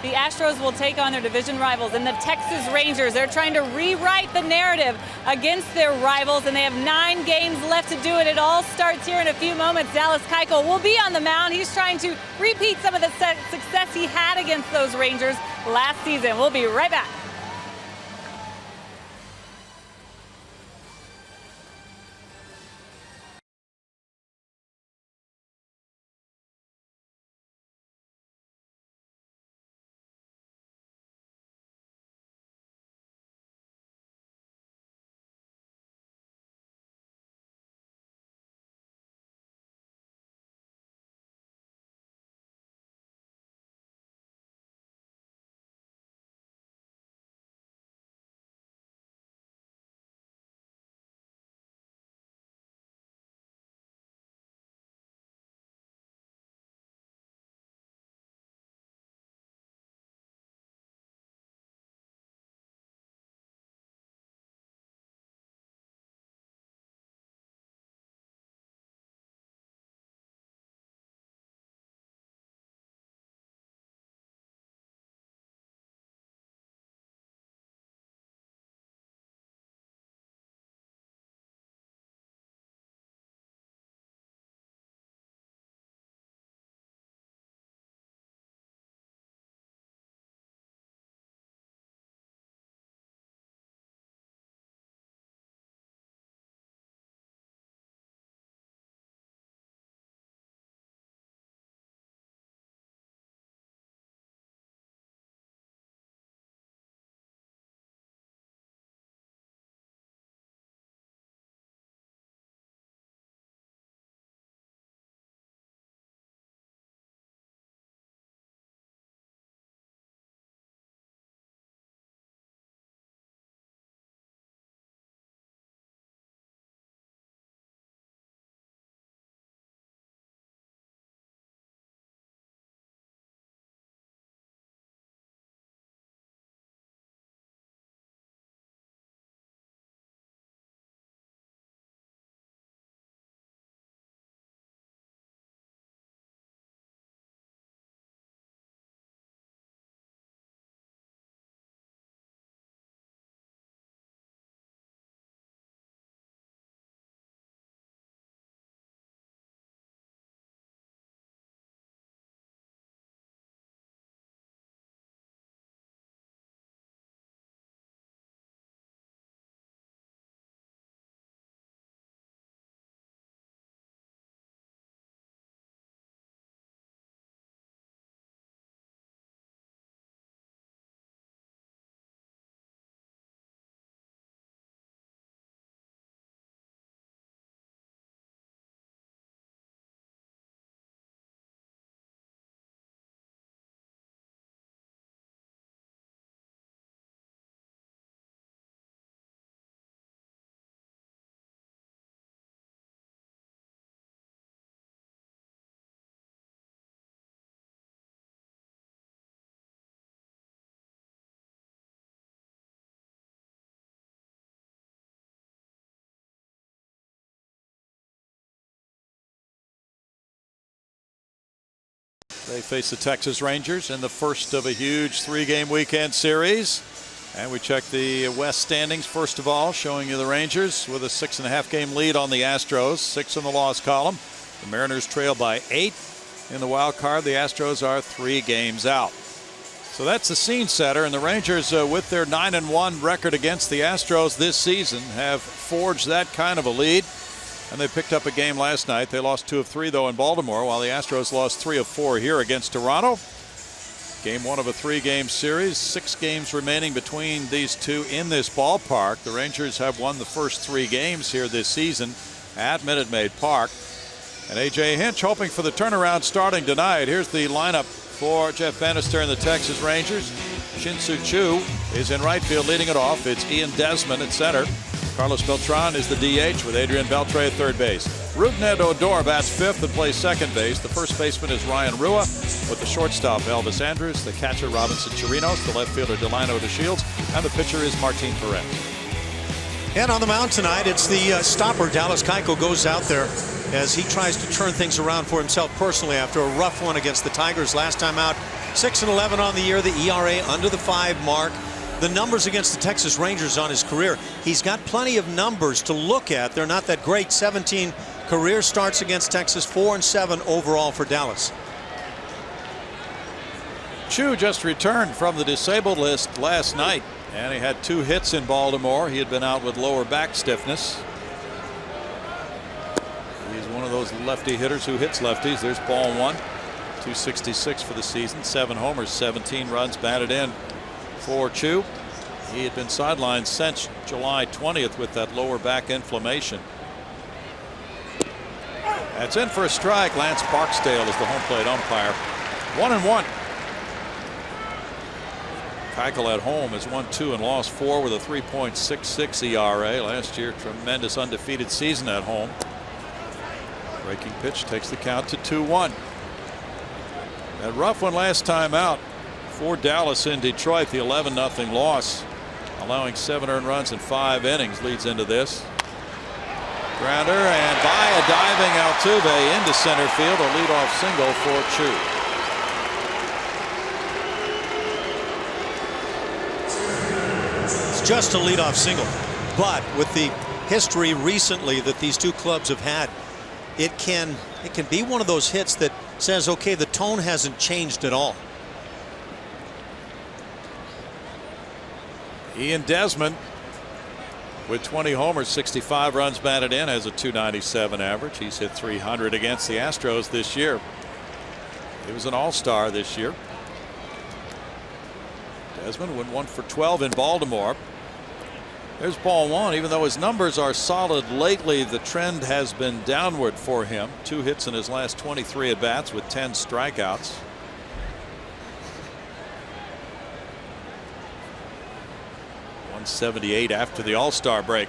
the Astros will take on their division rivals and the Texas Rangers. They're trying to rewrite the narrative against their rivals, and they have 9 games left to do it. It all starts here in a few moments. Dallas Keuchel will be on the mound. He's trying to repeat some of the success he had against those Rangers last season. We'll be right back. They face the Texas Rangers in the first of a huge 3-game weekend series. And we check the West standings first of all, showing you the Rangers with a 6.5 game lead on the Astros, 6 in the loss column. The Mariners trail by 8 in the wild card. The Astros are 3 games out. So that's the scene setter, and the Rangers, with their 9-1 record against the Astros this season, have forged that kind of a lead. And they picked up a game last night. They lost 2 of 3, though, in Baltimore, while the Astros lost 3 of 4 here against Toronto. Game 1 of a 3-game series. 6 games remaining between these two in this ballpark. The Rangers have won the first 3 games here this season at Minute Maid Park. And A.J. Hinch hoping for the turnaround starting tonight. Here's the lineup for Jeff Bannister and the Texas Rangers. Shin-Soo Choo is in right field leading it off. It's Ian Desmond at center. Carlos Beltran is the DH with Adrian Beltre at third base. Rougned Odor bats 5th and plays second base. The first baseman is Ryan Rua, with the shortstop Elvis Andrus, the catcher Robinson Chirinos, the left fielder Delino DeShields, and the pitcher is Martin Perez. And on the mound tonight, it's the stopper. Dallas Keuchel goes out there as he tries to turn things around for himself personally after a rough one against the Tigers last time out. 6-11 on the year. The ERA under the 5 mark. The numbers against the Texas Rangers on his career. He's got plenty of numbers to look at. They're not that great. 17 career starts against Texas, 4-7 overall for Dallas. Chu just returned from the disabled list last night, and he had 2 hits in Baltimore. He had been out with lower back stiffness. He's one of those lefty hitters who hits lefties. There's ball 1. 266 for the season, 7 homers, 17 runs batted in for Chu. He had been sidelined since July 20th with that lower back inflammation. That's in for a strike. Lance Barksdale is the home plate umpire. 1-1. Keuchel at home has won 2 and lost 4 with a 3.66 ERA. Last year, tremendous undefeated season at home. Breaking pitch takes the count to 2-1. That rough one last time out for Dallas in Detroit. The 11-0 loss, allowing 7 earned runs in 5 innings, leads into this. Grounder, and by a diving Altuve into center field, a leadoff single for Chu. It's just a leadoff single, but with the history recently that these two clubs have had, it can be one of those hits that says, okay, the tone hasn't changed at all. Ian Desmond with 20 homers, 65 runs batted in, has a .297 average. He's hit .300 against the Astros this year. He was an all-star this year. Desmond went 1 for 12 in Baltimore. There's ball 1. Even though his numbers are solid lately, the trend has been downward for him. 2 hits in his last 23 at-bats with 10 strikeouts. .178 after the All-Star break.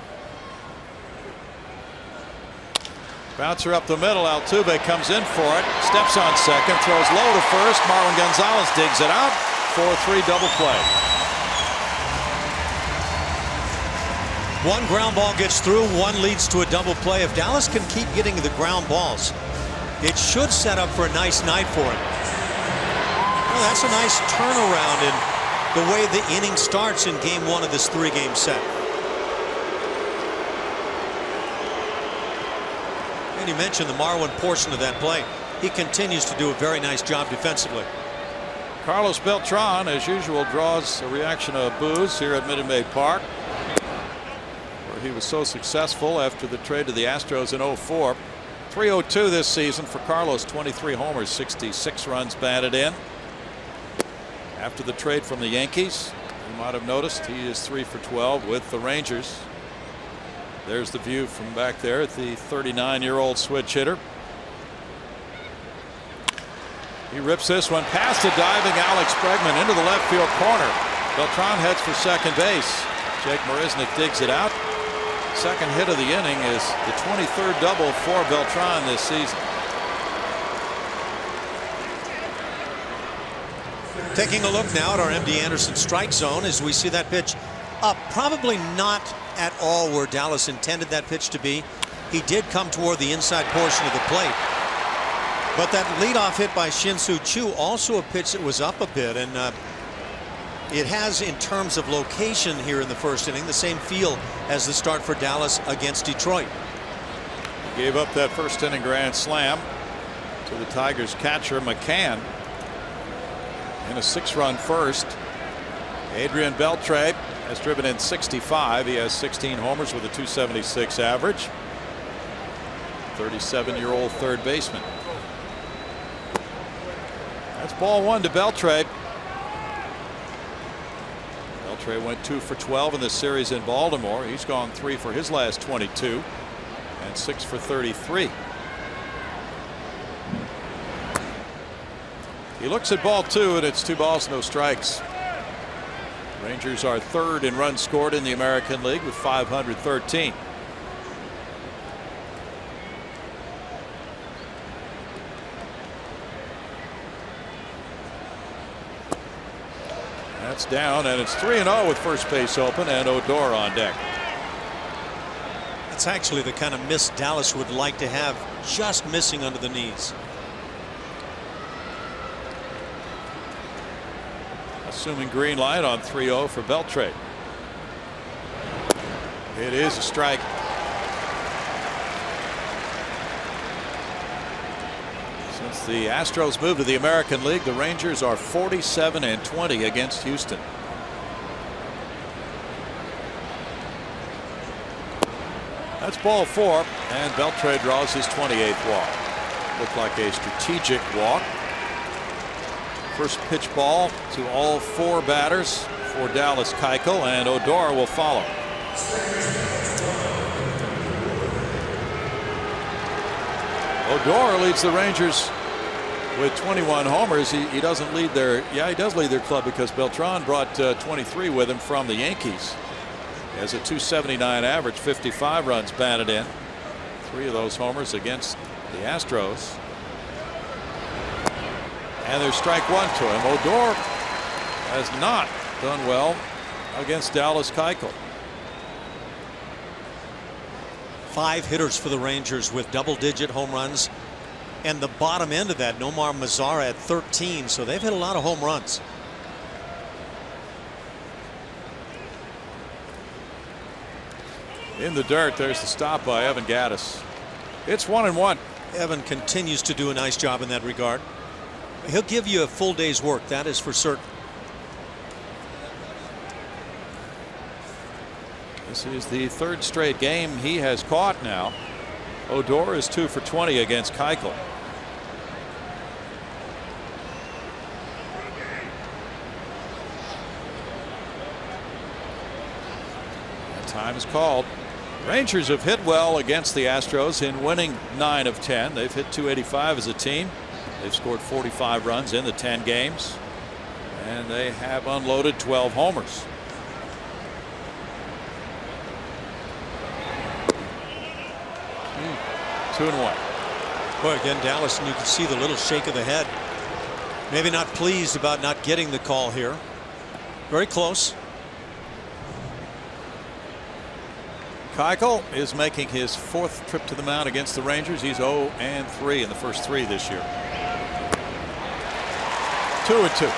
Bouncer up the middle. Altuve comes in for it. Steps on second. Throws low to first. Marlon Gonzalez digs it out. 4-3 double play. 1 ground ball gets through, 1 leads to a double play. If Dallas can keep getting the ground balls, it should set up for a nice night for him. Well, that's a nice turnaround in the way the inning starts in game 1 of this 3-game set. And you mentioned the Marwin portion of that play. He continues to do a very nice job defensively. Carlos Beltran, as usual, draws a reaction of boos here at Minute Maid Park, where he was so successful after the trade to the Astros in '04. 302 this season for Carlos. 23 homers, 66 runs batted in. After the trade from the Yankees, you might have noticed he is 3 for 12 with the Rangers. There's the view from back there at the 39-year-old switch hitter. He rips this one past a diving Alex Bregman into the left field corner. Beltran heads for second base. Jake Marisnick digs it out. Second hit of the inning is the 23rd double for Beltran this season. Taking a look now at our MD Anderson strike zone as we see that pitch up. Probably not at all where Dallas intended that pitch to be. He did come toward the inside portion of the plate. But that leadoff hit by Shin-Soo Choo, also a pitch that was up a bit, and it has, in terms of location here in the first inning, the same feel as the start for Dallas against Detroit. He gave up that first inning grand slam to the Tigers catcher McCann in a 6-run first. Adrian Beltre has driven in 65. He has 16 homers with a .276 average. 37-year-old third baseman. That's ball 1 to Beltre. Beltre went 2 for 12 in the series in Baltimore. He's gone 3 for his last 22 and 6 for 33. He looks at ball 2, and it's 2 balls, no strikes. Rangers are 3rd in runs scored in the American League with 513. That's down, and it's 3-0 with first base open and Odor on deck. That's actually the kind of miss Dallas would like to have, just missing under the knees. Assuming green light on 3-0 for Beltre. It is a strike. Since the Astros moved to the American League, the Rangers are 47-20 against Houston. That's ball 4, and Beltre draws his 28th walk. Looked like a strategic walk. First pitch ball to all 4 batters for Dallas Keuchel, and Odor will follow. Odor leads the Rangers with 21 homers. He doesn't lead their, he does lead their club because Beltran brought 23 with him from the Yankees. He has a .279 average, 55 runs batted in. 3 of those homers against the Astros. And there's strike 1 to him. Odor has not done well against Dallas Keuchel. 5 hitters for the Rangers with double-digit home runs, and the bottom end of that, Nomar Mazara at 13, so they've hit a lot of home runs. In the dirt, there's the stop by Evan Gattis. It's 1-1. Evan continues to do a nice job in that regard. He'll give you a full day's work, that is for certain. This is the 3rd straight game he has caught now. Odor is 2 for 20 against Keuchel. Time is called. Rangers have hit well against the Astros in winning 9 of 10. They've hit .285 as a team. They've scored 45 runs in the 10 games, and they have unloaded 12 homers. Two and 1. Boy, again, Dallas, and you can see the little shake of the head. Maybe not pleased about not getting the call here. Very close. Keuchel is making his 4th trip to the mound against the Rangers. He's 0-3 in the first 3 this year. 2-2.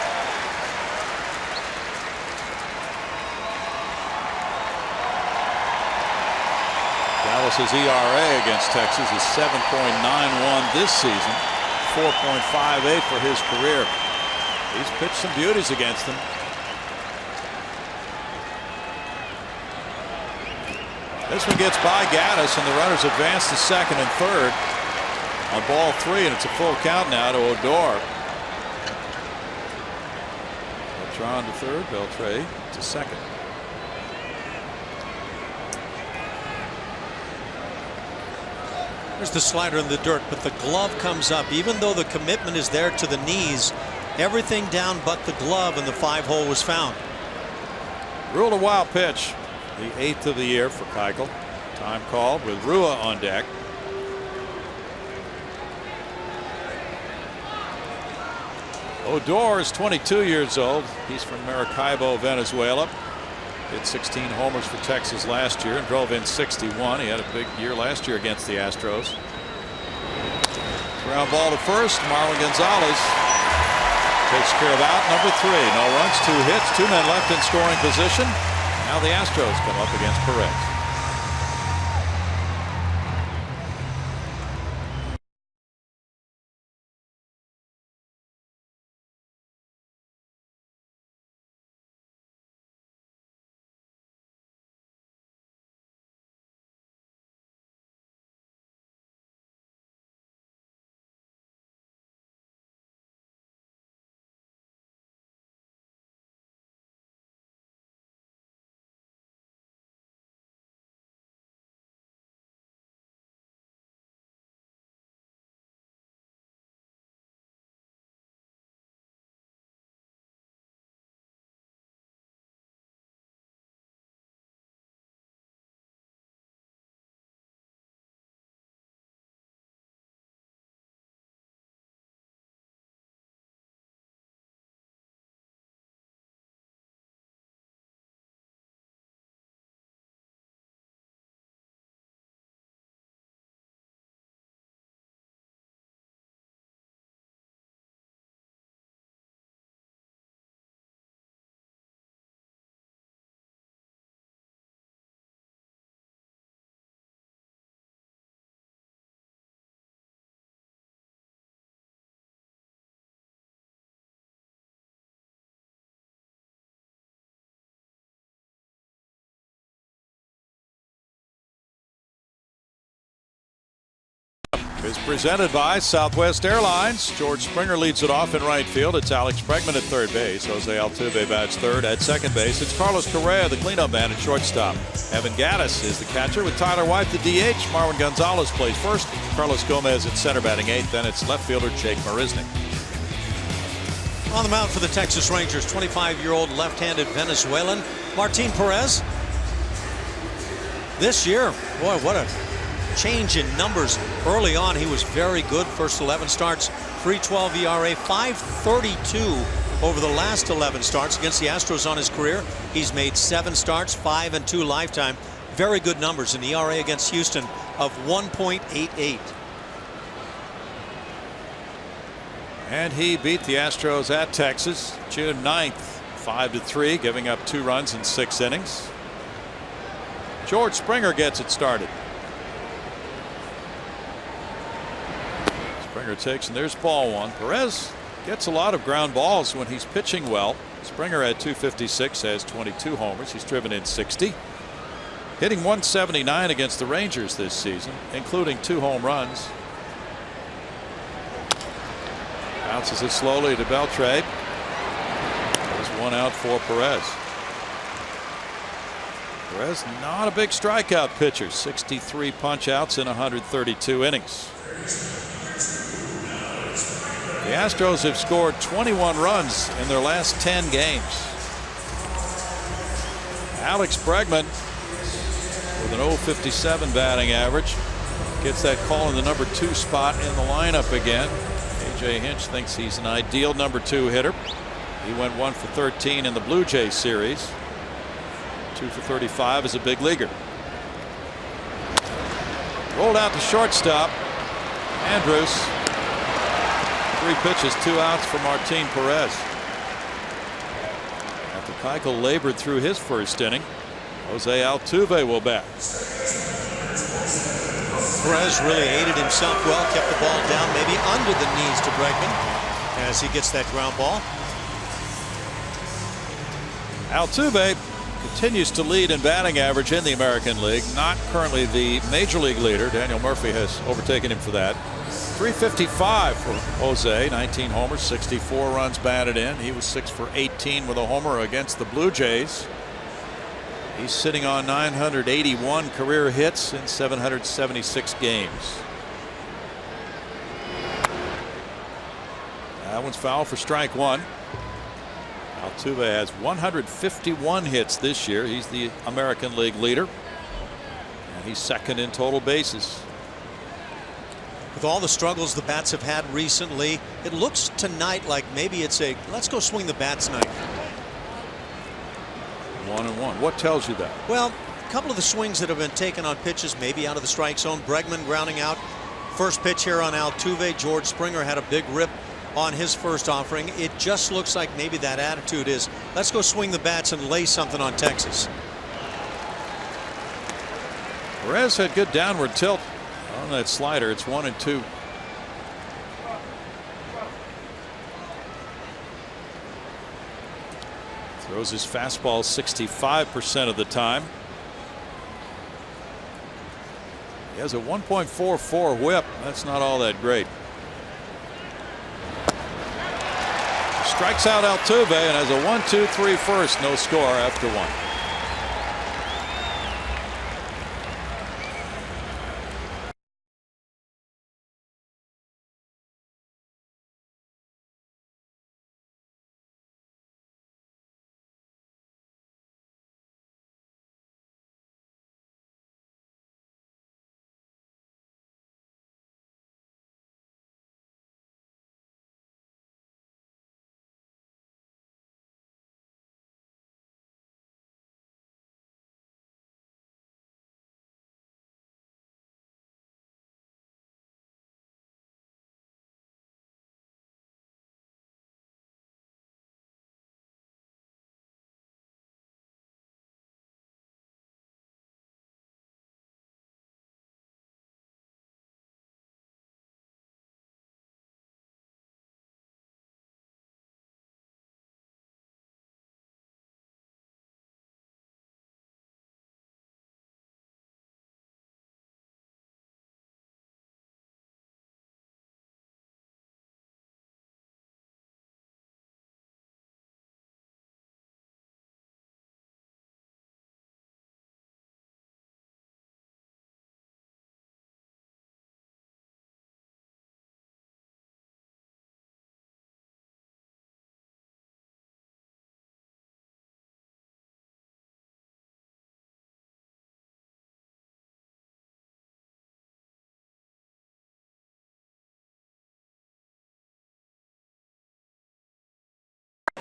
Dallas's ERA against Texas is 7.91 this season, 4.58 for his career. He's pitched some beauties against them. This one gets by Gattis, and the runners advance to 2nd and 3rd on ball 3, and it's a full count now to Odor. Beltran to 3rd, Beltre to 2nd. There's the slider in the dirt, but the glove comes up. Even though the commitment is there to the knees, everything down but the glove, and the 5-hole was found. Ruled a wild pitch. The 8th of the year for Keuchel. Time called with Rua on deck. Odor is 22 years old. He's from Maracaibo, Venezuela. Hit 16 homers for Texas last year and drove in 61. He had a big year last year against the Astros. Ground ball to first. Marlon Gonzalez takes care of out number 3. No runs, 2 hits, 2 men left in scoring position. Now the Astros come up against Perez. is presented by Southwest Airlines. George Springer leads it off in right field. It's Alex Bregman at third base. Jose Altuve bats third. At second base, it's Carlos Correa, the cleanup man, at shortstop. Evan Gattis is the catcher with Tyler White, the DH. Marwin Gonzalez plays first. Carlos Gomez at center batting eighth. Then it's left fielder Jake Marisnick. On the mound for the Texas Rangers, 25-year-old left-handed Venezuelan Martin Perez. This year, boy, what a change in numbers. Early on, he was very good. First 11 starts, 3.12 ERA, 5.32 over the last 11 starts against the Astros on his career. He's made 7 starts, 5-2 lifetime. Very good numbers. An ERA against Houston of 1.88. And he beat the Astros at Texas June 9th, 5-3, giving up 2 runs in 6 innings. George Springer gets it started. Springer takes, and there's ball one. Perez gets a lot of ground balls when he's pitching well. Springer at 256 has 22 homers. He's driven in 60. Hitting 179 against the Rangers this season, including 2 home runs. Bounces it slowly to Beltre. There's 1 out for Perez. Perez, not a big strikeout pitcher. 63 punch outs in 132 innings. The Astros have scored 21 runs in their last 10 games. Alex Bregman with an .057 batting average gets that call in the number 2 spot in the lineup again. A.J. Hinch thinks he's an ideal number 2 hitter. He went 1 for 13 in the Blue Jays series. 2 for 35 as a big leaguer. Rolled out to shortstop. Andrews. 3 pitches, 2 outs for Martin Perez. After Keuchel labored through his first inning, Jose Altuve will bat. Perez really aided himself well, kept the ball down, maybe under the knees to Bregman as he gets that ground ball. Altuve continues to lead in batting average in the American League. Not currently the major league leader. Daniel Murphy has overtaken him for that. 355 for Jose, 19 homers, 64 runs batted in. He was 6 for 18 with a homer against the Blue Jays. He's sitting on 981 career hits in 776 games. That one's foul for strike 1. Altuve has 151 hits this year. He's the American League leader. And he's second in total bases. With all the struggles the bats have had recently, it looks tonight like maybe it's a let's go swing the bats night. 1-1. What tells you that? Well, a couple of the swings that have been taken on pitches, maybe out of the strike zone. Bregman grounding out. First pitch here on Altuve. George Springer had a big rip on his first offering. It just looks like maybe that attitude is let's go swing the bats and lay something on Texas. Perez had good downward tilt on that slider. It's 1-2. Throws his fastball 65% of the time. He has a 1.44 whip. That's not all that great. Strikes out Altuve and has a 1-2-3 first. No score after 1.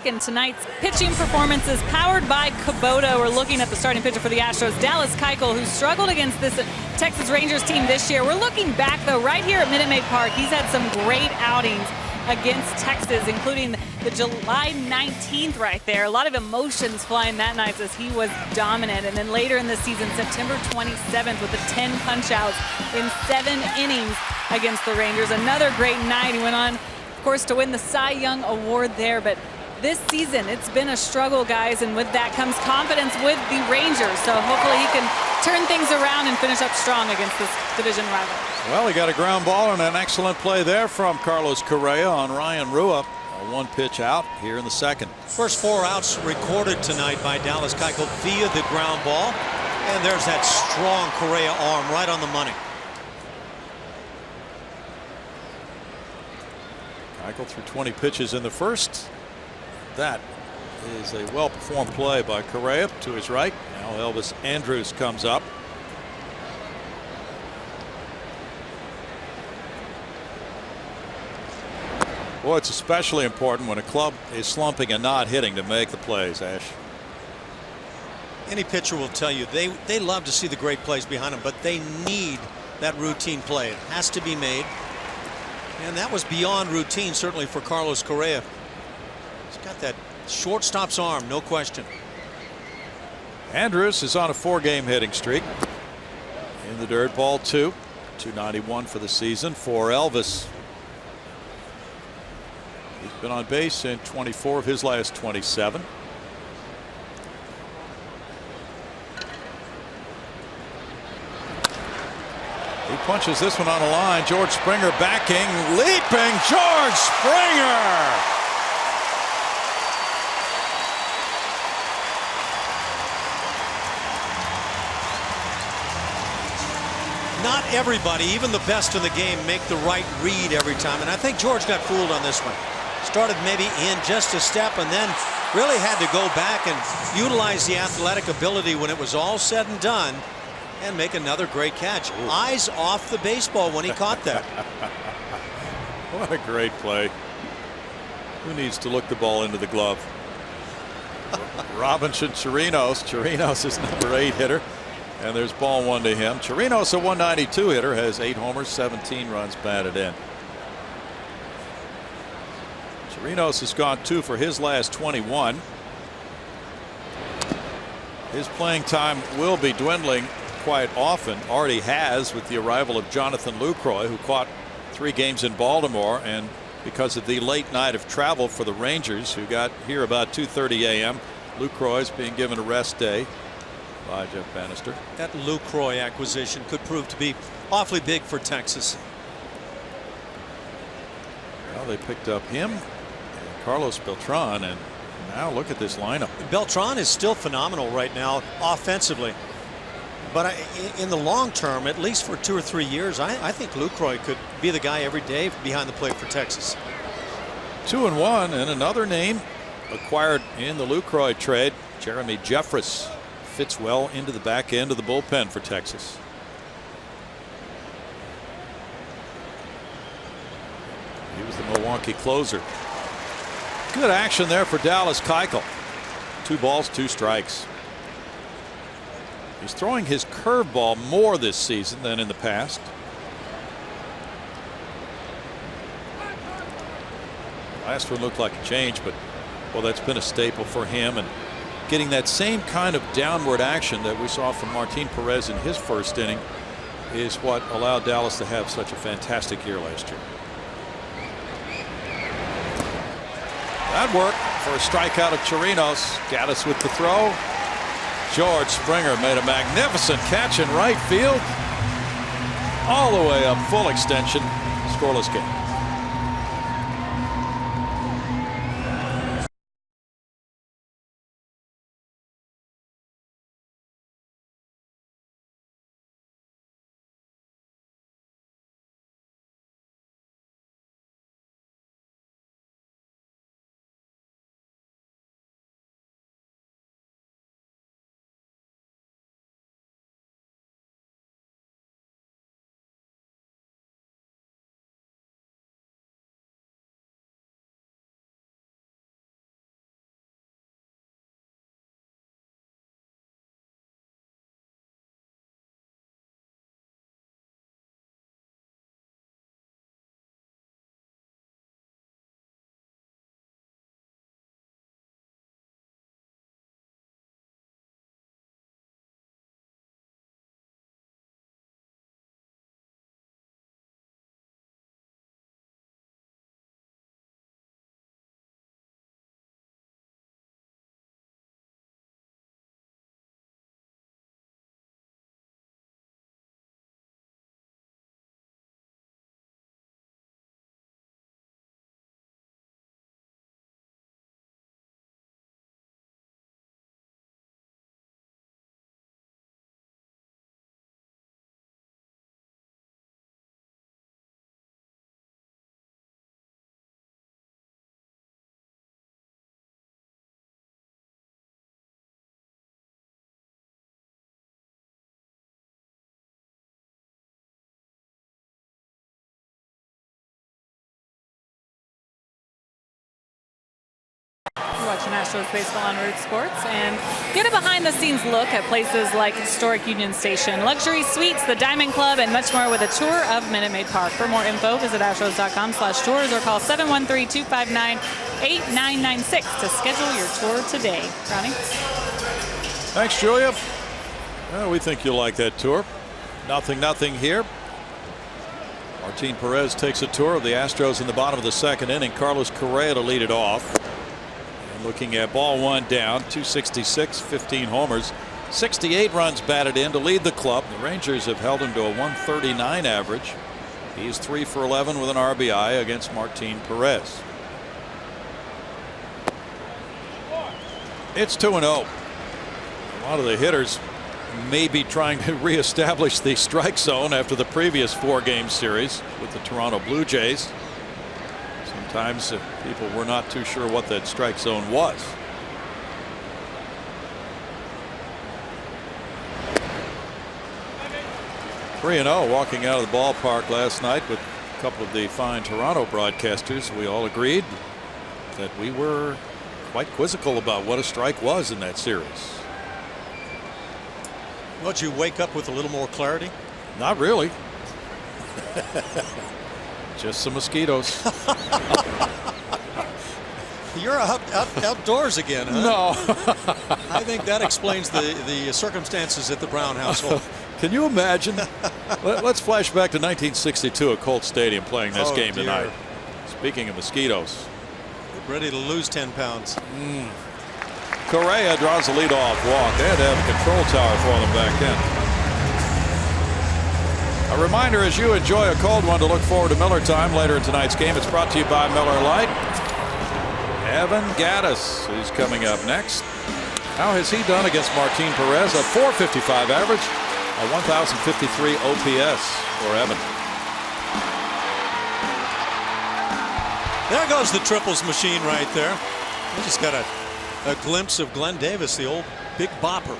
look, and tonight's pitching performance is powered by Kubota. We're looking at the starting pitcher for the Astros, Dallas Keuchel, who struggled against this Texas Rangers team this year. We're looking back, though, right here at Minute Maid Park. He's had some great outings against Texas, including the July 19th right there. A lot of emotions flying that night as he was dominant. And then later in the season, September 27th, with the 10 punch-outs in 7 innings against the Rangers. Another great night. He went on, of course, to win the Cy Young Award there. But this season, it's been a struggle, guys, and with that comes confidence with the Rangers. So hopefully he can turn things around and finish up strong against this division rival. Well, he got a ground ball and an excellent play there from Carlos Correa on Ryan Rua. A 1-pitch out here in the second. First 4 outs recorded tonight by Dallas Keuchel via the ground ball. And there's that strong Correa arm right on the money. Keuchel threw 20 pitches in the first. That is a well-performed play by Correa to his right. Now Elvis Andrus comes up. Boy, it's especially important when a club is slumping and not hitting to make the plays, Ash. Any pitcher will tell you they love to see the great plays behind them, but they need that routine play. It has to be made. And that was beyond routine, certainly for Carlos Correa. He's got that shortstop's arm, no question. Andrus is on a 4-game hitting streak. In the dirt, ball 2. 291 for the season for Elvis. He's been on base in 24 of his last 27. He punches this one on the line. George Springer backing, leaping George Springer. Not everybody, even the best in the game, make the right read every time. And I think George got fooled on this one. Started maybe in just a step and then really had to go back and utilize the athletic ability when it was all said and done and make another great catch. Ooh. Eyes off the baseball when he caught that. What a great play. Who needs to look the ball into the glove? Robinson Chirinos. Chirinos is number 8 hitter. And there's ball 1 to him. Chirinos, a 192 hitter, has 8 homers, 17 runs batted in. Chirinos has gone 2 for his last 21. His playing time will be dwindling quite often. Already has with the arrival of Jonathan Lucroy, who caught 3 games in Baltimore, and because of the late night of travel for the Rangers, who got here about 2:30 a.m. Lucroy's being given a rest day by Jeff Bannister. That Lucroy acquisition could prove to be awfully big for Texas. Well, they picked up him and Carlos Beltran, and now look at this lineup. Beltran is still phenomenal right now offensively, but in the long term, at least for 2 or 3 years, I think Lucroy could be the guy every day behind the plate for Texas. 2-1, and another name acquired in the Lucroy trade, Jeremy Jeffress. Fits well into the back end of the bullpen for Texas. He was the Milwaukee closer. Good action there for Dallas Keuchel. 2 balls, 2 strikes. He's throwing his curveball more this season than in the past. Last one looked like a change, but well, that's been a staple for him, and getting that same kind of downward action that we saw from Martin Perez in his first inning is what allowed Dallas to have such a fantastic year last year. That worked for a strikeout of Chirinos. Gaddis with the throw. George Springer made a magnificent catch in right field. All the way up, full extension, scoreless game. watching Astros baseball on Root Sports and get a behind-the-scenes look at places like historic Union Station, luxury suites, the Diamond Club, and much more with a tour of Minute Maid Park. For more info, visit astros.com/tours or call 713-259-8996 to schedule your tour today. Ronnie? Thanks, Julia. Well, we think you'll like that tour. 0-0 here. Martin Perez takes a tour of the Astros in the bottom of the second inning. Carlos Correa to lead it off. And looking at ball one down, 266, 15 homers, 68 runs batted in to lead the club. The Rangers have held him to a 139 average. He's 3 for 11 with an RBI against Martin Perez. It's 2-0. A lot of the hitters may be trying to reestablish the strike zone after the previous 4-game series with the Toronto Blue Jays. Sometimes people were not too sure what that strike zone was. (3-0) walking out of the ballpark last night with a couple of the fine Toronto broadcasters. We all agreed that we were quite quizzical about what a strike was in that series. Won't you wake up with a little more clarity? Not really. Just some mosquitoes. You're outdoors again, huh? No. I think that explains the circumstances at the Brown household. Can you imagine? Let's flash back to 1962 at Colt Stadium playing this game tonight. Speaking of mosquitoes. Ready to lose 10 pounds. Correa draws the leadoff walk. They had to have a control tower for them back then. A reminder as you enjoy a cold one to look forward to Miller time later in tonight's game. It's brought to you by Miller Lite. Evan Gattis is coming up next. How has he done against Martin Perez? A .455 average, a 1,053 OPS for Evan. There goes the triples machine right there. We just got a glimpse of Glenn Davis, the old big bopper.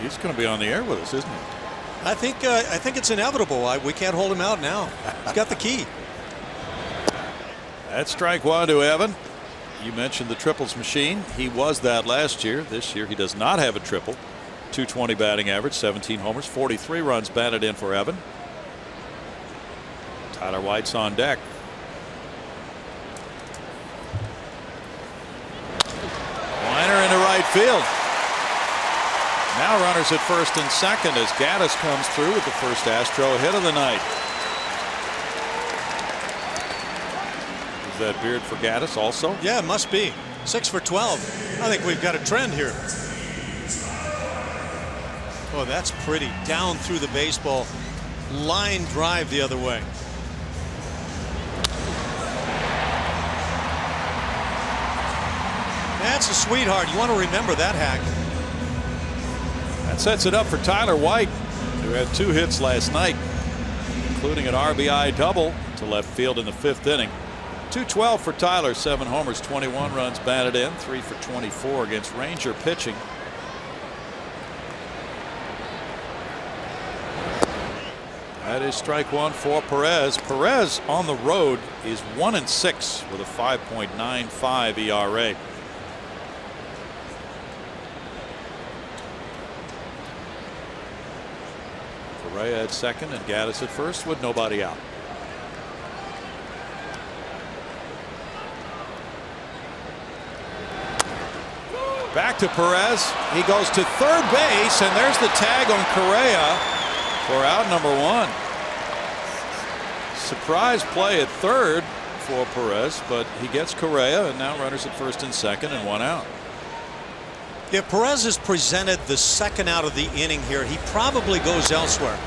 He's going to be on the air with us, isn't he? I think it's inevitable. We can't hold him out now. He's got the key. That's strike one to Evan. You mentioned the triples machine. He was that last year. This year he does not have a triple. 220 batting average, 17 homers, 43 runs batted in for Evan. Tyler White's on deck. Liner into right field. Now runners at first and second as Gattis comes through with the first Astro hit of the night. Is that beard for Gattis also? Yeah, it must be. 6 for 12. I think we've got a trend here. Oh, that's pretty. Down through the baseball. Line drive the other way. That's a sweetheart. You want to remember that hack. That sets it up for Tyler White, who had 2 hits last night, including an RBI double to left field in the 5th inning. 212 for Tyler, 7 homers, 21 runs batted in, 3 for 24 against Ranger pitching. That is strike one for Perez. Perez on the road is 1-6 with a 5.95 ERA. Correa at second and Gattis at first with nobody out. Back to Perez. He goes to third base, and there's the tag on Correa for out number 1. Surprise play at third for Perez, but he gets Correa, and now runners at first and second and 1 out. If Perez is presented the second out of the inning here, he probably goes elsewhere.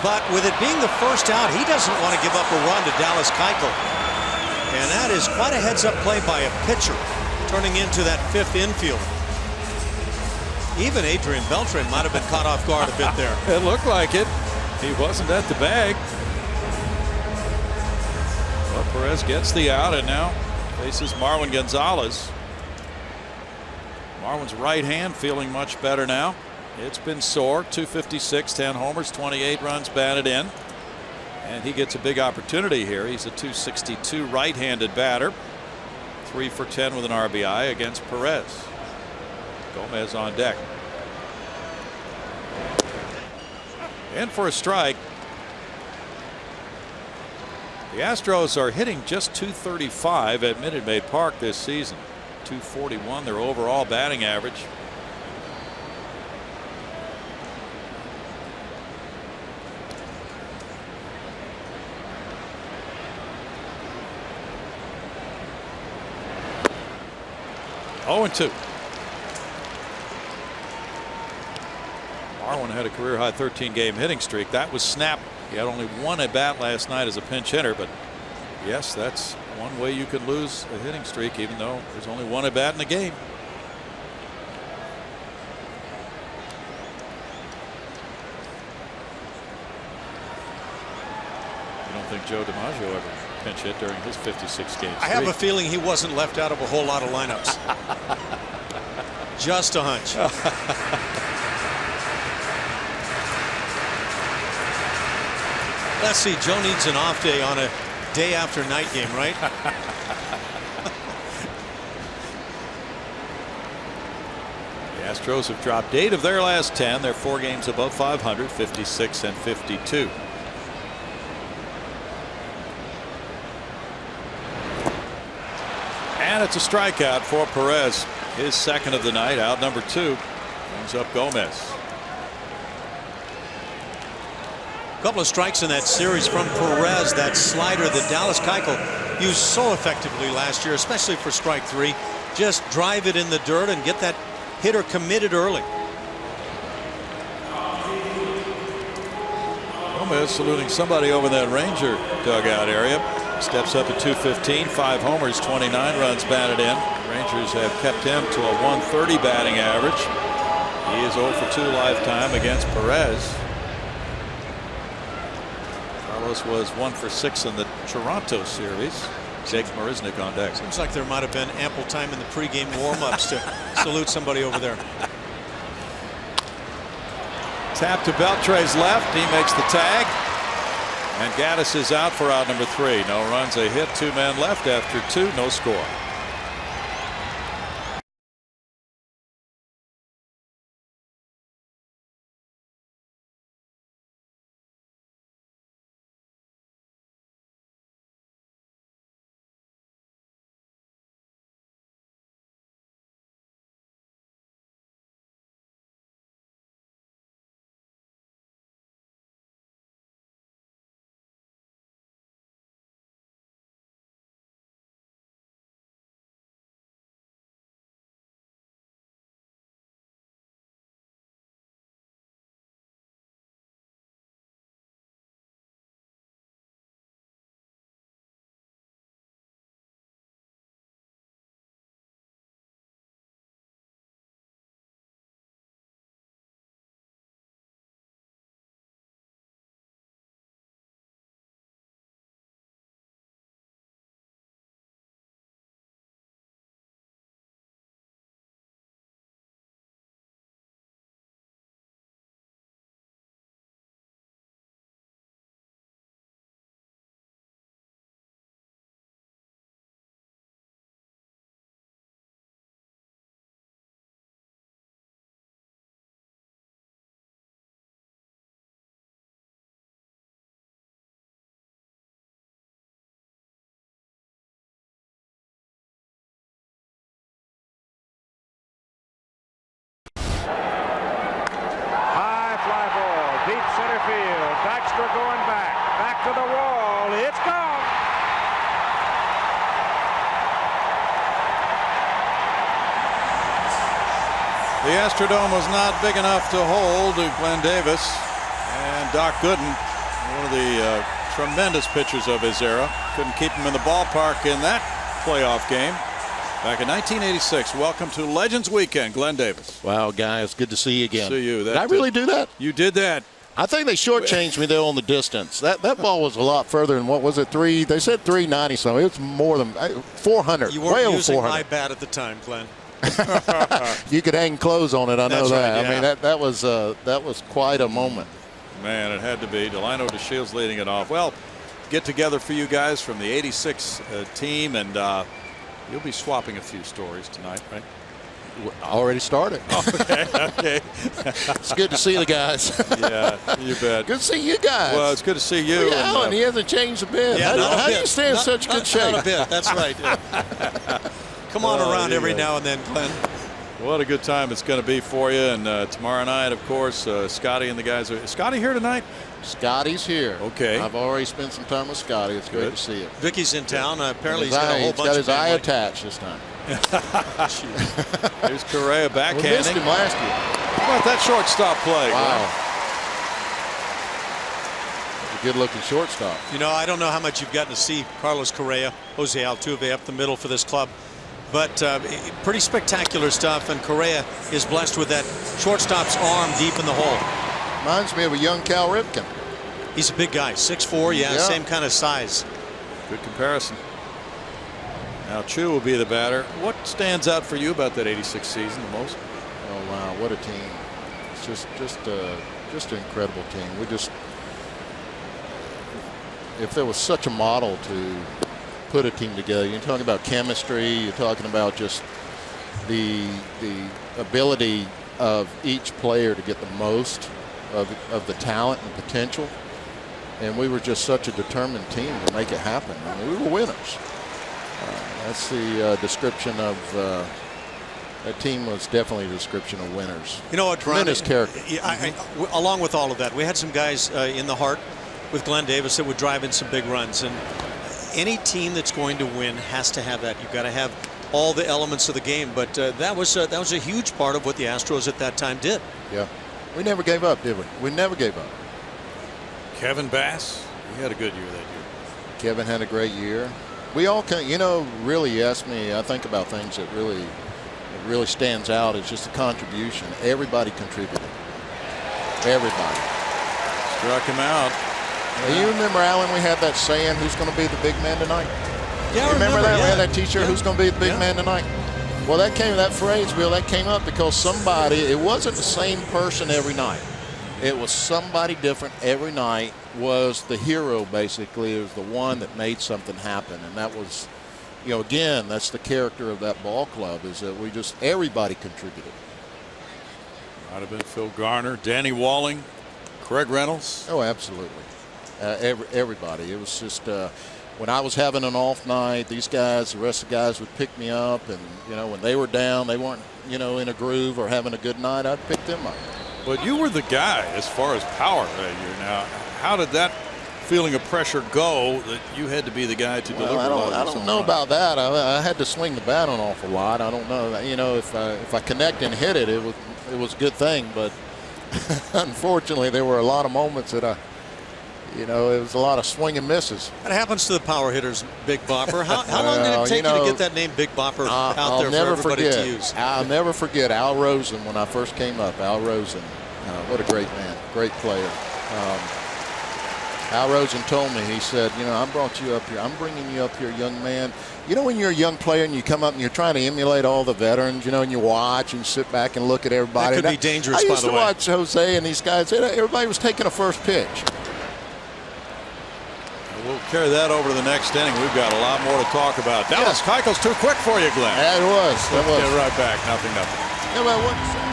But with it being the first out, he doesn't want to give up a run to Dallas Keuchel. And that is quite a heads-up play by a pitcher, turning into that 5th infielder. Even Adrian Beltre might have been caught off guard a bit there. It looked like it. He wasn't at the bag. But Perez gets the out and now faces Marwin Gonzalez. Marwin's right hand feeling much better now. It's been sore. 256, 10 homers, 28 runs batted in. And he gets a big opportunity here. He's a 262 right-handed batter. 3 for 10 with an RBI against Perez. Gomez on deck. In for a strike. The Astros are hitting just .235 at Minute Maid Park this season. .241 their overall batting average. Oh, and 2. Marwin had a career-high 13-game hitting streak. That was snapped. He had only 1 at bat last night as a pinch hitter, but yes, that's one way you can lose a hitting streak, even though there's only 1 at bat in the game. You don't think Joe DiMaggio ever pinch hit during his 56 games? I have a feeling he wasn't left out of a whole lot of lineups. Just a hunch. Let's see, Joe needs an off day on a day after night game, right? The Astros have dropped 8 of their last 10. They're 4 games above 500, 56 and 52. And it's a strikeout for Perez. His second of the night, out number 2. Brings up Gomez. Couple of strikes in that series from Perez. That slider that Dallas Keuchel used so effectively last year, especially for strike 3. Just drive it in the dirt and get that hitter committed early. Gomez saluting somebody over that Ranger dugout area. Steps up at .215, 5 homers, 29 runs batted in. Rangers have kept him to a .130 batting average. He is 0 for 2 lifetime against Perez. Carlos was 1 for 6 in the Toronto series. Jake Marisnick on deck. Seems like there might have been ample time in the pregame warm-ups to salute somebody over there. Tap to Beltre's left. He makes the tag. And Gaddis is out for out number 3. No runs, a hit, 2 men left after 2, no score. to the wall. It's gone. The Astrodome was not big enough to hold Glenn Davis, and Doc Gooden, one of the tremendous pitchers of his era, couldn't keep him in the ballpark in that playoff game back in 1986. Welcome to Legends Weekend, Glenn Davis. Wow, guys, good to see you again. See you. Did I really do that? You did that. I think they shortchanged me though on the distance. That ball was a lot further than, what was it, they said 390 something. It was more than 400. You weren't way over using 400. my bat at the time, Glenn. You could hang clothes on it. I know That's that. right, yeah. I mean, that was quite a moment. Man, it had to be. Delino DeShields leading it off. Well, get together for you guys from the '86 team, and You'll be swapping a few stories tonight, right? Already started. Okay. It's good to see the guys. Yeah, you bet. Good to see you guys. Well, it's good to see you. Yeah, Alan, he hasn't changed a bit. Yeah, how do you stay in such good shape? Not a bit. That's right. Come on around every now and then, Glenn. What a good time it's going to be for you. And tomorrow night, of course, Scotty and the guys are. Is Scotty here tonight? Scotty's here. Okay. I've already spent some time with Scotty. It's great to see you. Vicky's in town. Apparently, He's got a whole bunch got of his eye attached this time. There's Correa backhanding. We missed him last year. How about that shortstop play? Wow. A good-looking shortstop. You know, I don't know how much you've gotten to see Carlos Correa, Jose Altuve up the middle for this club, but pretty spectacular stuff. And Correa is blessed with that shortstop's arm deep in the hole. Reminds me of a young Cal Ripken. He's a big guy, 6'4", yeah, same kind of size. Good comparison. Now Chu will be the batter. What stands out for you about that '86 season the most? Oh wow, what a team! It's just an incredible team. If there was such a model to put a team together, you're talking about chemistry. You're talking about just the ability of each player to get the most of the talent and potential. And we were just such a determined team to make it happen. I mean, we were winners. That's the description of that team was definitely a description of winners. You know what, tremendous character. Along with all of that, we had some guys in the heart with Glenn Davis that would drive in some big runs. And any team that's going to win has to have that. You've got to have all the elements of the game. But that was a huge part of what the Astros at that time did. Yeah, we never gave up, did we? We never gave up. Kevin Bass, he had a good year that year. Kevin had a great year. We all can, you know, really, you ask me, I think about things that really stands out is just the contribution. Everybody contributed. Everybody. Struck him out. Yeah. You remember, Alan, we had that saying, who's going to be the big man tonight? Yeah, you remember that? Yeah. We had that T-shirt, who's going to be the big man tonight? Well, that phrase, Bill, that came up because somebody, it wasn't the same person every night. It was somebody different every night. Was the hero, basically. It was the one that made something happen. And that was, you know, again, that's the character of that ball club, is that everybody contributed. Might have been Phil Garner, Danny Walling, Craig Reynolds. Oh, absolutely. Everybody. It was just when I was having an off night, these guys, the rest of the guys would pick me up. And, you know, when they were down, they weren't, you know, in a groove or having a good night, I'd pick them up. But you were the guy as far as power that year. Now, how did that feeling of pressure go that you had to be the guy to deliver? I don't know about that. I had to swing the bat an awful lot. I don't know. You know, if I connect and hit it, it was a good thing. But unfortunately, there were a lot of moments that you know, it was a lot of swing and misses. What happens to the power hitters, Big Bopper? How long did it take you to get that name Big Bopper out there for everybody to use? I'll never forget Al Rosen when I first came up. Al Rosen, what a great man, great player. Al Rosen told me, he said, you know, I brought you up here. I'm bringing you up here, young man. You know, when you're a young player and you come up and you're trying to emulate all the veterans, you know, and you watch and sit back and look at everybody. That could be dangerous, by the way. I used to watch Jose and these guys. Everybody was taking a first pitch. We'll carry that over to the next inning. We've got a lot more to talk about. Dallas Keuchel's too quick for you, Glenn. Yeah, it was. Let's get right back. Nothing. Yeah, well, what?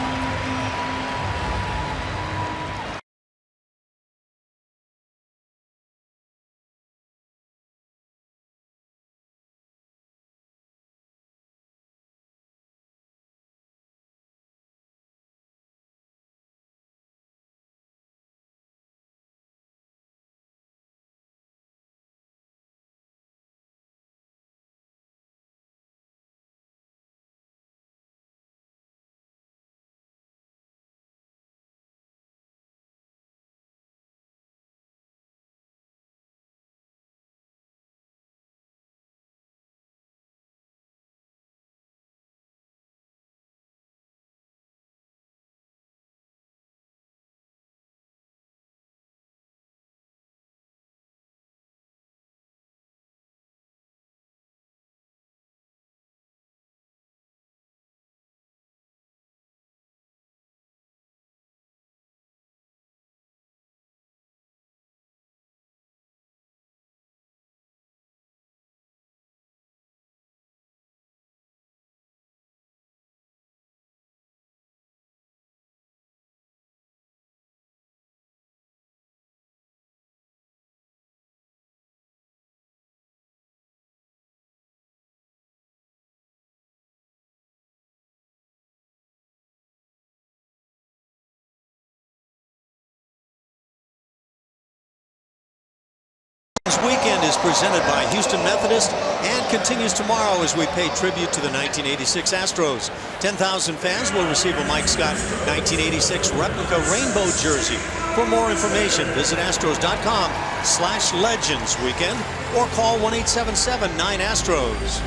This weekend is presented by Houston Methodist and continues tomorrow as we pay tribute to the 1986 Astros. 10,000 fans will receive a Mike Scott 1986 replica rainbow jersey. For more information, visit astros.com/legends weekend or call 1-877-9-ASTROS.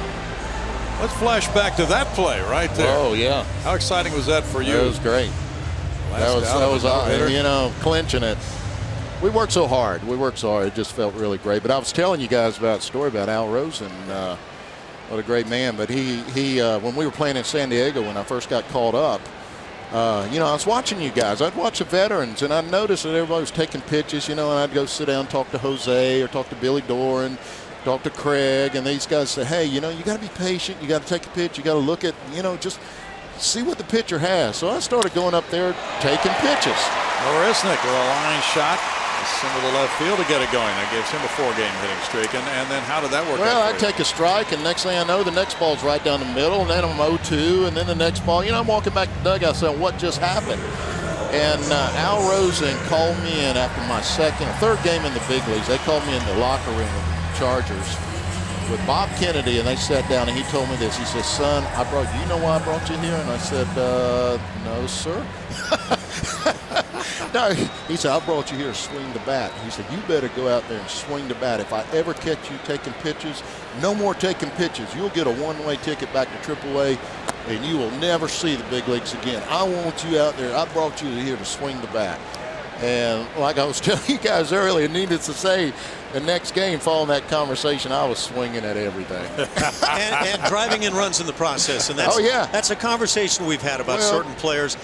Let's flash back to that play right there. Oh, yeah. How exciting was that for you? It was great. That was you know, clinching it. We worked so hard. It just felt really great. But I was telling you guys about a story about Al Rosen. What a great man. But he when we were playing in San Diego, when I first got called up, you know, I was watching you guys. I'd watch the veterans, and I'd notice that everybody was taking pitches, you know, and I'd go sit down and talk to Jose or talk to Billy Doran, talk to Craig, and these guys say, hey, you know, you got to be patient. You got to take a pitch. You got to look at, you know, just see what the pitcher has. So I started going up there taking pitches. Marisnik with a line shot. Into the left field to get it going. That gives him a 4-game hitting streak. And then how did that work out? Well, I take a strike, and next thing I know, the next ball's right down the middle, and then I'm 0-2, and then the next ball, you know, I'm walking back to the dugout saying, what just happened? And Al Rosen called me in after my third game in the big leagues. They called me in the locker room with the Chargers with Bob Kennedy, and they sat down, and he told me this. He said, son, you know why I brought you here? And I said, no, sir. No, he said, I brought you here to swing the bat. He said, you better go out there and swing the bat. If I ever catch you taking pitches, no more taking pitches. You'll get a one-way ticket back to AAA, and you will never see the big leagues again. I want you out there. I brought you here to swing the bat. And like I was telling you guys earlier, needless to say, the next game following that conversation, I was swinging at everything. and driving in runs in the process. And that's, that's a conversation we've had about certain players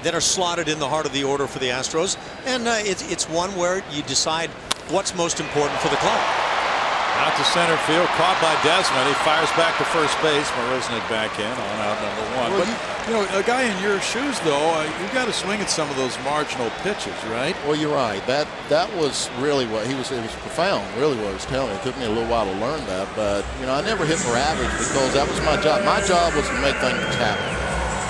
that are slotted in the heart of the order for the Astros. And it's one where you decide what's most important for the club. Out to center field, caught by Desmond. He fires back to first base. Marisnik back in on out number 1. Well, but you know, a guy in your shoes, though, you got to swing at some of those marginal pitches, right? Well, you're right. That was really what he was. It was profound, really, what he was telling me. It took me a little while to learn that, but you know, I never hit for average because that was my job. My job was to make things happen.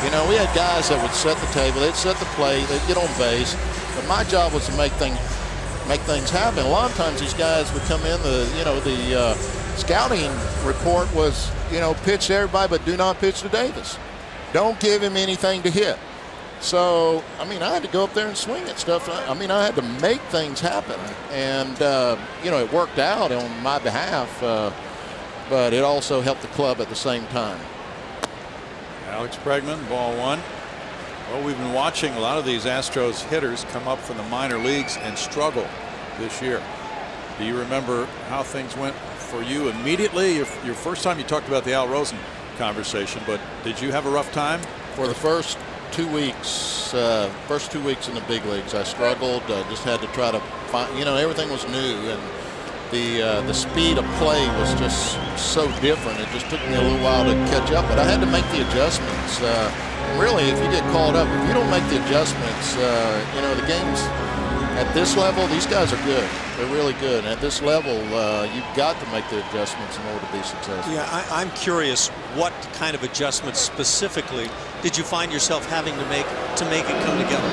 You know, we had guys that would set the table, they'd set the plate, they'd get on base, but my job was to make things happen. A lot of times these guys would come in, the scouting report was, you know, pitch to everybody but do not pitch to Davis. Don't give him anything to hit. So, I mean, I had to go up there and swing at stuff. I mean, I had to make things happen. And, you know, it worked out on my behalf, but it also helped the club at the same time. Alex Bregman, ball 1. Well, we've been watching a lot of these Astros hitters come up from the minor leagues and struggle this year. Do you remember how things went for you immediately? Your first time you talked about the Al Rosen conversation, but did you have a rough time? For the first 2 weeks, in the big leagues, I struggled. Just had to try to find, you know, everything was new, and the speed of play was just so different. It just took me a little while to catch up, but I had to make the adjustments. Really, if you get called up, if you don't make the adjustments, you know, the games at this level, these guys are good. They're really good. And at this level, you've got to make the adjustments in order to be successful. Yeah, I'm curious, what kind of adjustments specifically did you find yourself having to make it come together?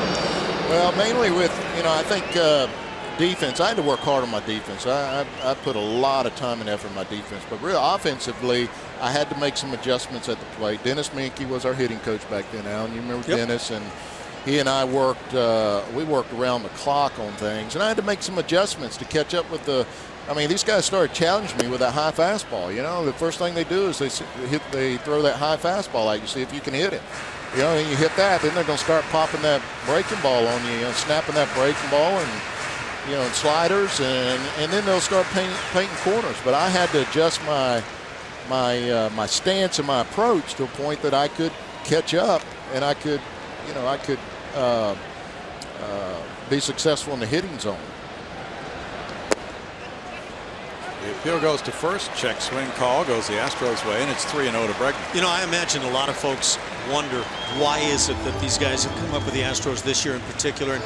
Well, mainly with, you know, I think defense. I had to work hard on my defense. I put a lot of time and effort in my defense, but really offensively, I had to make some adjustments at the plate. Dennis Minke was our hitting coach back then, Alan. You remember Dennis? And he and I worked around the clock on things, and I had to make some adjustments to catch up with the. I mean, these guys started challenging me with that high fastball. You know, the first thing they do is they throw that high fastball at you, see if you can hit it. You know, and you hit that, then they're going to start popping that breaking ball on you, snapping that breaking ball, and you know, and sliders, and then they'll start painting corners. But I had to adjust my stance and my approach to a point that I could catch up, and I could be successful in the hitting zone. The appeal goes to first. Check swing call goes the Astros way, and it's 3-0 to Bregman. You know, I imagine a lot of folks wonder why is it that these guys have come up with the Astros this year in particular and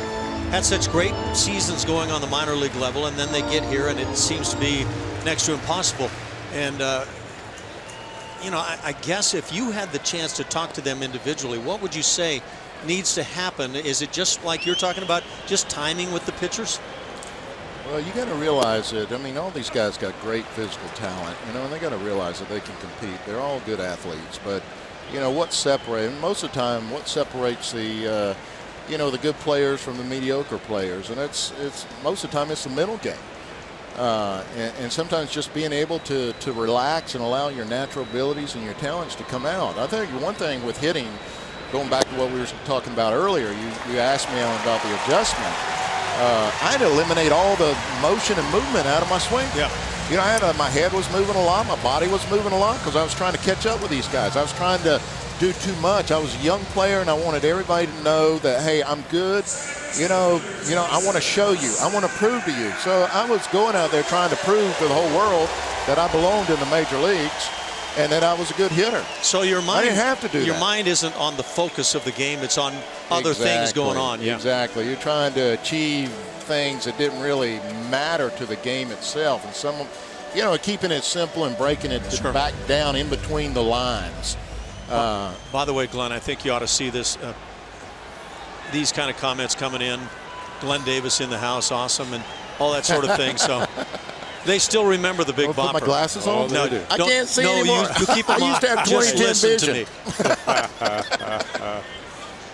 had such great seasons going on the minor league level, and then they get here and it seems to be next to impossible. And you know, I guess if you had the chance to talk to them individually, what would you say needs to happen? Is it just like you're talking about, just timing with the pitchers? Well, you got to realize that, I mean, all these guys got great physical talent, you know, and they got to realize that they can compete. They're all good athletes, but, you know, what separates, most of the time, what separates the, you know, the good players from the mediocre players, and it's most of the time it's the mental game. And sometimes just being able to relax and allow your natural abilities and your talents to come out. I think one thing with hitting, going back to what we were talking about earlier, you asked me about the adjustment. I had to eliminate all the motion and movement out of my swing. Yeah. You know, my head was moving a lot, my body was moving a lot because I was trying to catch up with these guys. I was trying to do too much. I was a young player, and I wanted everybody to know that, hey, I'm good. You know, I want to show you. I want to prove to you. So I was going out there trying to prove to the whole world that I belonged in the major leagues and that I was a good hitter. So your mind, I didn't have to do your that. mind isn't on the focus of the game. It's on other things going on. Yeah. Exactly. You're trying to achieve things that didn't really matter to the game itself. And some, you know, keeping it simple and breaking it back down in between the lines. By the way, Glenn, I think you ought to see this. These kind of comments coming in. Glenn Davis in the house, awesome, and all that sort of thing. So they still remember the Big Bopper. Put my glasses on? No, I can't see anymore. You keep them I used to have 20/10 vision.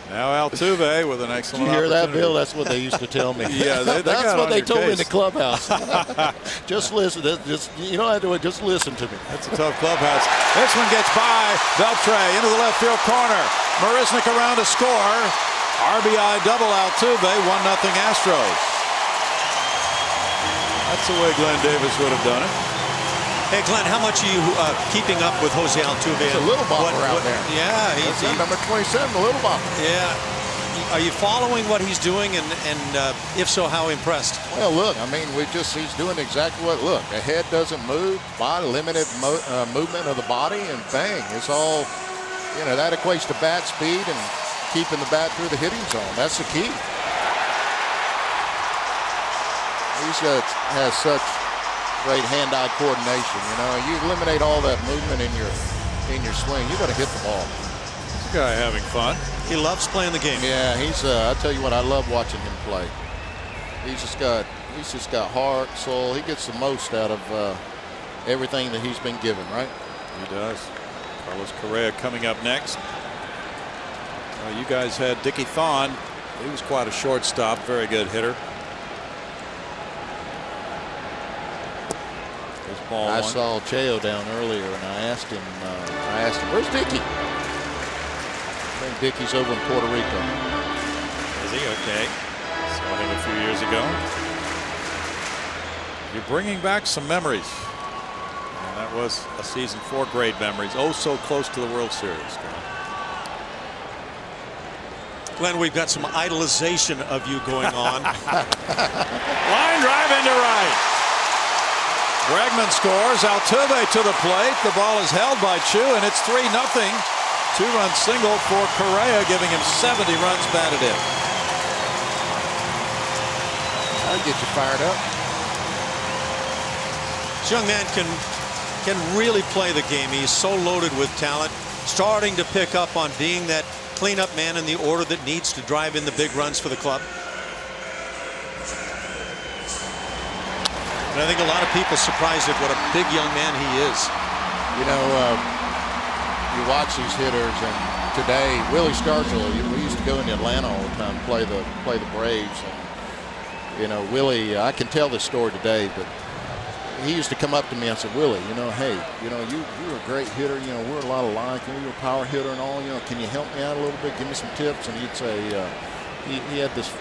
Now Altuve with an excellent Did you hear that, opportunity. Bill? That's what they used to tell me. Yeah, they that's got what on they your told me in case. the clubhouse. Just listen. Just, you don't have to do it. Just listen to me. That's a tough clubhouse. This one gets by. Beltre into the left field corner. Marisnik around to score. RBI double Altuve. 1-0 Astros. That's the way Glenn Davis would have done it. Hey, Glenn, how much are you keeping up with Jose Altuve? He's a little bopper out there. Yeah, That's number 27, the little bopper. Yeah. Are you following what he's doing, and if so, how impressed? Well, look, I mean, he's doing exactly what, look, the head doesn't move, body, limited movement of the body, and bang, it's all, you know, that equates to bat speed and keeping the bat through the hitting zone. That's the key. Has such great hand-eye coordination. You know, you eliminate all that movement in your swing, you got to hit the ball. This guy having fun. He loves playing the game. Yeah, he's. I tell you what, I love watching him play. He's just got heart, soul. He gets the most out of everything that he's been given, right? He does. Carlos Correa coming up next. You guys had Dickie Thon. He was quite a shortstop, very good hitter. I saw Cheo down earlier, and I asked him, where's Dickie? I think Dickie's over in Puerto Rico. Is he? Okay. Saw him a few years ago. You're bringing back some memories. And that was a season 4 great memories. Oh, so close to the World Series. Glenn, we've got some idolization of you going on. Line drive into right. Bregman scores. Altuve to the plate. The ball is held by Chu, and it's 3-0. 2-run single for Correa, giving him 70 runs batted in. That'll get you fired up. This young man can really play the game. He's so loaded with talent, starting to pick up on being that cleanup man in the order that needs to drive in the big runs for the club. And I think a lot of people surprised at what a big young man he is. You know, you watch these hitters, and today Willie Stargell, we used to go into Atlanta all the time, play the Braves, and you know, Willie, I can tell this story today, but he used to come up to me and said, Willie, you know, hey, you know, you're a great hitter, you know, we're a lot alike, you know, you're a power hitter and all, you know, can you help me out a little bit, give me some tips? And he'd say, he had this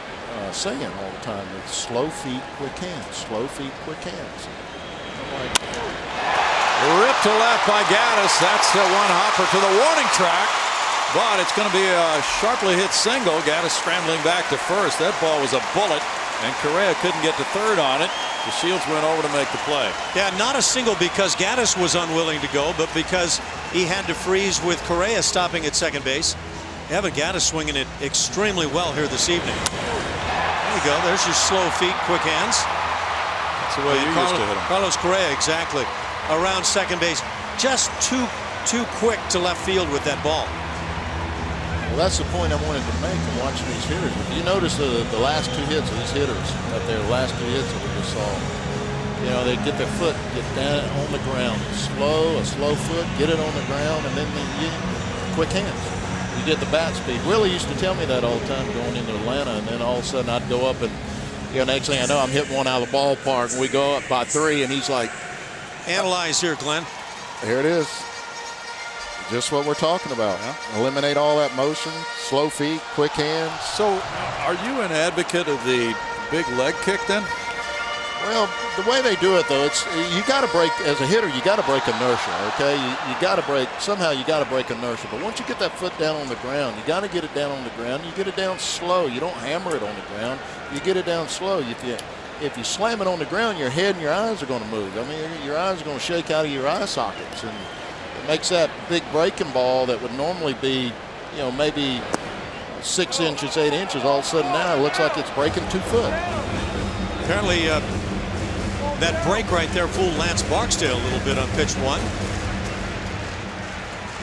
saying all the time, it's slow feet, quick hands, slow feet, quick hands. Ripped to left by Gaddis. That's the one hopper to the warning track, but it's going to be a sharply hit single. Gaddis scrambling back to first. That ball was a bullet, and Correa couldn't get to third on it. The Shields went over to make the play. Yeah, not a single because Gaddis was unwilling to go, but because he had to freeze with Correa stopping at second base. Yeah, but Gaddis swinging it extremely well here this evening. There you go. There's your slow feet, quick hands. That's the way you used to hit him. Carlos Correa, exactly. Around second base. Just too quick to left field with that ball. Well, that's the point I wanted to make in watching these hitters. If you notice the last 2 hits of these hitters up there, the last 2 hits that we just saw, you know, they get their foot, get down on the ground, a slow foot, get it on the ground, and then quick hands. You get the bat speed. Willie used to tell me that all the time going into Atlanta, and then all of a sudden I'd go up and, you know, next thing I know I'm hitting one out of the ballpark, and we go up by 3, and he's like, analyze here, Glenn. Here it is. Just what we're talking about. Yeah. Eliminate all that motion, slow feet, quick hands. So are you an advocate of the big leg kick then? Well, the way they do it, though, it's you got to break, as a hitter, you got to break inertia, okay? You got to break, somehow you got to break inertia. But once you get that foot down on the ground, you got to get it down on the ground. You get it down slow. You don't hammer it on the ground. You get it down slow. If you slam it on the ground, your head and your eyes are going to move. I mean, your eyes are going to shake out of your eye sockets. And it makes that big breaking ball that would normally be, you know, maybe 6 inches, 8 inches, all of a sudden now it looks like it's breaking 2 foot. Apparently, that break right there fooled Lance Barksdale a little bit on pitch 1.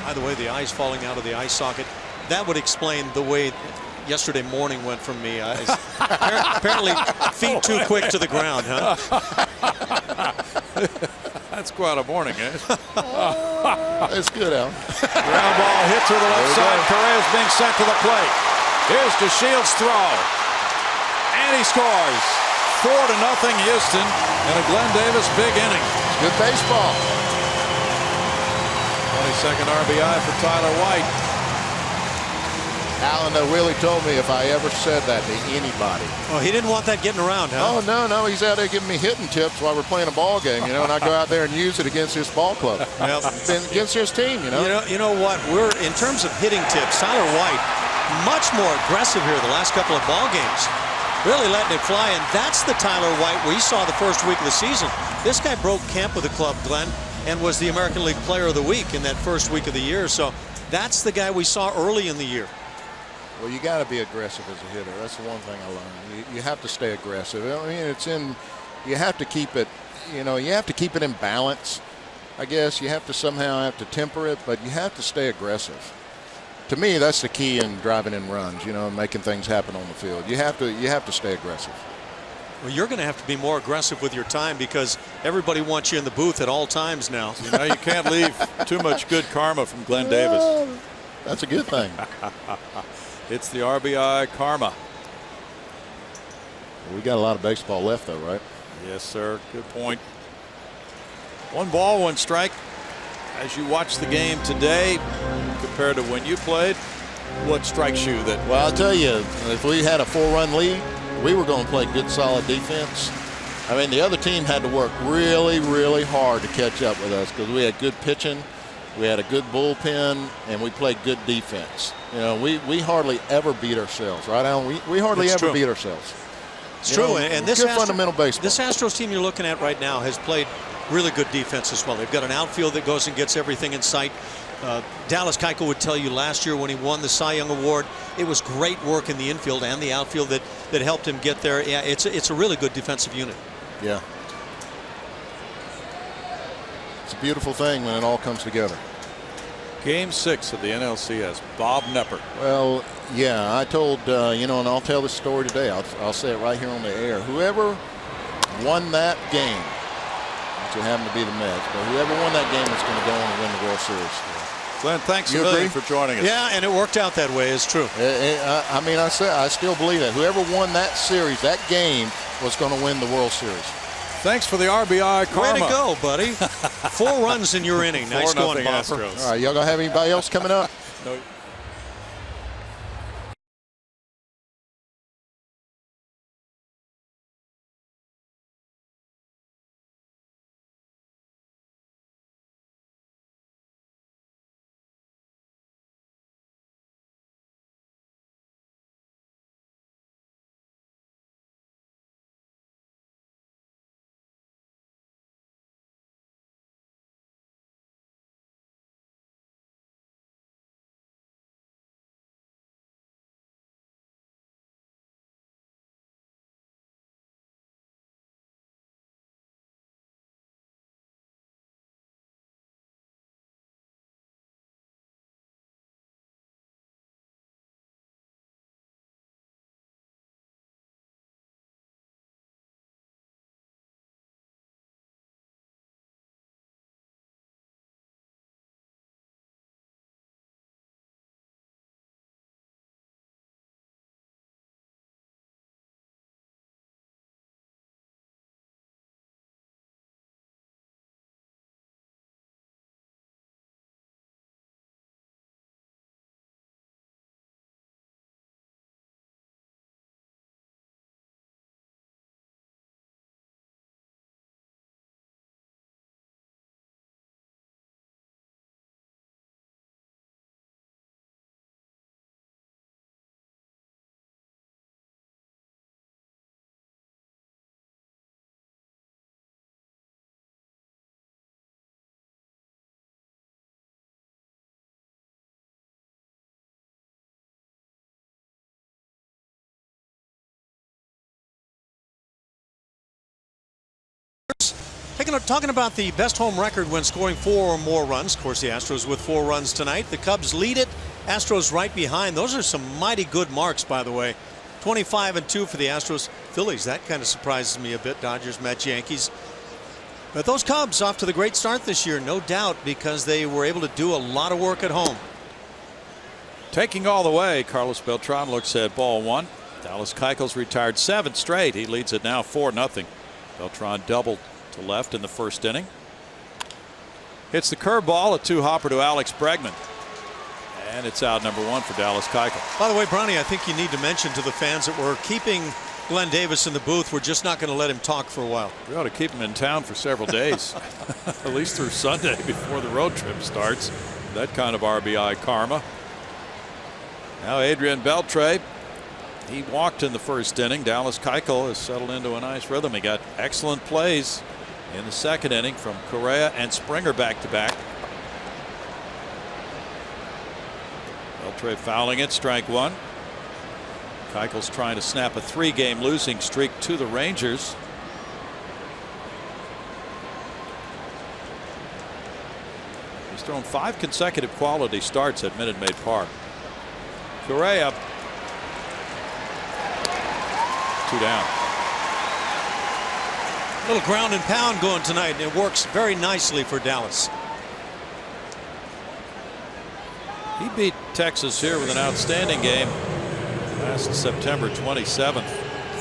By the way, the eyes falling out of the eye socket. That would explain the way yesterday morning went from me. Apparently, feet too quick to the ground, huh? That's quite a morning, eh? That's good, Al. Ground ball hit to the left side. Correa's being sent to the plate. Here's DeShield's throw. And he scores. 4-0 Houston in a Glenn Davis big inning. Good baseball. 22nd RBI for Tyler White. Alan, Willie told me if I ever said that to anybody. Oh, he didn't want that getting around, huh? Oh, no. He's out there giving me hitting tips while we're playing a ball game, you know, and I go out there and use it against his ball club. Well, against his team, you know. You know what? We're, in terms of hitting tips, Tyler White, much more aggressive here the last couple of ball games. Really letting it fly, and that's the Tyler White we saw the first week of the season. This guy broke camp with the club, Glenn, and was the American League Player of the Week in that first week of the year. So that's the guy we saw early in the year. Well, you got to be aggressive as a hitter. That's the one thing I learned. You have to stay aggressive. I mean, you have to keep it, you know, you have to keep it in balance. I guess you have to somehow temper it, but you have to stay aggressive. To me, that's the key in driving in runs, you know, and making things happen on the field. You have to stay aggressive. Well, you're going to have to be more aggressive with your time because everybody wants you in the booth at all times now. You know, you can't leave too much good karma from Glenn Davis. That's a good thing. It's the RBI karma. We got a lot of baseball left, though, right? Yes, sir. Good point. 1 ball, 1 strike. As you watch the game today, compared to when you played, what strikes you that? Well, I'll tell you, if we had a 4-run lead, we were going to play good, solid defense. I mean, the other team had to work really, really hard to catch up with us because we had good pitching, we had a good bullpen, and we played good defense. You know, we hardly ever beat ourselves, right, Alan? We hardly ever beat ourselves. It's true, and this fundamental baseball. This Astros team you're looking at right now has played really good defense as well. They've got an outfield that goes and gets everything in sight. Dallas Keuchel would tell you last year when he won the Cy Young Award, it was great work in the infield and the outfield that helped him get there. Yeah, it's a really good defensive unit. Yeah. It's a beautiful thing when it all comes together. Game 6 of the NLCS. Bob Knepper. Well, yeah, I told, you know, and I'll tell this story today. I'll say it right here on the air. Whoever won that game, which happened to be the Mets, but whoever won that game is going to go on and win the World Series. Glenn, thanks a million for joining us. Yeah, and it worked out that way. It's true. I mean, I still believe that. Whoever won that series, that game, was going to win the World Series. Thanks for the RBI karma. Way to go, buddy. 4 runs in your inning. Nice going, Boffer. All right, y'all going to have anybody else coming up? No. talking about the best home record when scoring 4 or more runs. Of course, the Astros with 4 runs tonight. The Cubs lead it. Astros right behind. Those are some mighty good marks, by the way. 25-2 for the Astros. Phillies, that kind of surprises me a bit. Dodgers, Mets, Yankees. But those Cubs off to the great start this year, no doubt, because they were able to do a lot of work at home. Taking all the way, Carlos Beltran looks at ball 1. Dallas Keuchel's retired 7 straight. He leads it now 4-0. Beltran doubled to left in the first inning. Hits the curveball, a 2-hopper to Alex Bregman. And it's out number 1 for Dallas Keuchel. By the way, Brownie, I think you need to mention to the fans that we're keeping Glenn Davis in the booth. We're just not going to let him talk for a while. We ought to keep him in town for several days, at least through Sunday before the road trip starts. That kind of RBI karma. Now Adrian Beltre, he walked in the first inning. Dallas Keuchel has settled into a nice rhythm. He got excellent plays in the second inning from Correa and Springer back to back. Beltre fouling it, strike 1. Keuchel's trying to snap a 3-game losing streak to the Rangers. He's thrown 5 consecutive quality starts at Minute Maid Park. Correa, 2 down. A little ground and pound going tonight, and it works very nicely for Dallas. He beat Texas here with an outstanding game last September 27th,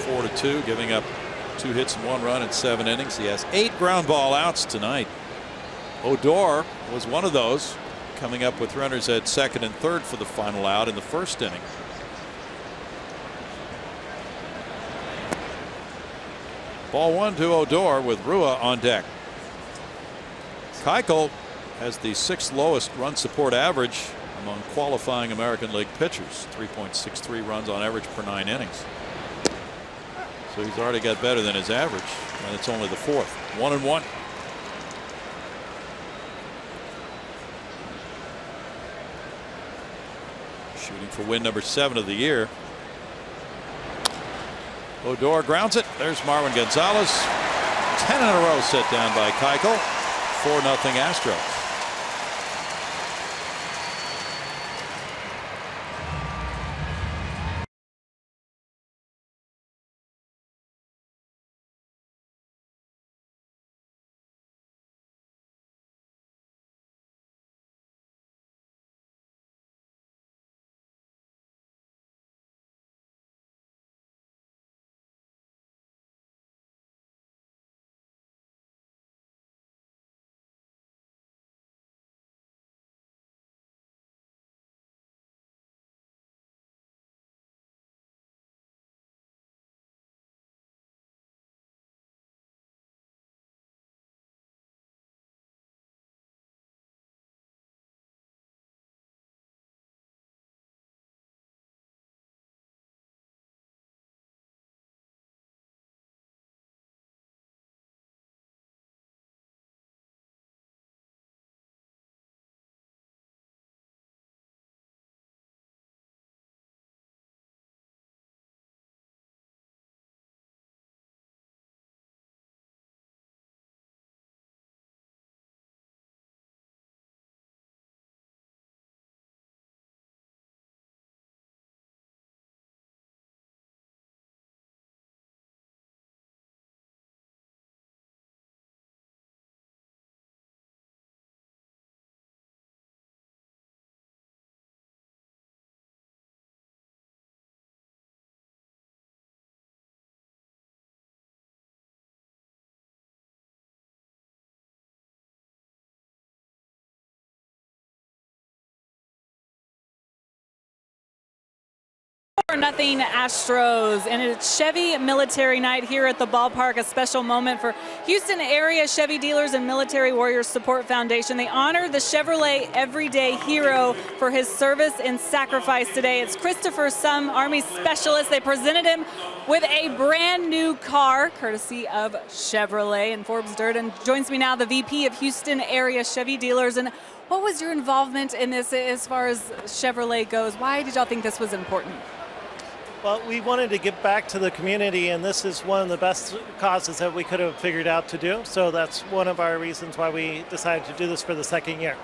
4-2, giving up 2 hits and 1 run in 7 innings. He has 8 ground ball outs tonight. Odor was one of those, coming up with runners at second and third for the final out in the first inning. Ball 1 to Odor with Rua on deck. Keuchel has the 6th lowest run support average among qualifying American League pitchers, 3.63 runs on average per 9 innings. So he's already got better than his average, and it's only the 4th. 1-1. Shooting for win number 7 of the year. Odor grounds it. There's Marwin Gonzalez. 10 in a row set down by Keuchel. 4-0 Astros. Nothing Astros, and it's Chevy Military Night here at the ballpark, a special moment for Houston area Chevy dealers and Military Warriors Support Foundation. They honor the Chevrolet everyday hero for his service and sacrifice today. It's Christopher Sum, Army Specialist. They presented him with a brand new car courtesy of Chevrolet. And Forbes Durden joins me now, the VP of Houston area Chevy dealers. And what was your involvement in this as far as Chevrolet goes? Why did y'all think this was important? Well, we wanted to give back to the community, and this is one of the best causes that we could have figured out to do. So that's one of our reasons why we decided to do this for the second year.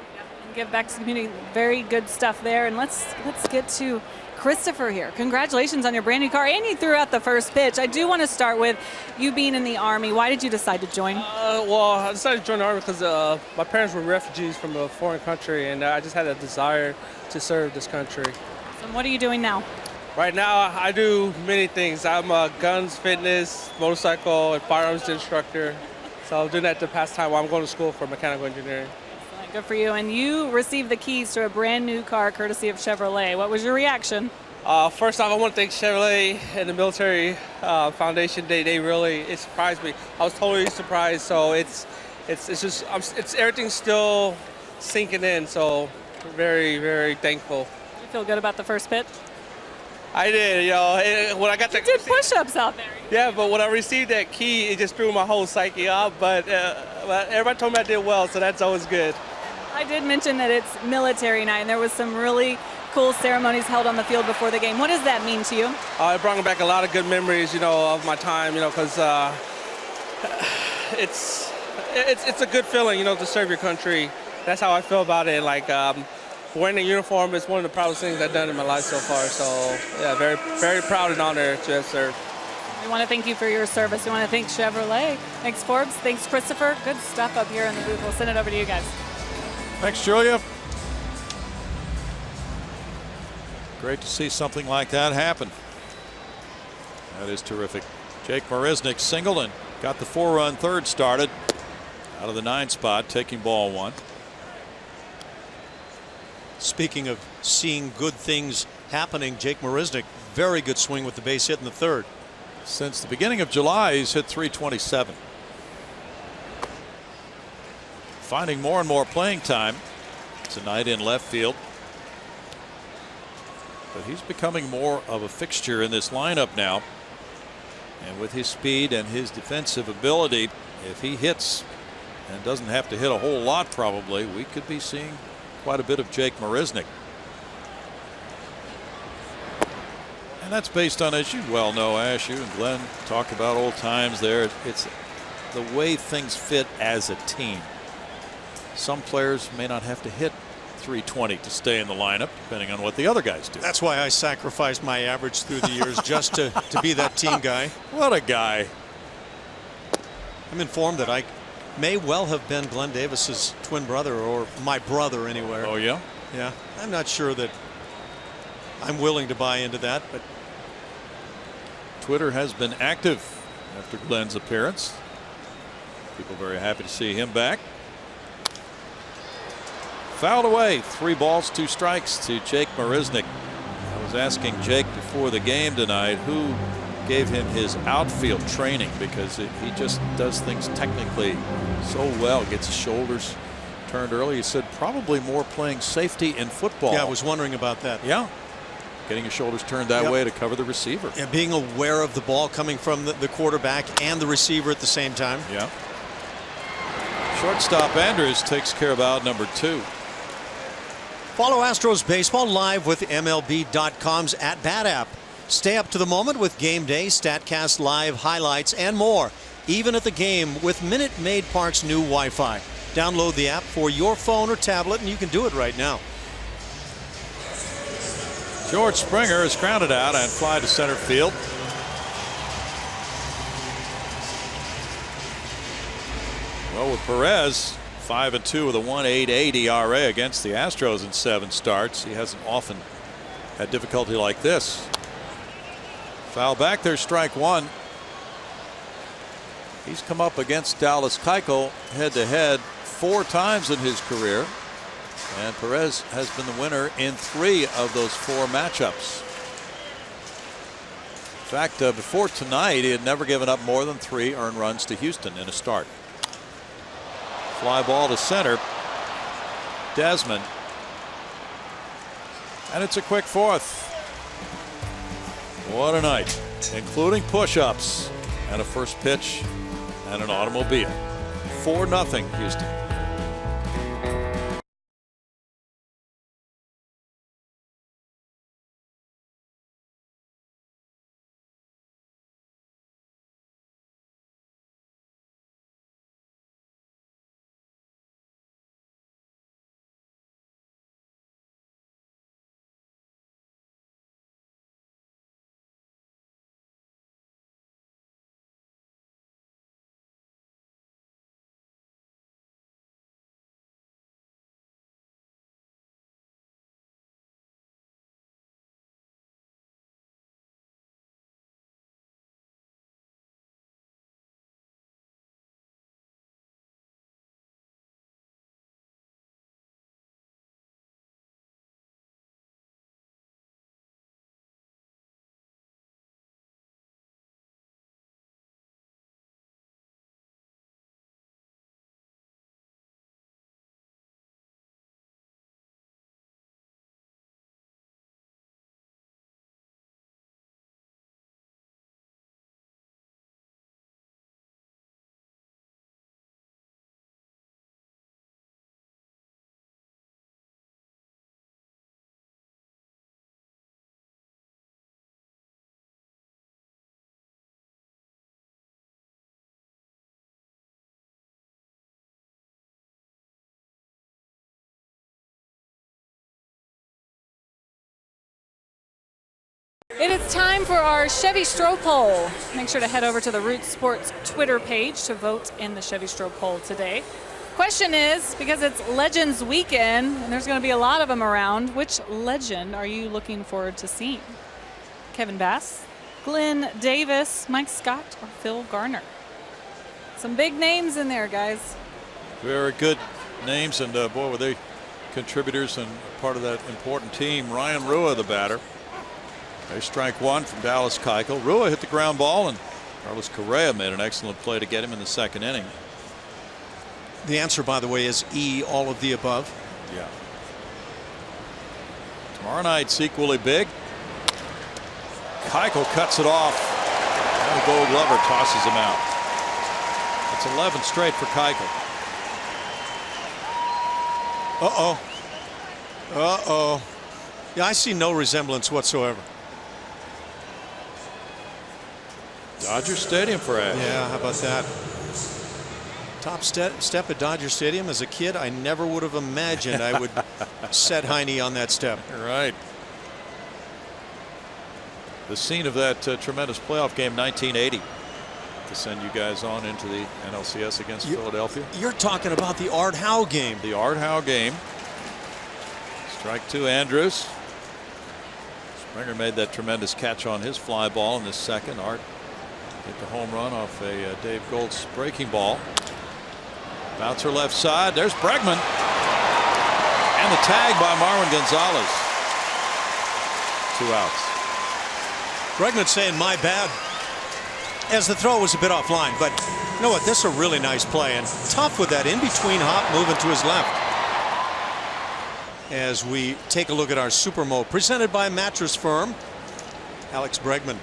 And give back to the community. Very good stuff there. And let's get to Christopher here. Congratulations on your brand new car, and you threw out the first pitch. I do want to start with you being in the Army. Why did you decide to join? Well, I decided to join the Army because my parents were refugees from a foreign country, and I just had a desire to serve this country. So what are you doing now? Right now, I do many things. I'm a guns, fitness, motorcycle, and firearms instructor. So I'm doing that to pass time while I'm going to school for mechanical engineering. Excellent. Good for you. And you received the keys to a brand new car courtesy of Chevrolet. What was your reaction? First off, I want to thank Chevrolet and the military foundation. It surprised me. I was totally surprised. So it's everything's still sinking in. So very, very thankful. You feel good about the first pitch? I did, when I got you did push-ups out there. Yeah, but when I received that key, it just threw my whole psyche up. But everybody told me I did well, so that's always good. I did mention that it's military night, and there was some really cool ceremonies held on the field before the game. What does that mean to you? It brought me back a lot of good memories, of my time, because it's a good feeling, to serve your country. That's how I feel about it. Like. Wearing a uniform is one of the proudest things I've done in my life so far. So, yeah, very, very proud and honored to have served. We want to thank you for your service. We want to thank Chevrolet. Thanks, Forbes. Thanks, Christopher. Good stuff up here in the booth. We'll send it over to you guys. Thanks, Julia. Great to see something like that happen. That is terrific. Jake Marisnick singled and got the 4-run third started out of the 9 spot, taking ball 1. Speaking of seeing good things happening, Jake Marisnick, very good swing with the base hit in the 3rd. Since the beginning of July, he's hit .327. Finding more and more playing time tonight in left field. But he's becoming more of a fixture in this lineup now. And with his speed and his defensive ability, if he hits and doesn't have to hit a whole lot, probably, we could be seeing quite a bit of Jake Marisnick. And that's based on, as you well know, Ash, you and Glenn talk about old times there. It's the way things fit as a team. Some players may not have to hit .320 to stay in the lineup, depending on what the other guys do. That's why I sacrificed my average through the years just to be that team guy. What a guy. I'm informed that I may well have been Glenn Davis's twin brother, or my brother anywhere. Oh, yeah? Yeah. I'm not sure that I'm willing to buy into that, but Twitter has been active after Glenn's appearance. People very happy to see him back. Fouled away. 3 balls, 2 strikes to Jake Marisnick. I was asking Jake before the game tonight who gave him his outfield training, because he just does things technically so well. Gets his shoulders turned early. He said probably more playing safety in football. Yeah, I was wondering about that. Yeah. Getting his shoulders turned that way to cover the receiver. Yeah, being aware of the ball coming from the quarterback and the receiver at the same time. Yeah. Shortstop Andrews takes care of out number 2. Follow Astros baseball live with MLB.com's At Bat app. Stay up to the moment with Game Day, StatCast Live highlights, and more, even at the game with Minute Maid Park's new Wi-Fi. Download the app for your phone or tablet, and you can do it right now. George Springer is grounded out and fly to center field. Well, with Perez 5-2 with a 1.88 ERA against the Astros in 7 starts, he hasn't often had difficulty like this. Foul back, there's strike 1. He's come up against Dallas Keuchel head-to-head 4 times in his career, and Perez has been the winner in 3 of those 4 matchups. In fact, before tonight, he had never given up more than 3 earned runs to Houston in a start. Fly ball to center. Desmond. And it's a quick 4th. What a night, including push-ups and a first pitch and an automobile. 4-0 Houston. It is time for our Chevy Stroh poll. Make sure to head over to the Root Sports Twitter page to vote in the Chevy Stroh poll today. Question is, because it's Legends Weekend and there's going to be a lot of them around, which legend are you looking forward to seeing? Kevin Bass, Glenn Davis, Mike Scott, or Phil Garner? Some big names in there, guys. Very good names, and boy, were they contributors and part of that important team. Ryan Rua, the batter. There's strike one from Dallas Keuchel. Rua hit the ground ball, and Carlos Correa made an excellent play to get him in the second inning. The answer, by the way, is E, all of the above. Yeah. Tomorrow night's equally big. Keuchel cuts it off, and the Gold Glover tosses him out. It's 11 straight for Keuchel. Uh-oh. Uh-oh. Yeah, I see no resemblance whatsoever. Dodger Stadium for Ash. Yeah, how about that? Top step at Dodger Stadium. As a kid, I never would have imagined I would set Heine on that step. Right. The scene of that tremendous playoff game, 1980, to send you guys on into the NLCS against Philadelphia. You're talking about the Art Howe game. The Art Howe game. Strike two, Andrews. Springer made that tremendous catch on his fly ball in the second. Art hit the home run off a Dave Gold's breaking ball. Bouncer left side. There's Bregman. And the tag by Marwin Gonzalez. 2 outs. Bregman saying my bad, as the throw was a bit offline, but you know what, this is a really nice play, and tough with that in-between hop moving to his left. As we take a look at our Supermo presented by Mattress Firm, Alex Bregman.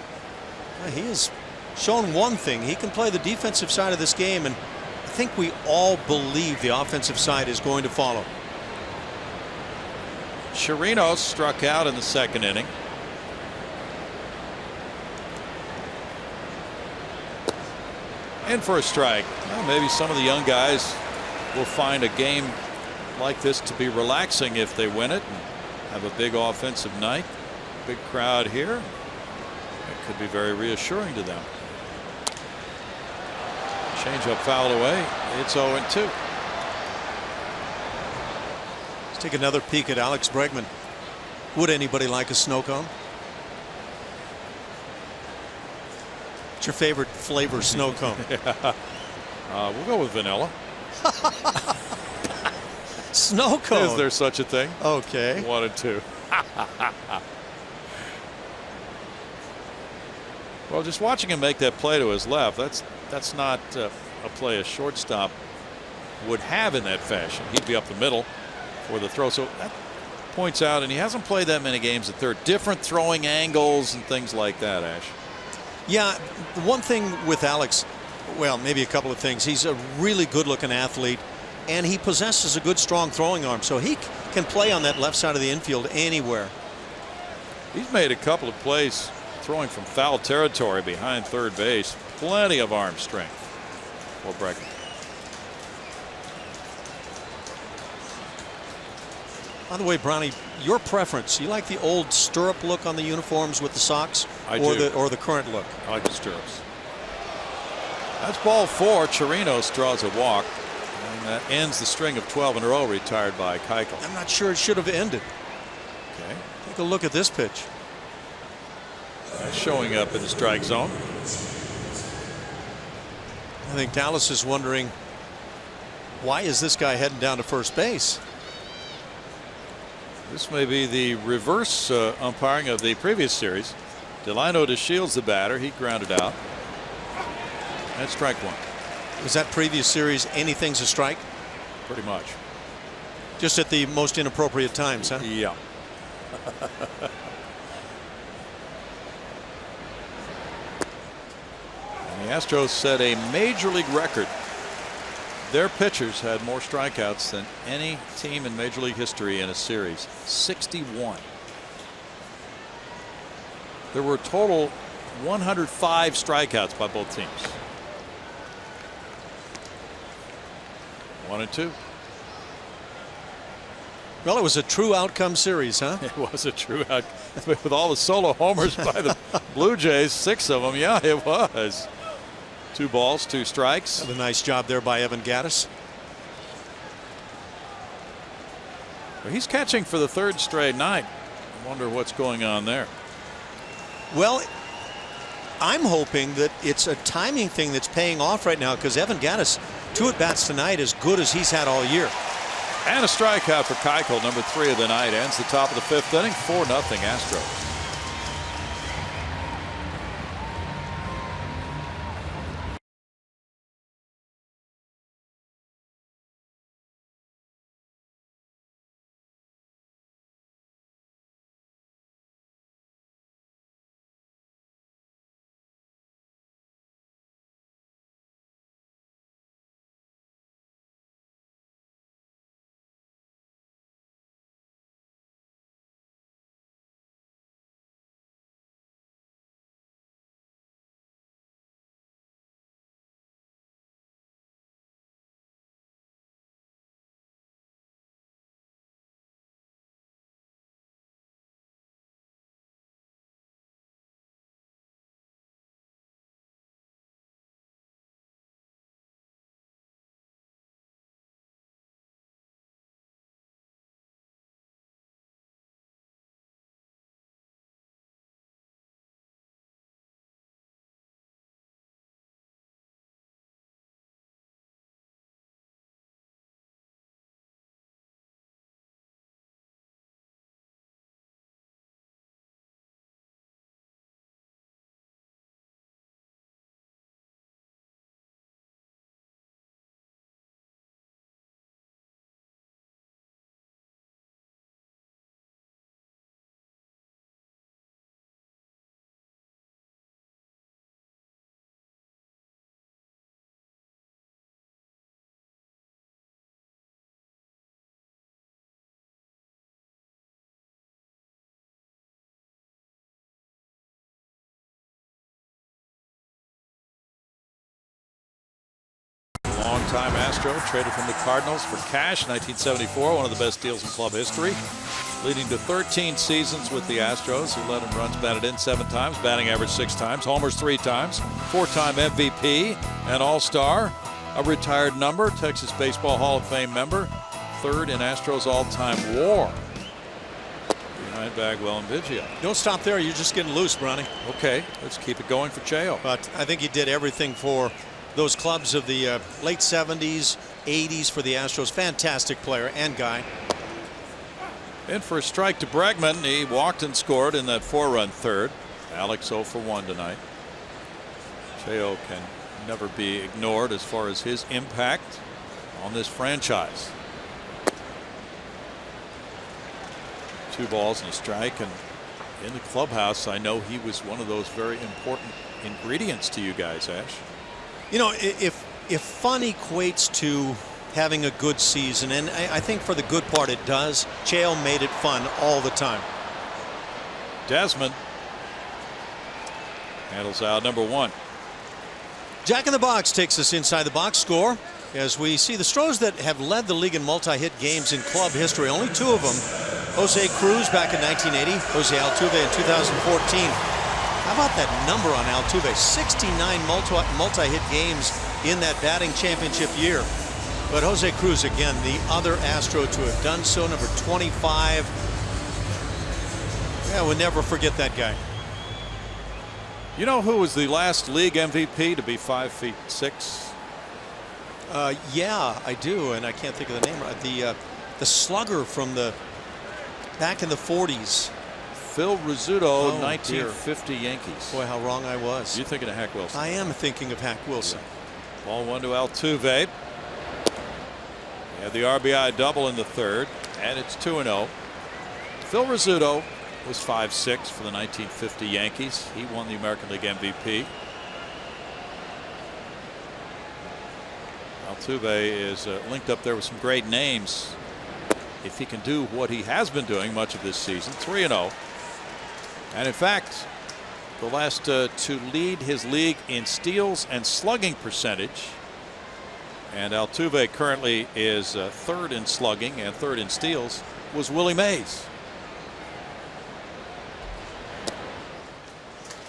He has shown one thing: he can play the defensive side of this game, and I think we all believe the offensive side is going to follow. Chirinos struck out in the second inning. And for a strike. Well, maybe some of the young guys will find a game like this to be relaxing if they win it and have a big offensive night. Big crowd here. It could be very reassuring to them. Changeup fouled away. It's 0-2. Let's take another peek at Alex Bregman. Would anybody like a snow cone? What's your favorite flavor snow cone? We'll go with vanilla. Snow cone. Is there such a thing? Okay. 1 and 2. Well, just watching him make that play to his left, that's not a play a shortstop would have in that fashion. He'd be up the middle for the throw. So that points out, and he hasn't played that many games at third. Different throwing angles and things like that, Ash. Yeah, the one thing with Alex, well, maybe a couple of things. He's a really good-looking athlete, and he possesses a good, strong throwing arm, so he can play on that left side of the infield anywhere. He's made a couple of plays throwing from foul territory behind third base. Plenty of arm strength for Bregman. By the way, Brownie, your preference, you like the old stirrup look on the uniforms with the socks? I do. Or the current look? I like the stirrups. That's ball 4. Chirinos draws a walk, and that ends the string of 12 in a row retired by Keuchel. I'm not sure it should have ended. Okay. Take a look at this pitch. That's showing up in the strike zone. I think Dallas is wondering, why is this guy heading down to first base? This may be the reverse umpiring of the previous series. Delino DeShields the batter. He grounded out. That's strike 1. Was that previous series anything's a strike? Pretty much. Just at the most inappropriate times, huh? Yeah. And the Astros set a major league record. Their pitchers had more strikeouts than any team in Major League history in a series. 61. There were a total 105 strikeouts by both teams. 1 and 2. Well, it was a true outcome series, huh? It was a true outcome. With all the solo homers by the Blue Jays, 6 of them. Yeah, it was. 2 balls, 2 strikes. A nice job there by Evan Gattis. He's catching for the 3rd straight night. I wonder what's going on there. Well, I'm hoping that it's a timing thing that's paying off right now, because Evan Gattis, 2 at-bats tonight, as good as he's had all year. And a strikeout for Keuchel, number 3 of the night. Ends the top of the 5th inning, 4-0 Astros. Longtime Astro, traded from the Cardinals for cash, 1974, one of the best deals in club history, leading to 13 seasons with the Astros. 11 runs batted in 7 times, batting average 6 times, homers 3 times, 4-time MVP, an All-Star, a retired number, Texas Baseball Hall of Fame member, 3rd in Astros all-time WAR, behind Bagwell and Biggio. Don't stop there. You're just getting loose, Bronny. Okay, let's keep it going for Cheo. But I think he did everything for those clubs of the late 70s, 80s for the Astros. Fantastic player and guy. In for a strike to Bregman. He walked and scored in that 4-run 3rd. Alex 0 for 1 tonight. Cheo can never be ignored as far as his impact on this franchise. 2 balls and a strike, and in the clubhouse I know he was one of those very important ingredients to you guys, Ash. You know, if fun equates to having a good season, and I think for the good part it does, Cheo made it fun all the time. Desmond handles out number 1. Jack in the Box takes us inside the box score as we see the Astros that have led the league in multi-hit games in club history. Only 2 of them. Jose Cruz back in 1980, Jose Altuve in 2014. How about that number on Altuve? 69 multi-hit games in that batting championship year. But Jose Cruz, again, the other Astro to have done so, number 25. Yeah, we'll never forget that guy. You know who was the last league MVP to be 5'6"? Yeah, I do, and I can't think of the name. The slugger from the back in the 40s. Phil Rizzuto, 1950 dear. Yankees. Boy, how wrong I was. You're thinking of Hack Wilson. I am thinking of Hack Wilson. Yeah. Ball 1 to Altuve. He had the RBI double in the 3rd, and it's 2-0. Phil Rizzuto was 5'6" for the 1950 Yankees. He won the American League MVP. Altuve is linked up there with some great names. If he can do what he has been doing much of this season, 3-0. And in fact, the last to lead his league in steals and slugging percentage. And Altuve currently is 3rd in slugging and 3rd in steals. was Willie Mays.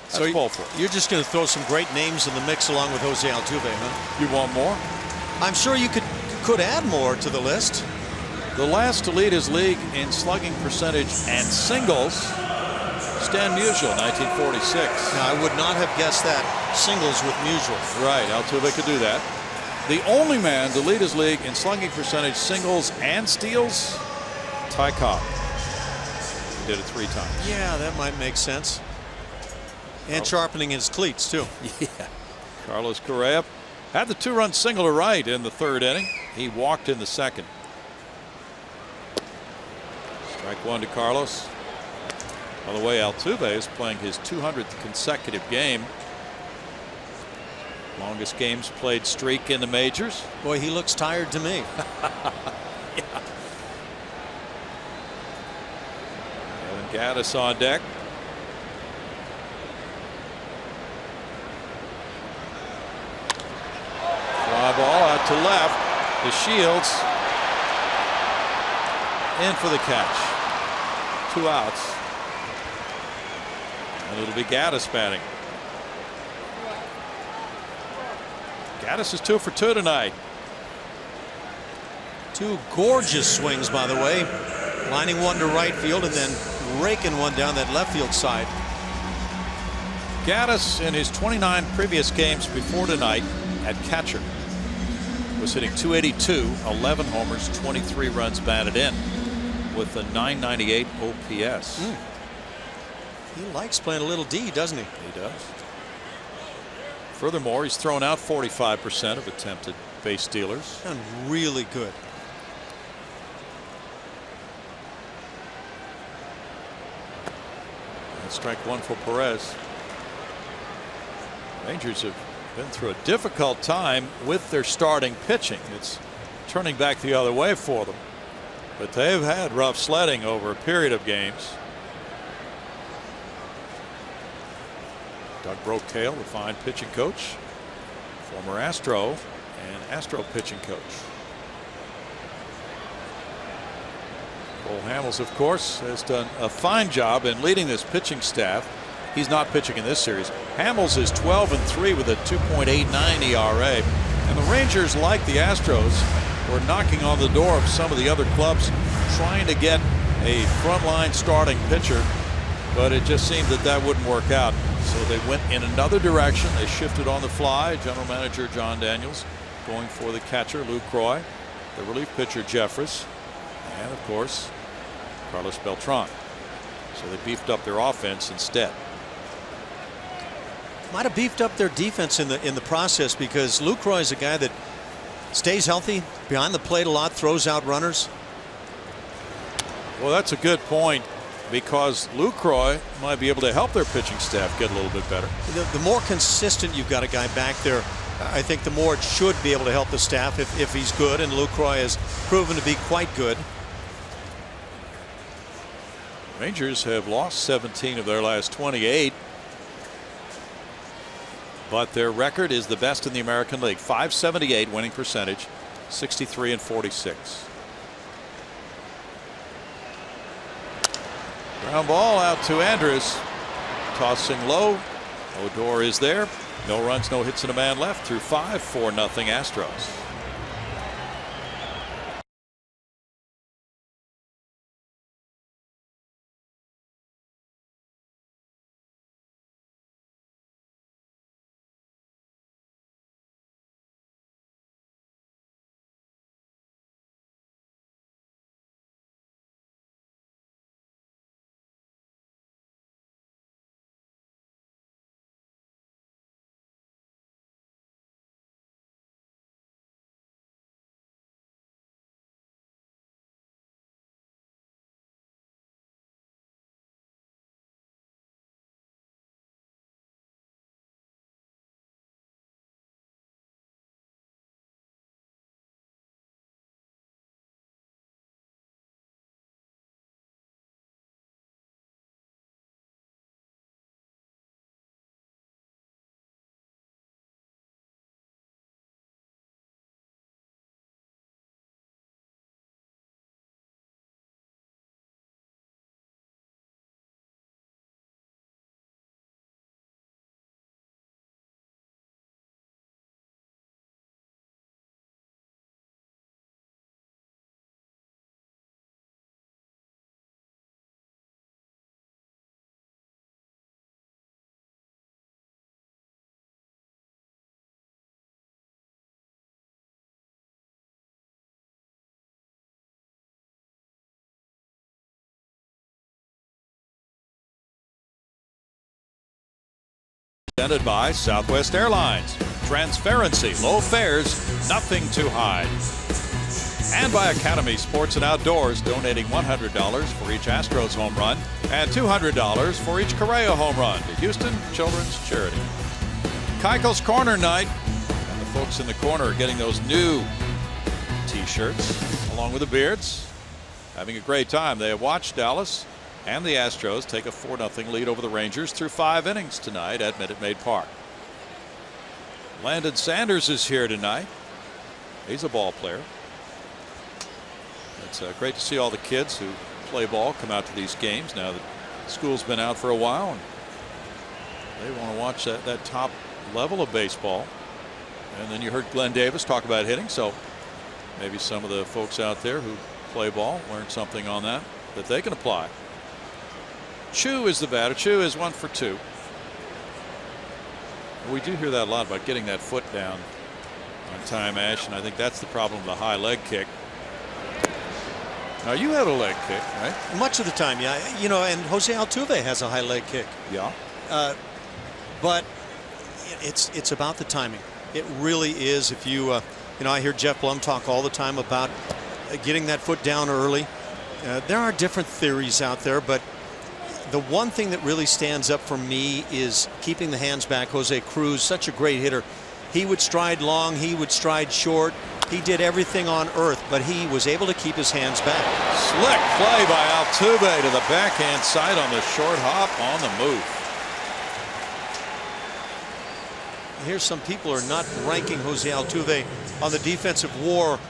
So you're just going to throw some great names in the mix along with Jose Altuve, huh? You want more? I'm sure you could add more to the list. The last to lead his league in slugging percentage and singles, Stan Musial, 1946. Now, I would not have guessed that. Singles with Musial. Right, Altuve could do that. The only man to lead his league in slugging percentage, singles, and steals, Ty Cobb. He did it 3 times. Yeah, that might make sense. And sharpening his cleats, too. Yeah. Carlos Correa had the 2-run single to right in the 3rd inning. He walked in the 2nd. Strike 1 to Carlos. By the way, Altuve is playing his 200th consecutive game. Longest games played streak in the majors. Boy, he looks tired to me. Yeah. Evan Gattis on deck. Fly ball out to left. To Shields. In for the catch. 2 outs. And it'll be Gattis batting. Gattis is 2 for 2 tonight. 2 gorgeous swings, by the way. Lining one to right field and then raking one down that left field side. Gattis, in his 29 previous games before tonight at catcher, was hitting .282, 11 homers, 23 runs batted in, with a .998 OPS. He likes playing a little D, doesn't he? He does. Furthermore, he's thrown out 45% of attempted base stealers. Done really good. And strike 1 for Perez. Rangers have been through a difficult time with their starting pitching. It's turning back the other way for them. But they've had rough sledding over a period of games. Doug Brocail, the fine pitching coach, former Astro and Astro pitching coach. Cole Hamels, of course, has done a fine job in leading this pitching staff. He's not pitching in this series. Hamels is 12-3 with a 2.89 ERA. And the Rangers, like the Astros, were knocking on the door of some of the other clubs trying to get a frontline starting pitcher, but it just seemed that that wouldn't work out. So they went in another direction. They shifted on the fly. General manager John Daniels going for the catcher Lou Croy, the relief pitcher Jeffress, and of course Carlos Beltran. So they beefed up their offense instead. Might have beefed up their defense in the process, because Lucroy is a guy that stays healthy behind the plate a lot, throws out runners. Well, that's a good point, because Lucroy might be able to help their pitching staff get a little bit better. The more consistent you've got a guy back there, I think the more it should be able to help the staff if he's good, and Lucroy has proven to be quite good. Rangers have lost 17 of their last 28. But their record is the best in the American League. .578 winning percentage, 63-46. Ground ball out to Andrus. Tossing low. Odor is there. No runs, no hits, and a man left through 5. 4-0 Astros. Presented by Southwest Airlines. Transparency, low fares, nothing to hide. And by Academy Sports and Outdoors, donating $100 for each Astros home run and $200 for each Correa home run to Houston Children's Charity. Keuchel's Corner Night, and the folks in the corner are getting those new T-shirts along with the beards. Having a great time. They have watched Dallas and the Astros take a 4-0 lead over the Rangers through 5 innings tonight at Minute Maid Park. Landon Sanders is here tonight. He's a ball player. It's great to see all the kids who play ball come out to these games now that school's been out for a while, and they want to watch that top level of baseball. And then you heard Glenn Davis talk about hitting, so maybe some of the folks out there who play ball learned something on that they can apply. Chu is the batter. Chu is 1 for 2. We do hear that a lot about getting that foot down on time, Ash, and I think that's the problem with the high leg kick. Now you have a leg kick, right? Much of the time, yeah. You know, and Jose Altuve has a high leg kick. Yeah. But it's about the timing. It really is. If you, you know, I hear Jeff Blum talk all the time about getting that foot down early. There are different theories out there, but the one thing that really stands up for me is keeping the hands back. Jose Cruz, such a great hitter. He would stride long, he would stride short. He did everything on earth, but he was able to keep his hands back. Slick play by Altuve to the backhand side on the short hop on the move. Here's some people are not ranking Jose Altuve on the defensive WAR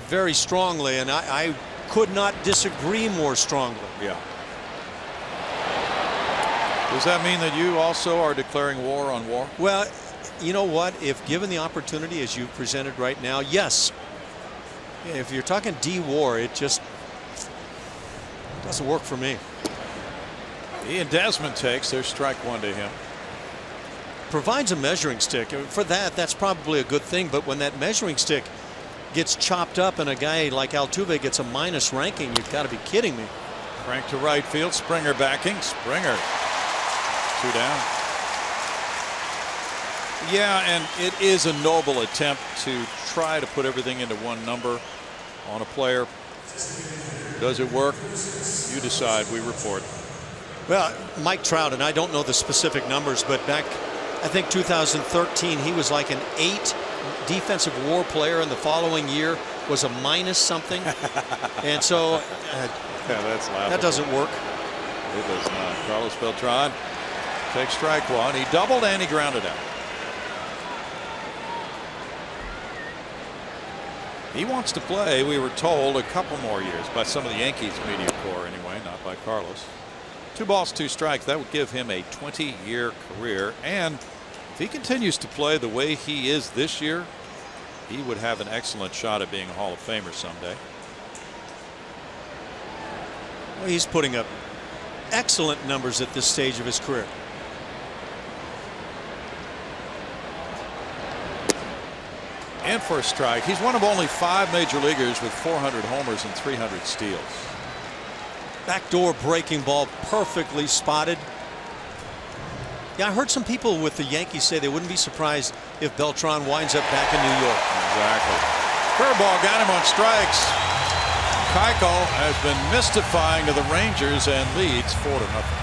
very strongly, and I could not disagree more strongly. Yeah. Does that mean that you also are declaring war on WAR? Well, you know what? If given the opportunity as you presented right now, yes. If you're talking D-WAR, it just doesn't work for me. Ian Desmond takes. There's strike 1 to him. Provides a measuring stick. For that's probably a good thing, but when that measuring stick gets chopped up and a guy like Altuve gets a minus ranking, you've got to be kidding me. Frank to right field. Springer backing. Springer 2 down. Yeah, and it is a noble attempt to try to put everything into one number on a player. Does it work? You decide. We report. Well, Mike Trout, and I don't know the specific numbers, but back, I think 2013, he was like an 8 defensive WAR player, and the following year was a minus something. And so yeah, that's laughable. That doesn't work. It does not. Carlos Beltran takes strike 1. He doubled and he grounded out. He wants to play, we were told, a couple more years by some of the Yankees media corps anyway, not by Carlos. 2 balls, 2 strikes. That would give him a 20-year career, and if he continues to play the way he is this year, he would have an excellent shot at being a Hall of Famer someday. Well, he's putting up excellent numbers at this stage of his career. And for a strike. He's one of only 5 major leaguers with 400 homers and 300 steals. Backdoor breaking ball, perfectly spotted. Yeah, I heard some people with the Yankees say they wouldn't be surprised if Beltran winds up back in New York. Exactly. Curveball got him on strikes. Keuchel has been mystifying to the Rangers and leads 4-0.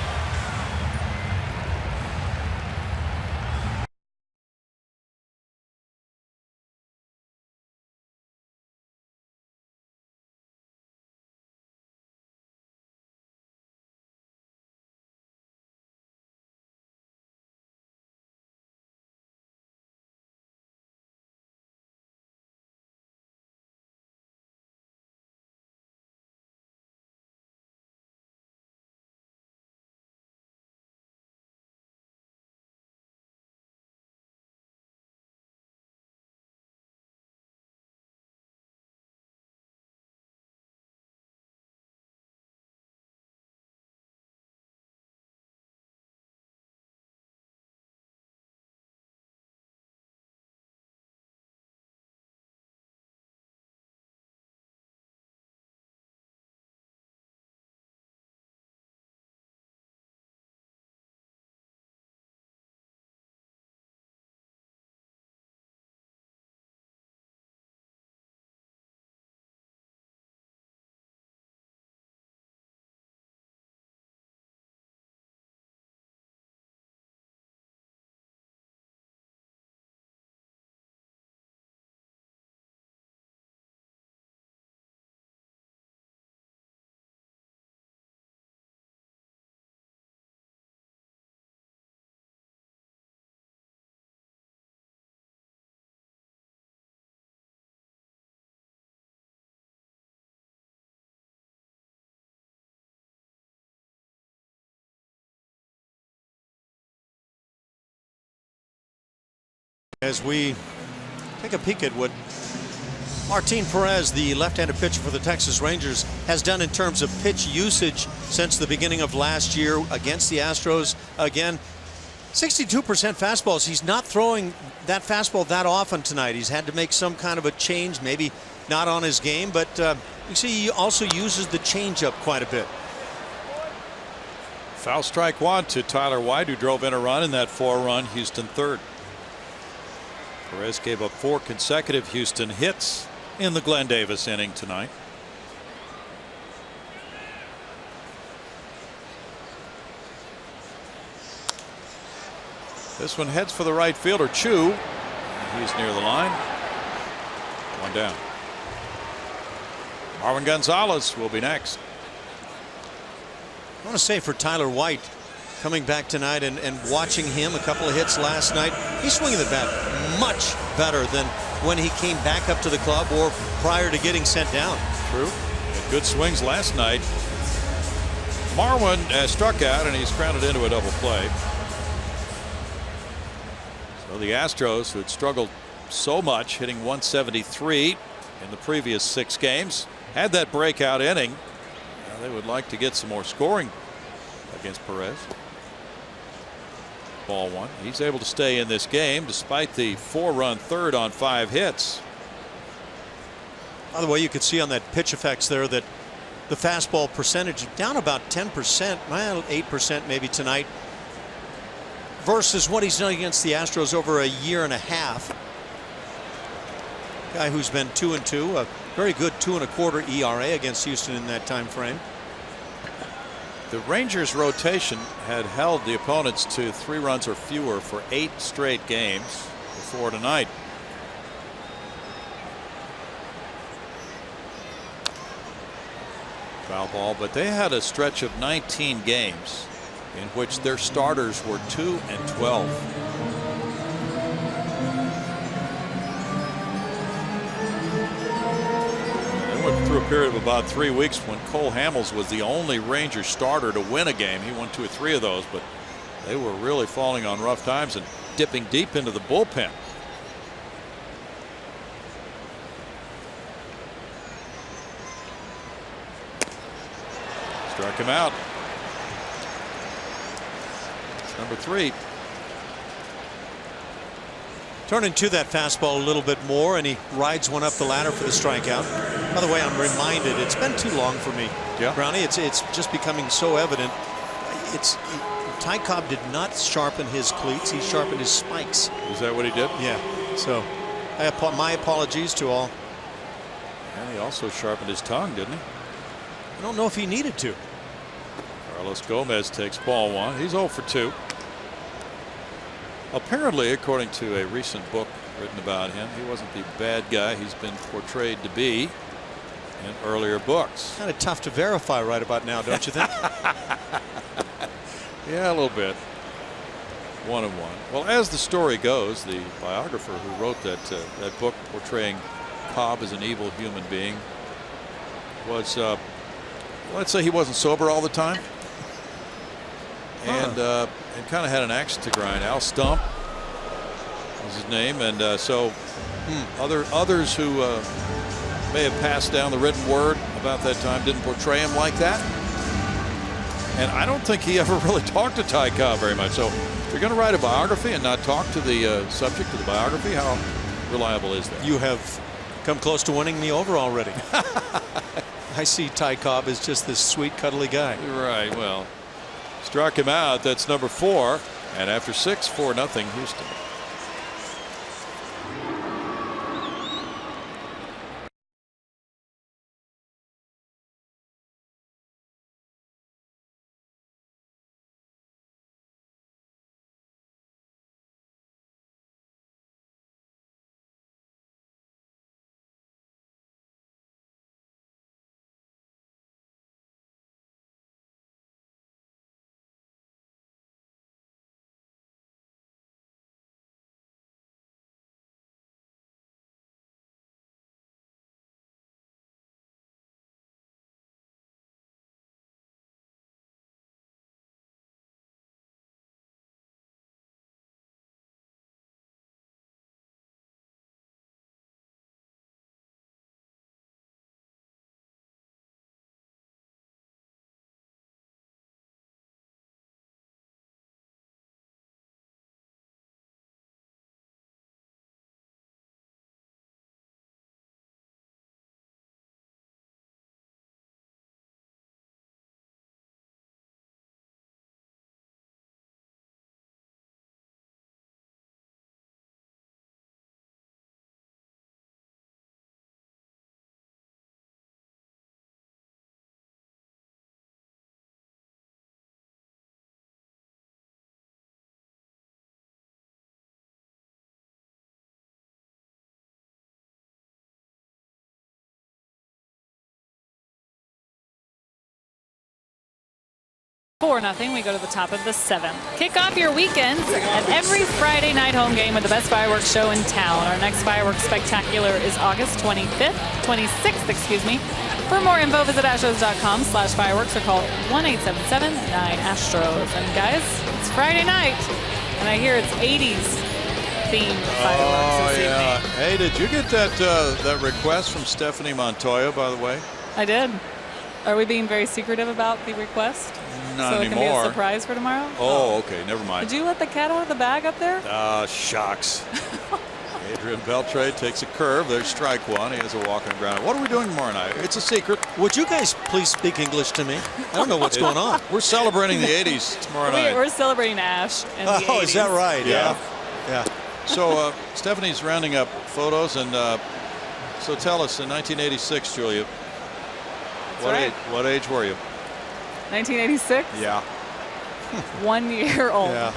As we take a peek at what Martin Perez, the left-handed pitcher for the Texas Rangers, has done in terms of pitch usage since the beginning of last year against the Astros. Again, 62% fastballs. He's not throwing that fastball that often tonight. He's had to make some kind of a change, maybe not on his game, but you see he also uses the changeup quite a bit. Foul strike one to Tyler White, who drove in a run in that 4-run Houston third. Perez gave up 4 consecutive Houston hits in the Glenn Davis inning tonight. This one heads for the right fielder, Chu. He's near the line. One down. Marwin Gonzalez will be next. I want to say for Tyler White, coming back tonight and watching him, a couple of hits last night, he's swinging the bat much better than when he came back up to the club or prior to getting sent down. True. Had good swings last night. Marwin struck out and he's grounded into a double play. So the Astros, who had struggled so much, hitting 173 in the previous 6 games, had that breakout inning. Now they would like to get some more scoring against Perez. Ball one. He's able to stay in this game despite the 4-run third on 5 hits. By the way, you could see on that pitch effects there that the fastball percentage down about 10%, well, 8% maybe tonight, versus what he's done against the Astros over a year and a half. Guy who's been 2-2, a very good 2.25 ERA against Houston in that time frame. The Rangers rotation had held the opponents to 3 runs or fewer for 8 straight games before tonight. Foul ball, but they had a stretch of 19 games in which their starters were 2-12. Through a period of about 3 weeks when Cole Hamels was the only Ranger starter to win a game. He won 2 or 3 of those, but they were really falling on rough times and dipping deep into the bullpen. Struck him out. It's number 3. Turning to that fastball a little bit more, and he rides one up the ladder for the strikeout. By the way, I'm reminded it's been too long for me, Brownie. It's just becoming so evident. Ty Cobb did not sharpen his cleats; he sharpened his spikes. Is that what he did? Yeah. So, my apologies to all. And he also sharpened his tongue, didn't he? I don't know if he needed to. Carlos Gomez takes ball one. He's 0 for 2. Apparently, according to a recent book written about him, he wasn't the bad guy he's been portrayed to be in earlier books. Kind of tough to verify right about now, don't you think? Yeah, a little bit. 1-1. Well, as the story goes, the biographer who wrote that book portraying Cobb as an evil human being was, let's say, he wasn't sober all the time. And kind of had an axe to grind. Al Stump was his name, and so others who may have passed down the written word about that time didn't portray him like that. And I don't think he ever really talked to Ty Cobb very much. So if you're going to write a biography and not talk to the subject of the biography, how reliable is that? You have come close to winning me over already. I see Ty Cobb as just this sweet, cuddly guy. Right. Well, struck him out. That's number 4. And after 6, 4-0 Houston. 4-0. We go to the top of the 7th. Kick off your weekends at every Friday night home game with the best fireworks show in town. Our next fireworks spectacular is August 26th, excuse me. For more info, visit astros.com/fireworks or call 1-877-9-ASTROS. And guys, it's Friday night, and I hear it's 80s themed fireworks this evening. Hey, did you get that request from Stephanie Montoya, by the way? I did. Are we being very secretive about the request? Not so anymore. It can be a surprise for tomorrow? Oh, okay. Never mind. Did you let the cat out of the bag up there? Shucks. Adrian Beltre takes a curve. There's strike one. He has a walk on the ground. What are we doing tomorrow night? It's a secret. Would you guys please speak English to me? I don't know what's going on. We're celebrating the 80s tomorrow night. We're celebrating Ash and the 80s. Oh, is that right? Yeah. So Stephanie's rounding up photos, and so tell us, in 1986, Julia, what age were you? 1986? Yeah. 1 year old. Yeah.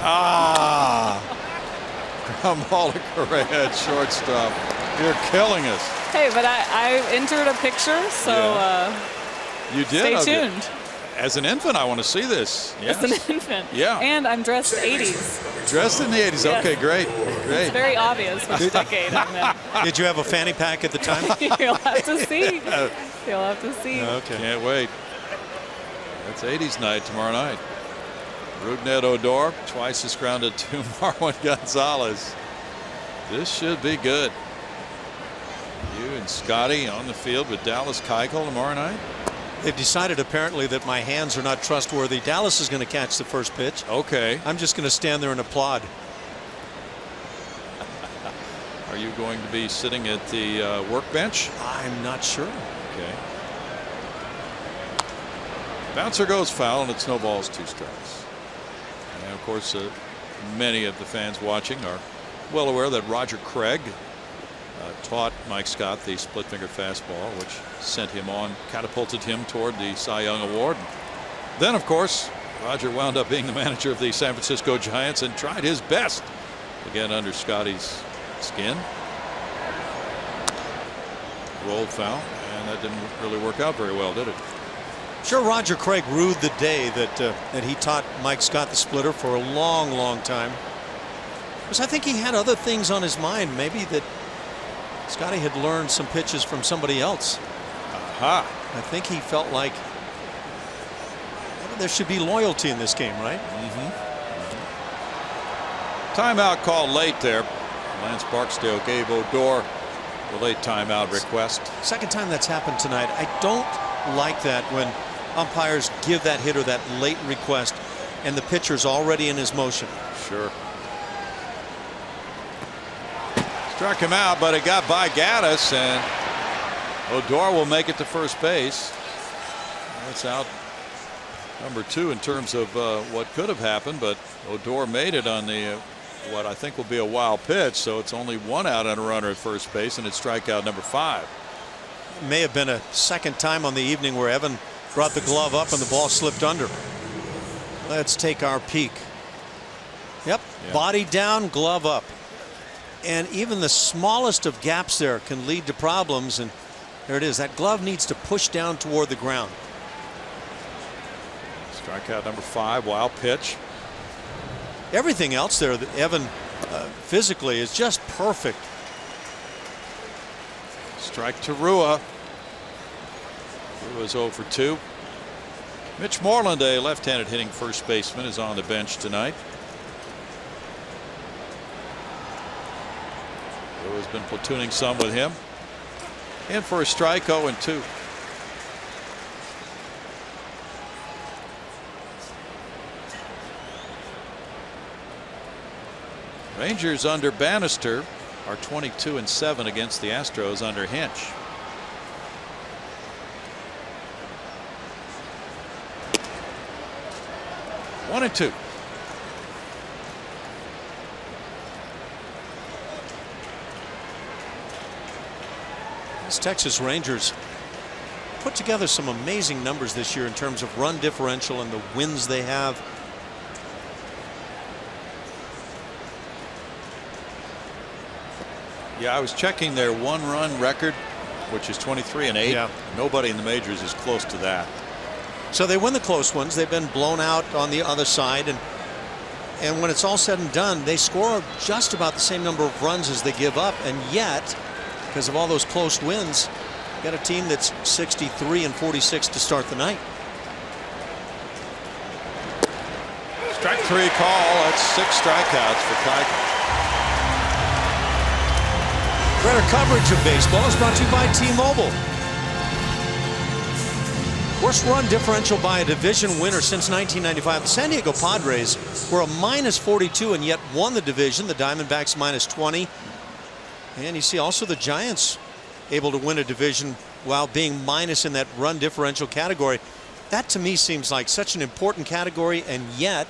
Kamala Correa at shortstop. You're killing us. Hey, but I entered a picture, so you did. stay tuned. As an infant, I want to see this. Yes. As an infant. Yeah. And I'm dressed 80s. Dressed in the 80s. Yes. Okay, great. It's very obvious which decade I'm in. Did you have a fanny pack at the time? You'll have to see. You'll have to see. Okay. Can't wait. That's 80s night tomorrow night. Rougned Odor twice as grounded to Marwin Gonzalez. This should be good. You and Scotty on the field with Dallas Keuchel tomorrow night. They've decided apparently that my hands are not trustworthy. Dallas is going to catch the first pitch. Okay. I'm just going to stand there and applaud. Are you going to be sitting at the workbench? I'm not sure. Okay. Bouncer goes foul, and it snowballs 2 strikes. And of course, many of the fans watching are well aware that Roger Craig taught Mike Scott the split finger fastball, which sent him on, catapulted him toward the Cy Young Award. Then, of course, Roger wound up being the manager of the San Francisco Giants and tried his best to get under Scotty's skin. Rolled foul, and that didn't really work out very well, did it? Sure, Roger Craig ruled the day that he taught Mike Scott the splitter for a long, long time. Because I think he had other things on his mind, maybe that Scotty had learned some pitches from somebody else. Aha. I think he felt like there should be loyalty in this game, right? Timeout called late there. Lance Barksdale gave Odor the late timeout request. Second time that's happened tonight. I don't like that when umpires give that hitter that late request and the pitcher's already in his motion. Sure. Struck him out, but it got by Gaddis, and Odor will make it to first base. That's out number 2 in terms of what could have happened, but Odor made it on the what I think will be a wild pitch, so it's only 1 out and a runner at first base, and it's strikeout number 5. May have been a second time on the evening where Evan brought the glove up and the ball slipped under. Let's take our peek. Yep, body down, glove up. And even the smallest of gaps there can lead to problems, and there it is. That glove needs to push down toward the ground. Strikeout number 5, wild pitch. Everything else there that Evan physically is just perfect. Strike to Rua. Rua's 0 for 2. Mitch Moreland, a left-handed hitting first baseman, is on the bench tonight. Rua's been platooning some with him. In for a strike, 0 and 2. Rangers under Bannister are 22 and 7 against the Astros under Hinch. One and 2. These Texas Rangers put together some amazing numbers this year in terms of run differential and the wins they have. Yeah, I was checking their 1-run record, which is 23 and 8. Yeah. Nobody in the majors is close to that. So they win the close ones. They've been blown out on the other side, and when it's all said and done, they score just about the same number of runs as they give up, and yet, because of all those close wins, you got a team that's 63-46 to start the night. Strike 3 call. That's 6 strikeouts for Keuchel. Better coverage of baseball is brought to you by T-Mobile. Worst run differential by a division winner since 1995. The San Diego Padres were a -42 and yet won the division. The Diamondbacks -20. And you see also the Giants able to win a division while being minus in that run differential category. That to me seems like such an important category, and yet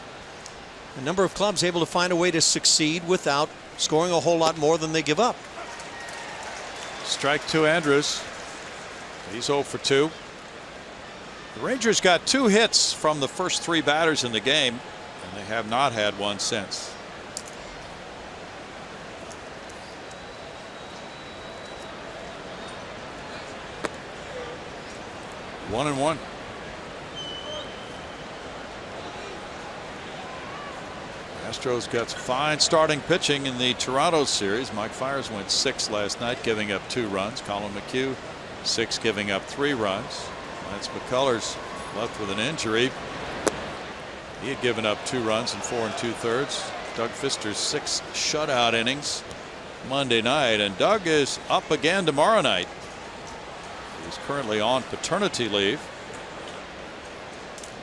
a number of clubs able to find a way to succeed without scoring a whole lot more than they give up. Strike 2 Andrews. He's 0 for 2. The Rangers got 2 hits from the first 3 batters in the game, and they have not had one since. One and one. Astros got fine starting pitching in the Toronto series. Mike Fiers went 6 last night, giving up 2 runs. Colin McHugh 6, giving up 3 runs. Lance McCullers left with an injury. He had given up 2 runs in 4 2/3. Doug Fister's 6 shutout innings Monday night, and Doug is up again tomorrow night. He's currently on paternity leave.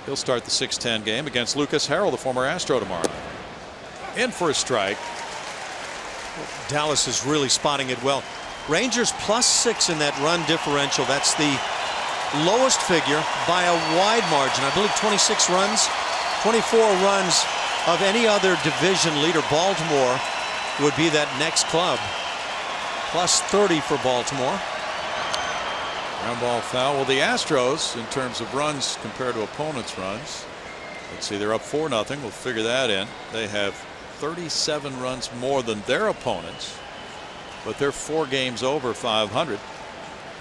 He'll start the 6:10 game against Lucas Harrell, the former Astro, tomorrow night. In for a strike. Dallas is really spotting it well. Rangers +6 in that run differential. That's the lowest figure by a wide margin. I believe 26 runs, 24 runs of any other division leader. Baltimore would be that next club. +30 for Baltimore. Ground ball foul. Well, the Astros, in terms of runs compared to opponents' runs, let's see, they're up 4-0. We'll figure that in. They have 37 runs more than their opponents, but they're 4 games over 500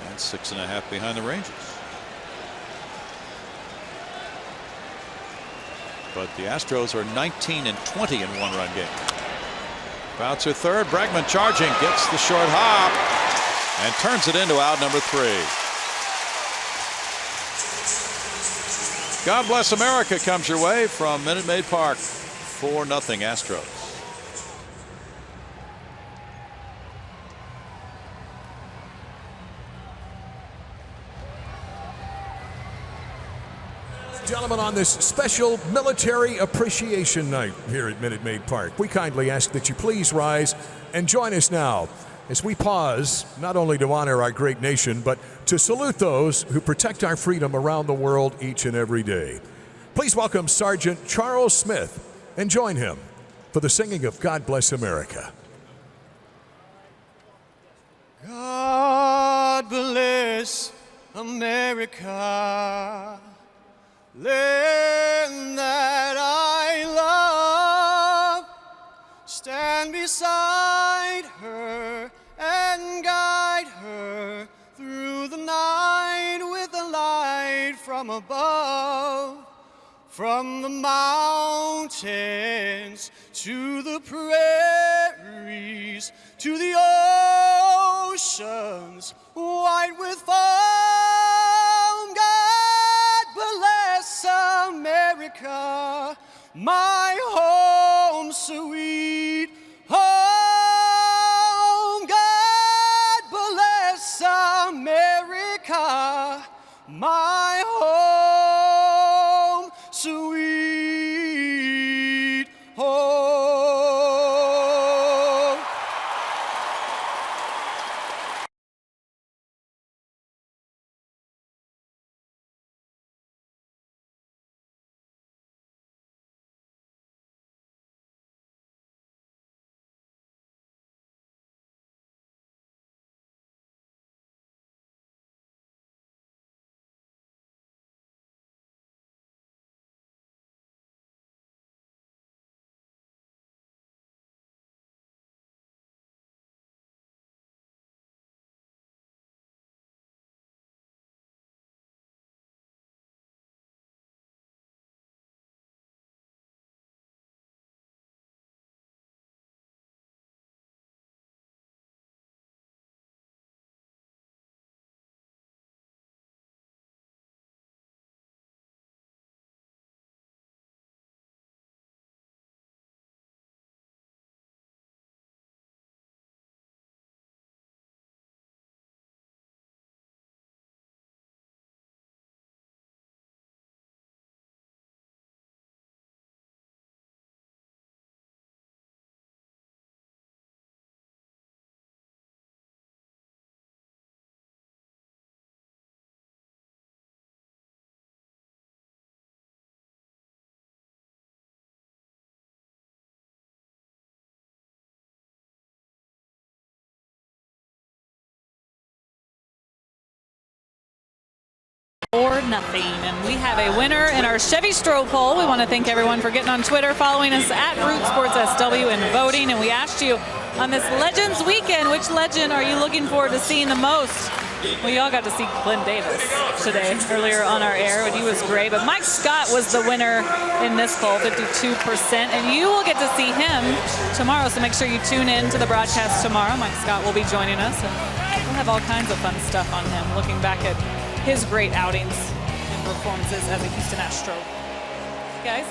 and 6.5 behind the Rangers. But the Astros are 19-20 in 1-run game. Bouncer third. Bregman charging, gets the short hop and turns it into out number 3. God Bless America comes your way from Minute Maid Park. 4-0 Astros. Gentlemen, on this special Military Appreciation Night here at Minute Maid Park, we kindly ask that you please rise and join us now as we pause not only to honor our great nation, but to salute those who protect our freedom around the world each and every day. Please welcome Sergeant Charles Smith and join him for the singing of God Bless America. God bless America, land that I love. Stand beside her and guide her through the night with a light from above. From the mountains to the prairies to the oceans white with foam. God bless America, my home sweet home. God bless America, my home sweet home. And we have a winner in our Chevy Stroh poll. We want to thank everyone for getting on Twitter, following us at Root Sports SW, and voting. And we asked you on this Legends Weekend, which legend are you looking forward to seeing the most? Well, you all got to see Glenn Davis today, earlier on our air, and he was great. But Mike Scott was the winner in this poll, 52%. And you will get to see him tomorrow, so make sure you tune in to the broadcast tomorrow. Mike Scott will be joining us, and we'll have all kinds of fun stuff on him, looking back at his great outings and performances as a Houston Astro. Guys?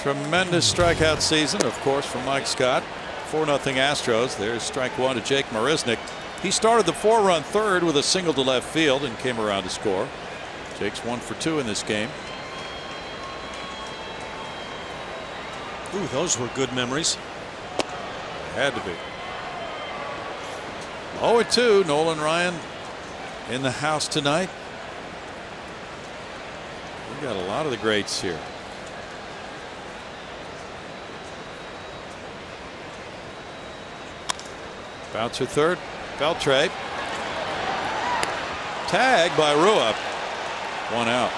Tremendous strikeout season, of course, from Mike Scott. 4-0 Astros. There's strike one to Jake Marisnick. He started the 4-run third with a single to left field and came around to score. Jake's 1 for 2 in this game. Ooh, those were good memories. Had to be. 0-2. Nolan Ryan in the house tonight. We got a lot of the greats here. Bouncer third. Beltre. Tag by Rua. 1 out.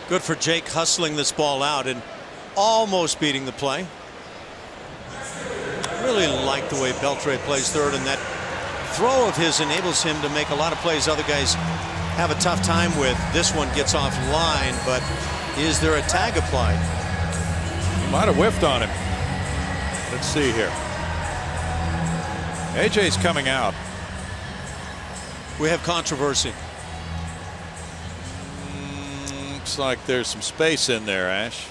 Good for Jake hustling this ball out and almost beating the play. Really like the way Beltre plays third, and that throw of his enables him to make a lot of plays other guys have a tough time with. This one gets off line, but is there a tag applied? He might have whiffed on him. Let's see here. AJ's coming out. We have controversy. Looks like there's some space in there, Ash.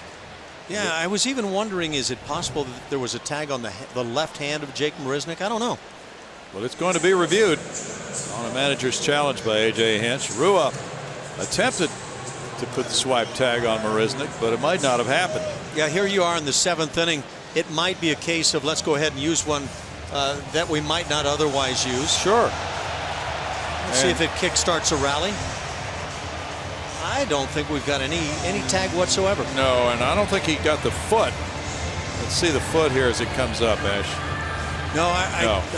Yeah, I was even wondering, is it possible that there was a tag on the left hand of Jake Marisnick? I don't know. Well, it's going to be reviewed on a manager's challenge by AJ Hinch. Rua attempted to put the swipe tag on Marisnick, but it might not have happened. Yeah, here you are in the 7th inning. It might be a case of let's go ahead and use one that we might not otherwise use. Sure. Let's see if it kickstarts a rally. I don't think we've got any tag whatsoever. No, and I don't think he got the foot. Let's see the foot here as it comes up, Ash. No,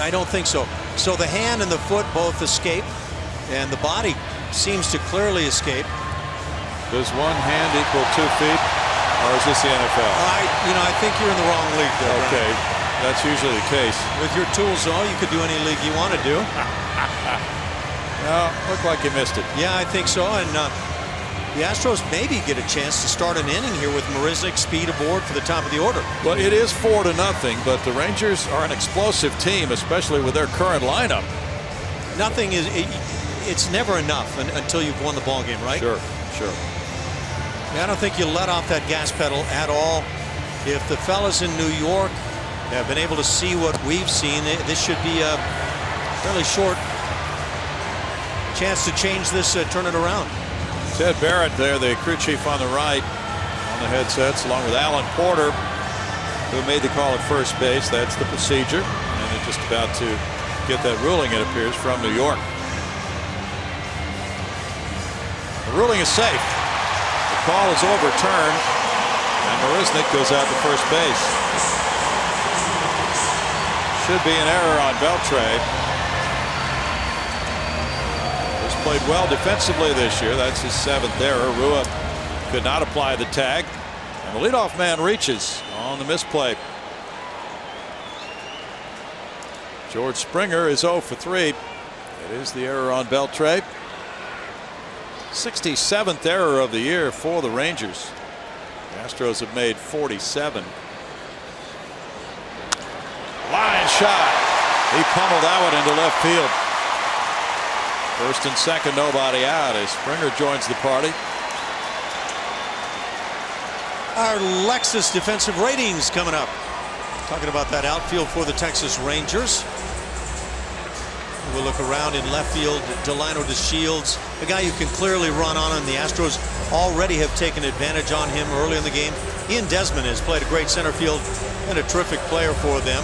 I don't think so. So the hand and the foot both escape, and the body seems to clearly escape. Does one hand equal 2 feet, or is this the NFL? I think you're in the wrong league there. Okay, that's usually the case. With your tools, though, you could do any league you want to do. No, looked like you missed it. Yeah, I think so, and the Astros maybe get a chance to start an inning here with Marisnick speed aboard for the top of the order. Well, it is 4-0, but the Rangers are an explosive team, especially with their current lineup. Nothing is. It's never enough until you've won the ball game, right? Sure. I don't think you let off that gas pedal at all. If the fellas in New York have been able to see what we've seen, this should be a fairly short chance to change this, turn it around. Ted Barrett there, the crew chief on the right on the headsets, along with Alan Porter, who made the call at first base. That's the procedure, and they're just about to get that ruling, it appears, from New York. The ruling is safe. The call is overturned, and Marisnick goes out to first base. Should be an error on Beltre. Played well defensively this year. That's his 7th error. Rua could not apply the tag, and the leadoff man reaches on the misplay. George Springer is 0 for 3. It is the error on Beltre. 67th error of the year for the Rangers. The Astros have made 47. Line shot. He pummeled that one into left field. First and second, nobody out as Springer joins the party. Our Lexus defensive ratings coming up. Talking about that outfield for the Texas Rangers. We'll look around in left field. Delino DeShields, a guy you can clearly run on, and the Astros already have taken advantage on him early in the game. Ian Desmond has played a great center field and a terrific player for them.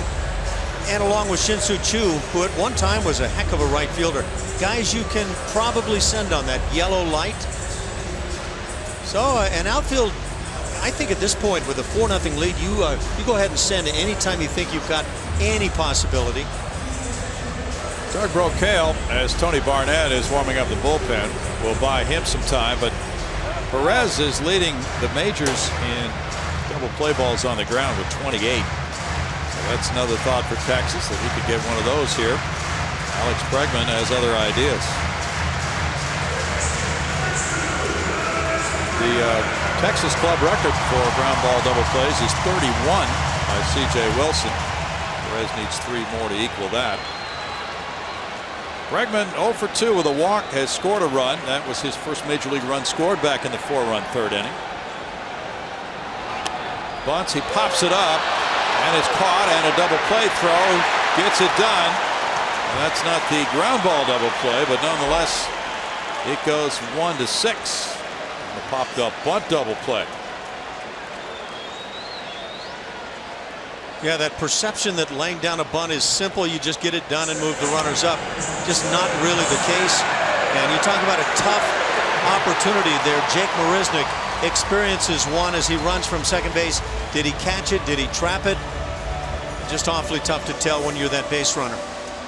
And along with Shin-Soo Choo, who at one time was a heck of a right fielder. Guys you can probably send on that yellow light. So an outfield, I think at this point with a 4-0 lead, you go ahead and send anytime you think you've got any possibility. Doug Brocail, as Tony Barnett is warming up the bullpen, will buy him some time, but Perez is leading the majors in double play balls on the ground with 28. So that's another thought for Texas, that he could get one of those here. Alex Bregman has other ideas. The Texas club record for ground ball double plays is 31 by C.J. Wilson. Perez needs 3 more to equal that. Bregman 0 for 2 with a walk, has scored a run. That was his first major league run scored back in the 4-run third inning. Bunts, he pops it up, and it's caught, and a double play throw gets it done. And that's not the ground ball double play, but nonetheless, it goes 1-6. The popped up bunt double play. Yeah, that perception that laying down a bunt is simple. You just get it done and move the runners up. Just not really the case. And you talk about a tough opportunity there. Jake Marisnick experiences one as he runs from second base. Did he catch it? Did he trap it? Just awfully tough to tell when you're that base runner.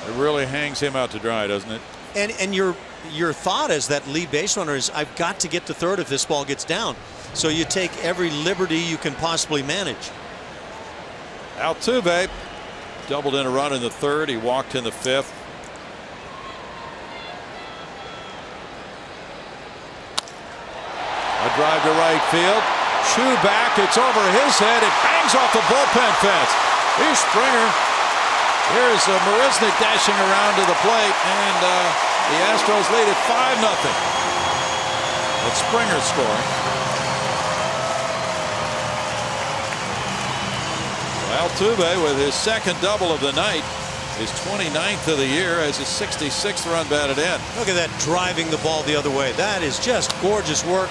It really hangs him out to dry, doesn't it? And your thought as that lead base runner is, I've got to get to third if this ball gets down. So you take every liberty you can possibly manage. Altuve doubled in a run in the third. He walked in the fifth. A drive to right field. Shoe back. It's over his head. It bangs off the bullpen fence. Here's Springer. Here's Marisnick dashing around to the plate, and the Astros lead at 5-0. That's Springer scoring. Altuve with his second double of the night, his 29th of the year, as his 66th run batted in. Look at that, driving the ball the other way. That is just gorgeous work.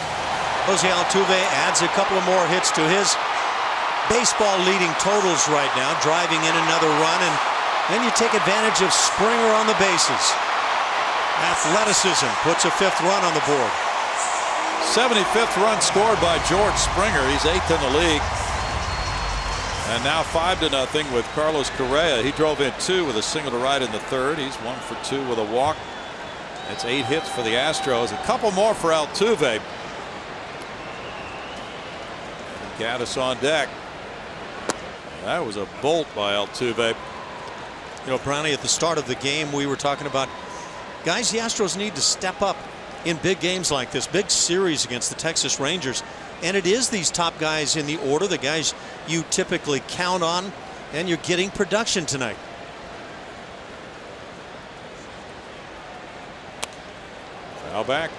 Jose Altuve adds a couple of more hits to his baseball leading totals right now, driving in another run, and then you take advantage of Springer on the bases. Athleticism puts a 5th run on the board. 75th run scored by George Springer. He's 8th in the league. And now 5-0 with Carlos Correa. He drove in 2 with a single to right in the third. He's 1 for 2 with a walk. That's 8 hits for the Astros. A couple more for Altuve. Gaddis on deck. That was a bolt by Altuve. You know, Brownie, at the start of the game, we were talking about guys the Astros need to step up in big games like this, big series against the Texas Rangers. And it is these top guys in the order, the guys you typically count on, and you're getting production tonight. Foul back.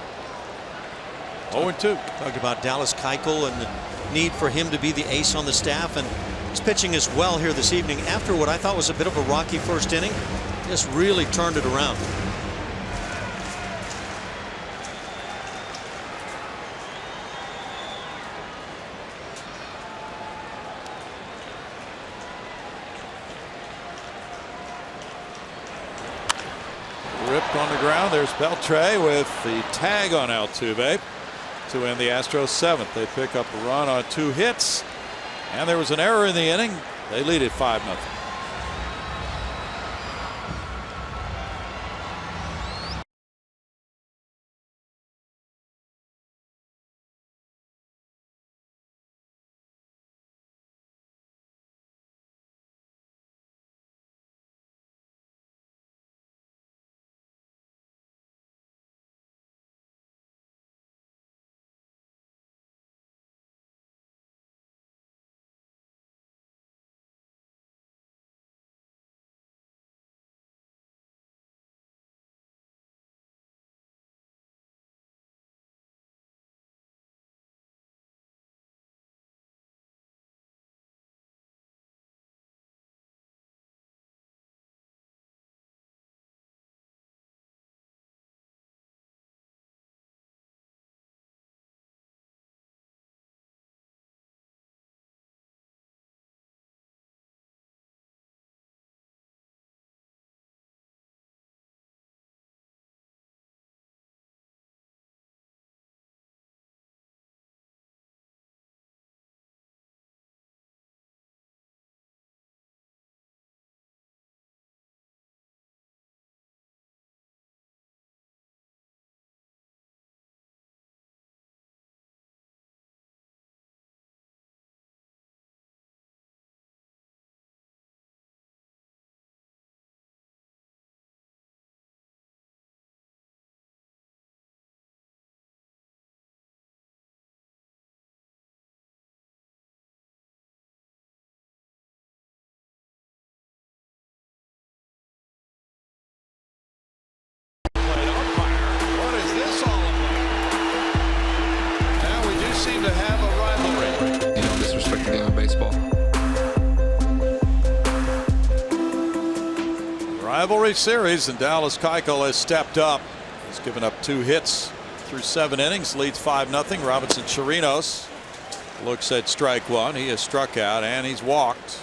0-2. Talked about Dallas Keuchel and the need for him to be the ace on the staff, and he's pitching as well here this evening after what I thought was a bit of a rocky first inning. Just really turned it around. Ripped on the ground. There's Beltre with the tag on Altuve to end the Astros 7th. They pick up a run on 2 hits, and there was an error in the inning. They lead at 5-0. seem to have a rivalry. You don't disrespect the game of baseball. Rivalry series, and Dallas Keuchel has stepped up. He's given up 2 hits through 7 innings, leads 5-0. Robinson Chirinos looks at strike 1. He has struck out and he's walked.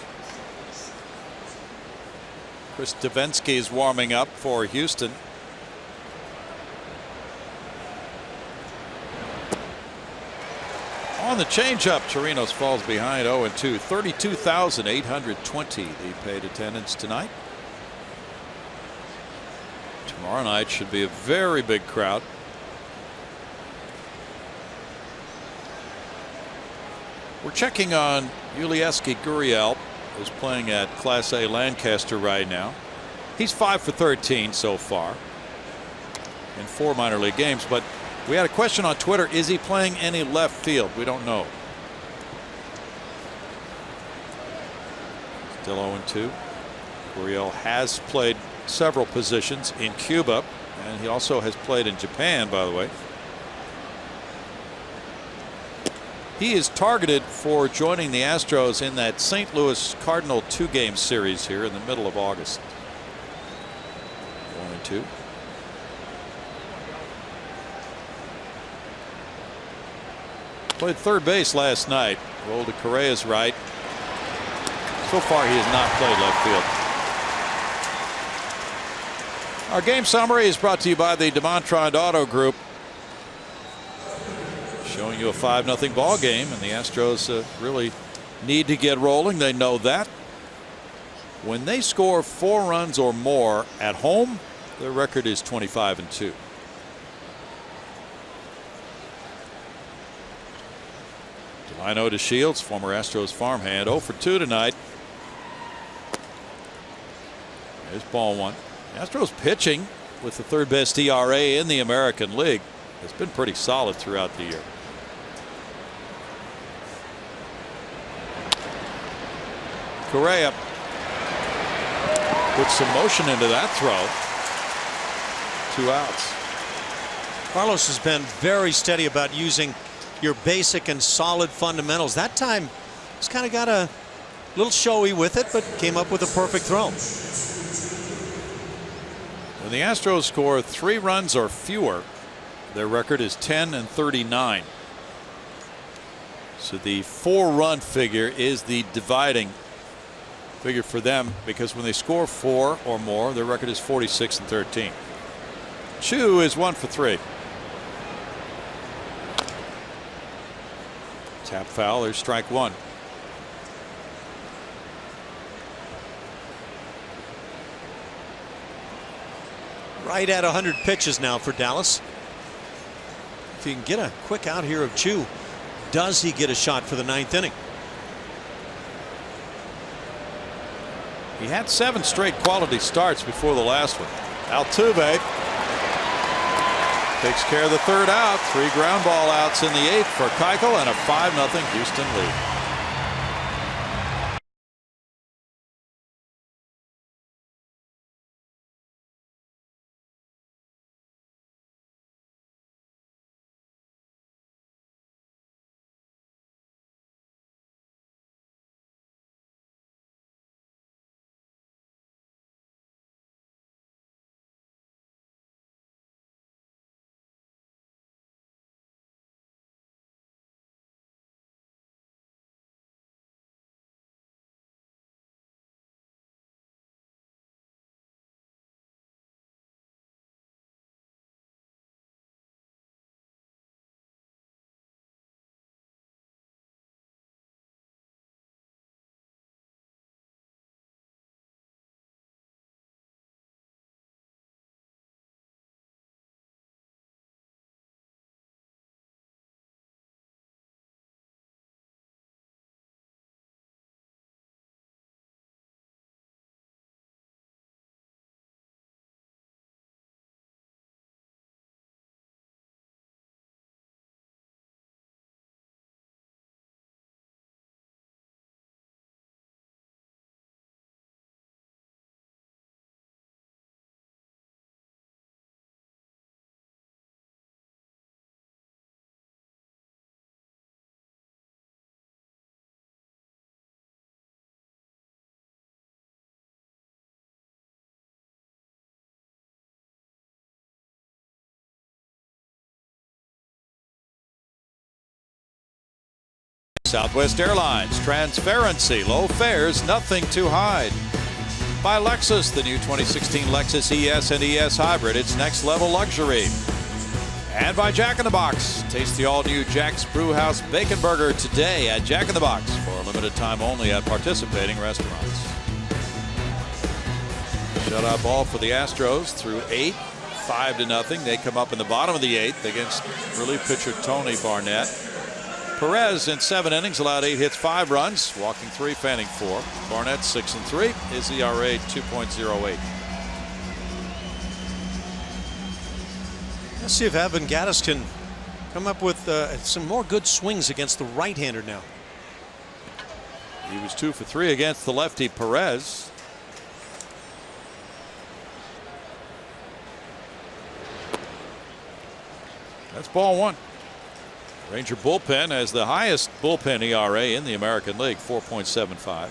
Chris Davinsky is warming up for Houston. On the changeup, Chirinos falls behind 0-2. 32,820 the paid attendance tonight. Tomorrow night should be a very big crowd. We're checking on Yulieski Gurriel, who's playing at Class A Lancaster right now. He's 5 for 13 so far in 4 minor league games, but we had a question on Twitter: is he playing any left field? We don't know. Still 0-2. Gurriel has played several positions in Cuba, and he also has played in Japan, by the way. He is targeted for joining the Astros in that St. Louis Cardinal 2-game series here in the middle of August. 1-2. Played third base last night. Rolled to Correa's right. So far he has not played left field. Our game summary is brought to you by the DeMontrond Auto Group, showing you a 5-0 ball game, and the Astros really need to get rolling. They know that. When they score 4 runs or more at home, their record is 25-2. Delino to Shields, former Astros farmhand, 0 for 2 tonight. There's ball 1. Astros pitching with the 3rd best ERA in the American League. It's been pretty solid throughout the year. Correa puts some motion into that throw. 2 outs. Carlos has been very steady about using your basic and solid fundamentals. That time he's kind of got a little showy with it, but came up with a perfect throw. When the Astros score 3 runs or fewer, their record is 10-39. So the 4-run figure is the dividing figure for them, because when they score 4 or more, their record is 46-13. Chu is 1 for 3. Tap foul. There's strike 1. Right at 100 pitches now for Dallas. If you can get a quick out here of Chu, does he get a shot for the 9th inning? He had 7 straight quality starts before the last one. Altuve takes care of the 3rd out. 3 ground ball outs in the 8th for Keuchel, and a 5-0 Houston lead. Southwest Airlines, transparency, low fares, nothing to hide. By Lexus, the new 2016 Lexus ES and ES Hybrid, it's next level luxury. And by Jack in the Box, taste the all-new Jack's Brewhouse Bacon Burger today at Jack in the Box for a limited time only at participating restaurants. Shutout ball for the Astros through 8, 5-0. They come up in the bottom of the 8th against relief pitcher Tony Barnett. Perez in 7 innings allowed 8 hits, 5 runs, walking 3, fanning 4. Barnett 6-3. His ERA 2.08. Let's see if Evan Gattis can come up with some more good swings against the right-hander now. He was 2 for 3 against the lefty Perez. That's ball 1. Ranger bullpen has the highest bullpen ERA in the American League, 4.75.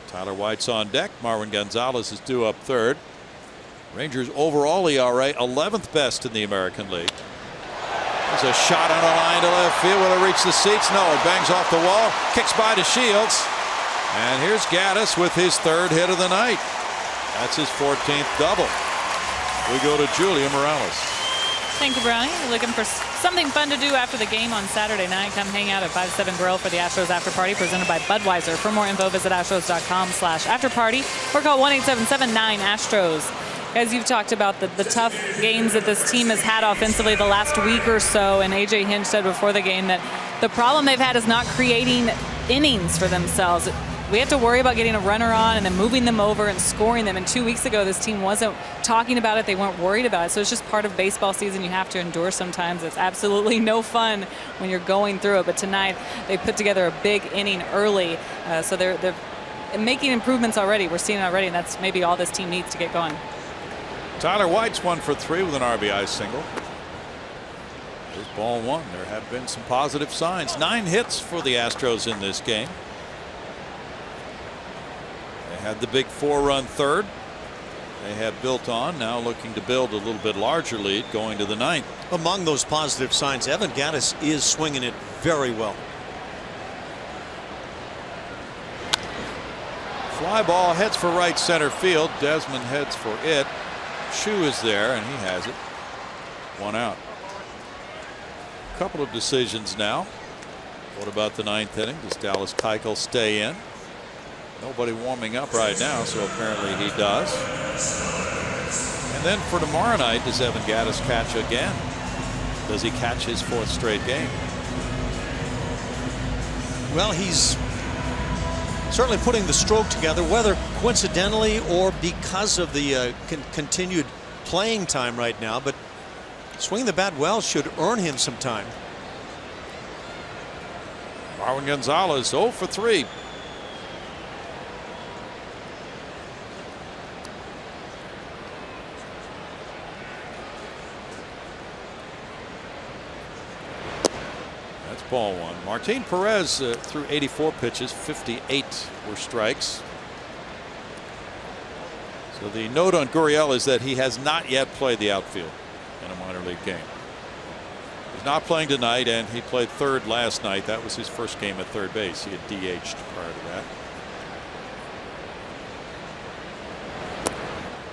Tyler White's on deck. Marwin Gonzalez is due up third. Rangers overall ERA 11th best in the American League. There's a shot on a line to left field. Will it reach the seats? No, it bangs off the wall. Kicks by to Shields. And here's Gattis with his 3rd hit of the night. That's his 14th double. We go to Julia Morales. Thank you, Brownie. You're looking for something fun to do after the game on Saturday night. Come hang out at 5-7 Grill for the Astros After Party presented by Budweiser. For more info, visit astros.com/afterparty or call 1-877-9-ASTROS. As you've talked about the tough games that this team has had offensively the last week or so, and A.J. Hinch said before the game that the problem they've had is not creating innings for themselves. We have to worry about getting a runner on and then moving them over and scoring them. And 2 weeks ago, this team wasn't talking about it. They weren't worried about it. So it's just part of baseball season. You have to endure sometimes. It's absolutely no fun when you're going through it. But tonight, they put together a big inning early. So they're making improvements already. We're seeing it already, and that's maybe all this team needs to get going. Tyler White's 1 for 3 with an RBI single. Here's ball 1. There have been some positive signs. 9 hits for the Astros in this game. They had the big 4-run 3rd. They have built on, now looking to build a little bit larger lead going to the 9th. Among those positive signs, Evan Gattis is swinging it very well. Fly ball heads for right center field. Desmond heads for it. Shoe is there, and he has it. 1 out. A couple of decisions now. What about the 9th inning? Does Dallas Keuchel stay in? Nobody warming up right now, so apparently he does. And then for tomorrow night, does Evan Gattis catch again? Does he catch his 4th straight game? Well, he's certainly putting the stroke together, whether coincidentally or because of the continued playing time right now. But swinging the bat well should earn him some time. Marwin Gonzalez 0 for 3. Ball 1. Martin Perez threw 84 pitches, 58 were strikes. So the note on Gurriel is that he has not yet played the outfield in a minor league game. He's not playing tonight, and he played 3rd last night. That was his first game at 3rd base. He had DH'd prior to that.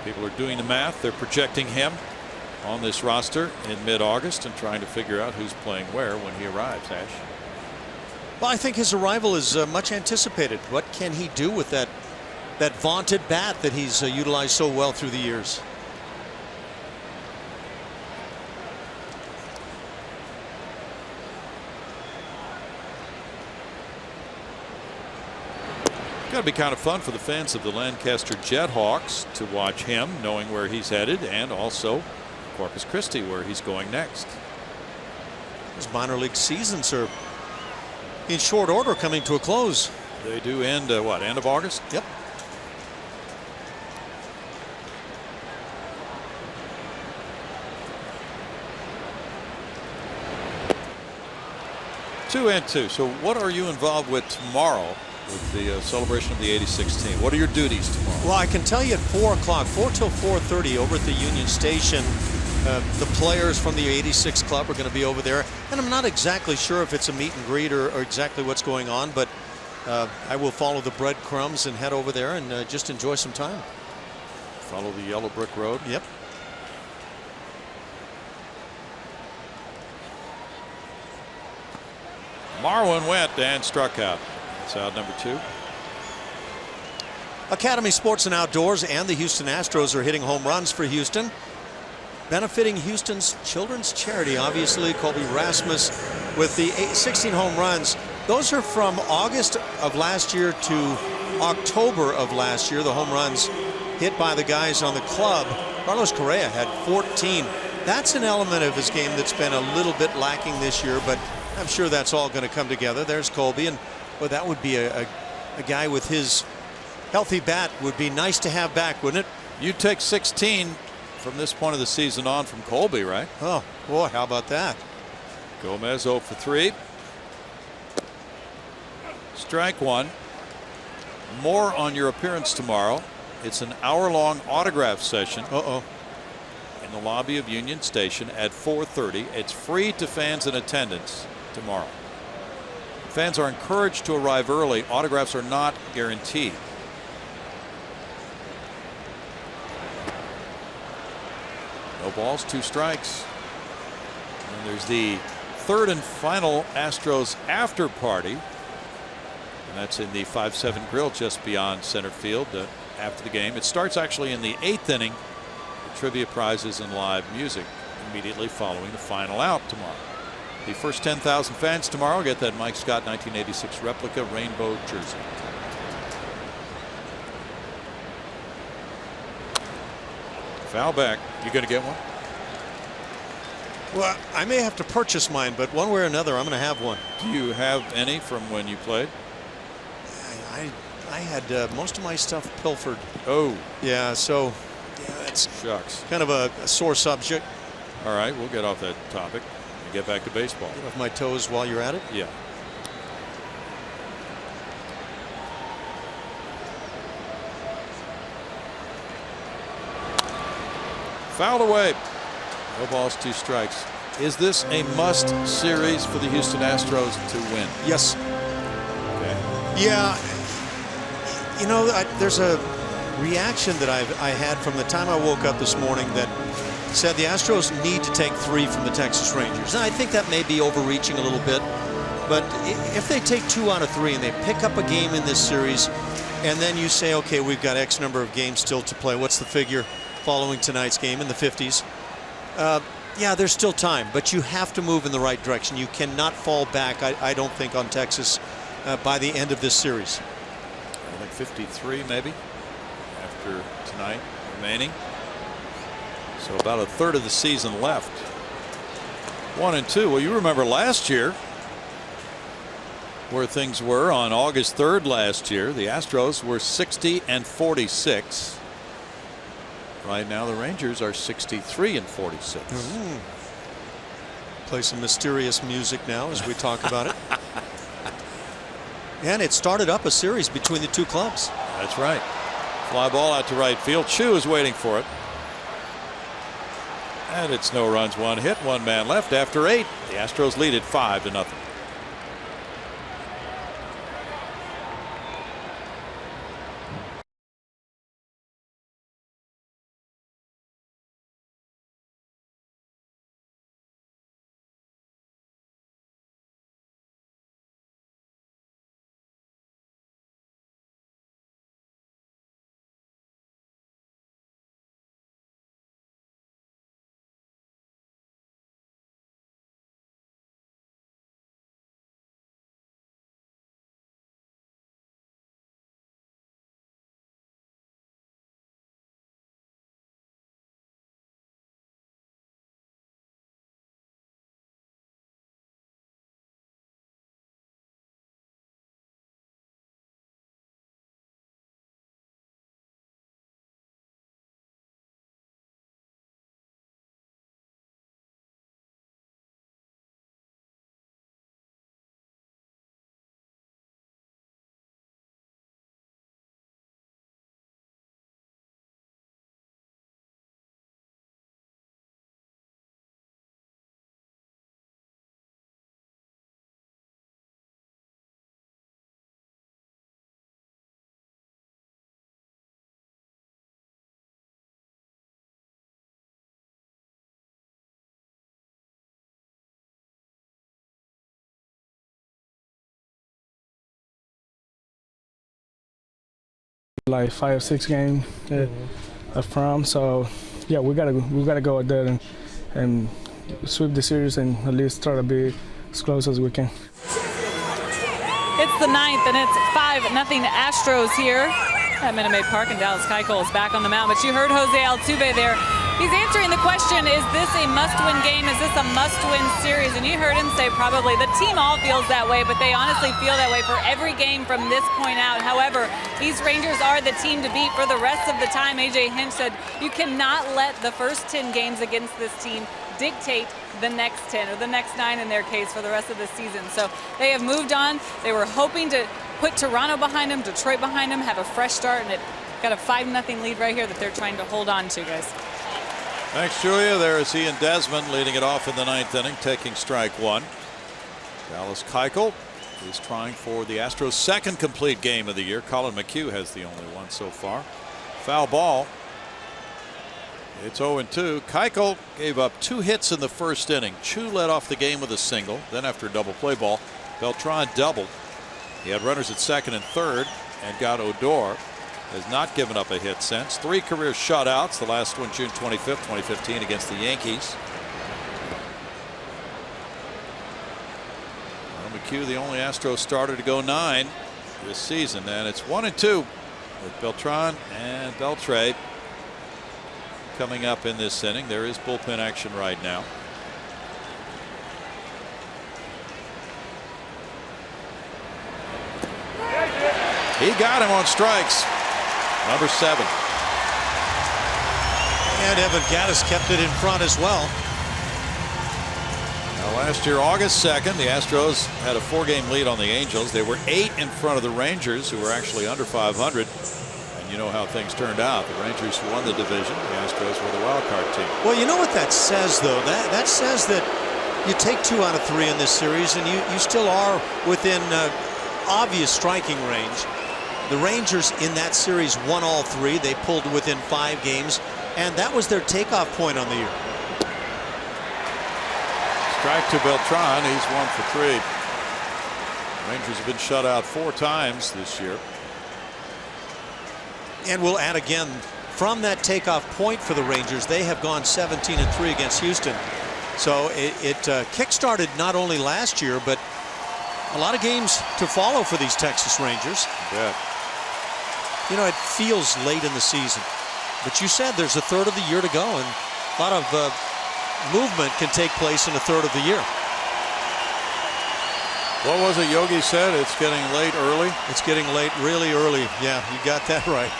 People are doing the math. They're projecting him on this roster in mid-August and trying to figure out who's playing where when he arrives. Ash. Well, I think his arrival is much anticipated. What can he do with that vaunted bat that he's utilized so well through the years? Got to be kind of fun for the fans of the Lancaster Jethawks to watch him, knowing where he's headed, and also Corpus Christi, where he's going next. His minor league seasons are in short order coming to a close. They do end what, end of August? Yep. Two and two. So what are you involved with tomorrow with the celebration of the '86 team? What are your duties tomorrow? Well, I can tell you at 4 o'clock, 4 till 4:30 over at the Union Station, The players from the 86 club are going to be over there, and I'm not exactly sure if it's a meet and greet or exactly what's going on, but I will follow the breadcrumbs and head over there and just enjoy some time. Follow the yellow brick road. Yep. Marwin went and struck out. That's out number 2. Academy Sports and Outdoors and the Houston Astros are hitting home runs for Houston, benefiting Houston's children's charity. Obviously, Colby Rasmus with the 16 home runs. Those are from August of last year to October of last year. The home runs hit by the guys on the club. Carlos Correa had 14. That's an element of his game that's been a little bit lacking this year, but I'm sure that's all going to come together. There's Colby, and well, that would be a guy with his healthy bat would be nice to have back, wouldn't it? You'd take 16 from this point of the season on from Colby, right? Oh, boy, how about that? Gomez 0 for 3. Strike 1. More on your appearance tomorrow. It's an hour-long autograph session. In the lobby of Union Station at 4:30. It's free to fans in attendance tomorrow. Fans are encouraged to arrive early. Autographs are not guaranteed. No balls, 2 strikes. And there's the third and final Astros after party. And that's in the 5-7 grill just beyond center field after the game. It starts actually in the 8th inning. The trivia prizes and live music immediately following the final out tomorrow. The first 10,000 fans tomorrow get that Mike Scott 1986 replica rainbow jersey. Foul back. You going to get one? Well, I may have to purchase mine, but one way or another, I'm going to have one. Do you have any from when you played? I had most of my stuff pilfered. Oh. Yeah, so yeah, it's shucks. Kind of a sore subject. All right, we'll get off that topic and get back to baseball. Get off my toes while you're at it? Yeah. Fouled away. No balls, 2 strikes. Is this a must series for the Houston Astros to win? Yes. Okay. Yeah. You know, there's a reaction that I had from the time I woke up this morning that said the Astros need to take 3 from the Texas Rangers. And I think that may be overreaching a little bit. But if they take 2 out of 3 and they pick up a game in this series, and then you say, okay, we've got X number of games still to play. What's the figure following tonight's game in the 50s? Yeah, there's still time, but you have to move in the right direction. You cannot fall back, I don't think, on Texas by the end of this series. I think 53 maybe after tonight remaining. So about a third of the season left. 1 and 2. Well, you remember last year where things were on August 3rd last year. The Astros were 60 and 46. Right now the Rangers are 63 and 46. Play some mysterious music now as we talk about it. And it started up a series between the 2 clubs. That's right. Fly ball out to right field. Chu is waiting for it. And it's no runs, 1 hit, 1 man left after 8. The Astros lead it 5-0. like 5 or 6 games from. So yeah, we gotta go out there and sweep the series and at least try to be as close as we can. It's the 9th, and it's 5-0 Astros here at Minute Maid Park, and Dallas Keuchel is back on the mound. But you heard Jose Altuve there. He's answering the question, is this a must-win game? Is this a must-win series? And you heard him say probably. The team all feels that way, but they honestly feel that way for every game from this point out. However, these Rangers are the team to beat for the rest of the time. A.J. Hinch said you cannot let the first 10 games against this team dictate the next 10 or the next 9 in their case for the rest of the season. So they have moved on. They were hoping to put Toronto behind them, Detroit behind them, have a fresh start, and it got a 5-0 lead right here that they're trying to hold on to, guys. Thanks, Julia. There is Ian Desmond leading it off in the 9th inning, taking strike 1. Dallas Keuchel is trying for the Astros' second complete game of the year. Colin McHugh has the only one so far. Foul ball. It's 0-2. Keuchel gave up 2 hits in the first inning. Chu led off the game with a single. Then after a double play ball, Beltran doubled. He had runners at second and third and got Odor. Has not given up a hit since. 3 career shutouts. The last one June 25th, 2015 against the Yankees. Well, McHugh, the only Astros starter to go 9 this season, and it's 1-2 with Beltran and Beltre coming up in this inning. There is bullpen action right now. He got him on strikes. Number 7. And Evan Gattis kept it in front as well. Now, last year, August 2nd, the Astros had a 4-game lead on the Angels. They were 8 in front of the Rangers, who were actually under 500. And you know how things turned out. The Rangers won the division. The Astros were the wild card team. Well, you know what that says, though? That says that you take 2 out of 3 in this series, and you still are within obvious striking range. The Rangers in that series won all 3. They pulled within 5 games, and that was their takeoff point on the year. Strike to Beltran. He's 1 for 3. Rangers have been shut out 4 times this year. And we'll add again, from that takeoff point for the Rangers, they have gone 17-3 against Houston. So it kick-started not only last year, but a lot of games to follow for these Texas Rangers. Yeah. You know, it feels late in the season, but you said there's a third of the year to go, and a lot of movement can take place in a third of the year. What was it Yogi said? It's getting late early. It's getting late really early. Yeah, you got that right.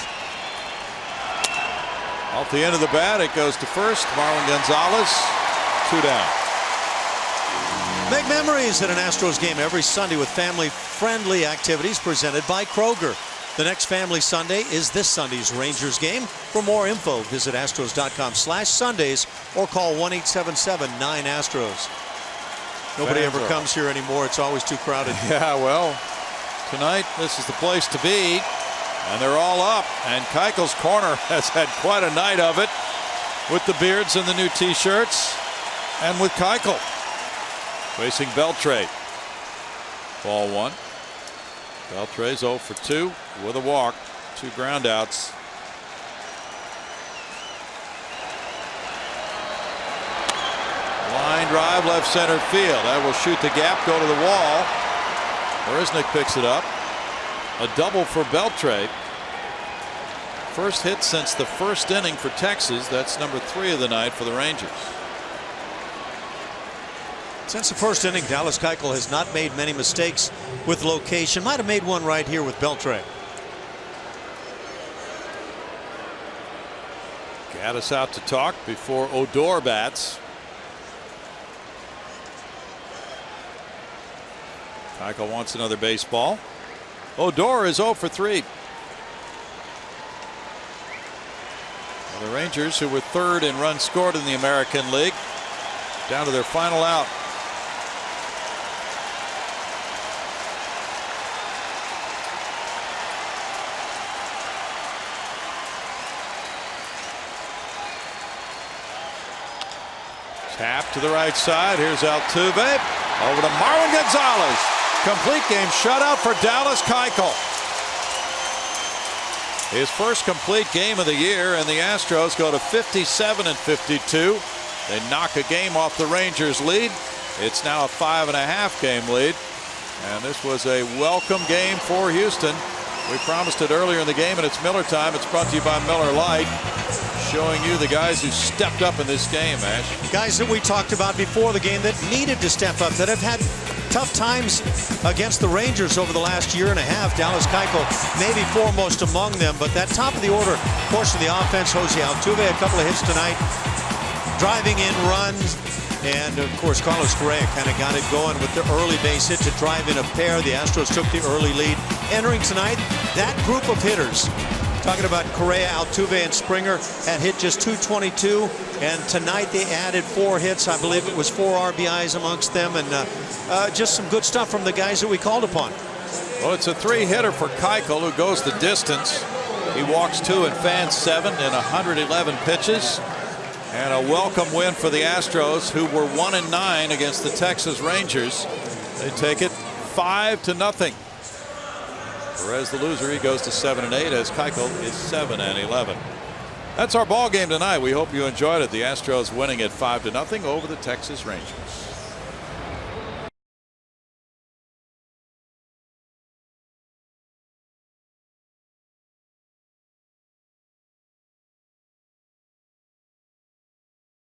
Off the end of the bat, it goes to first. Marlon Gonzalez, 2 down. Make memories at an Astros game every Sunday with family-friendly activities presented by Kroger. The next Family Sunday is this Sunday's Rangers game. For more info, visit Astros.com/Sundays or call 1-877-9-ASTROS. Nobody ever comes here anymore. It's always too crowded. Yeah, well, tonight this is the place to be, and they're all up. And Keuchel's corner has had quite a night of it with the beards and the new T-shirts, and with Keuchel facing Beltre. Ball 1. Beltre's 0 for 2 with a walk, 2 groundouts. Line drive left center field. That will shoot the gap, go to the wall. Marisnick picks it up. A double for Beltre. First hit since the first inning for Texas. That's number 3 of the night for the Rangers. Since the first inning, Dallas Keuchel has not made many mistakes with location. Might have made one right here with Beltre. Gattis out to talk before Odor bats. Keuchel wants another baseball. Odor is 0 for 3. Well, the Rangers, who were 3rd in runs scored in the American League, down to their final out. Tap to the right side. Here's Altuve. Over to Marlon Gonzalez. Complete game shutout for Dallas Keuchel. His first complete game of the year, and the Astros go to 57-52. They knock a game off the Rangers' lead. It's now a 5.5 game lead. And this was a welcome game for Houston. We promised it earlier in the game, and it's Miller time. It's brought to you by Miller Lite, showing you the guys who stepped up in this game, Ash. Guys that we talked about before the game that needed to step up, that have had tough times against the Rangers over the last year and a half. Dallas Keuchel maybe foremost among them, but that top of the order portion of the offense, Jose Altuve, a couple of hits tonight, driving in runs. And, of course, Carlos Correa kind of got it going with the early base hit to drive in a pair. The Astros took the early lead. Entering tonight, that group of hitters, talking about Correa, Altuve, and Springer, had hit just .222. And tonight they added 4 hits. I believe it was 4 RBIs amongst them. And just some good stuff from the guys that we called upon. Well, it's a 3-hitter for Keuchel, who goes the distance. He walks 2 and fans 7 in 111 pitches. And a welcome win for the Astros, who were 1-9 against the Texas Rangers. They take it 5-0. Perez, the loser, he goes to 7-8 as Keuchel is 7-11. That's our ball game tonight. We hope you enjoyed it. The Astros winning at 5-0 over the Texas Rangers.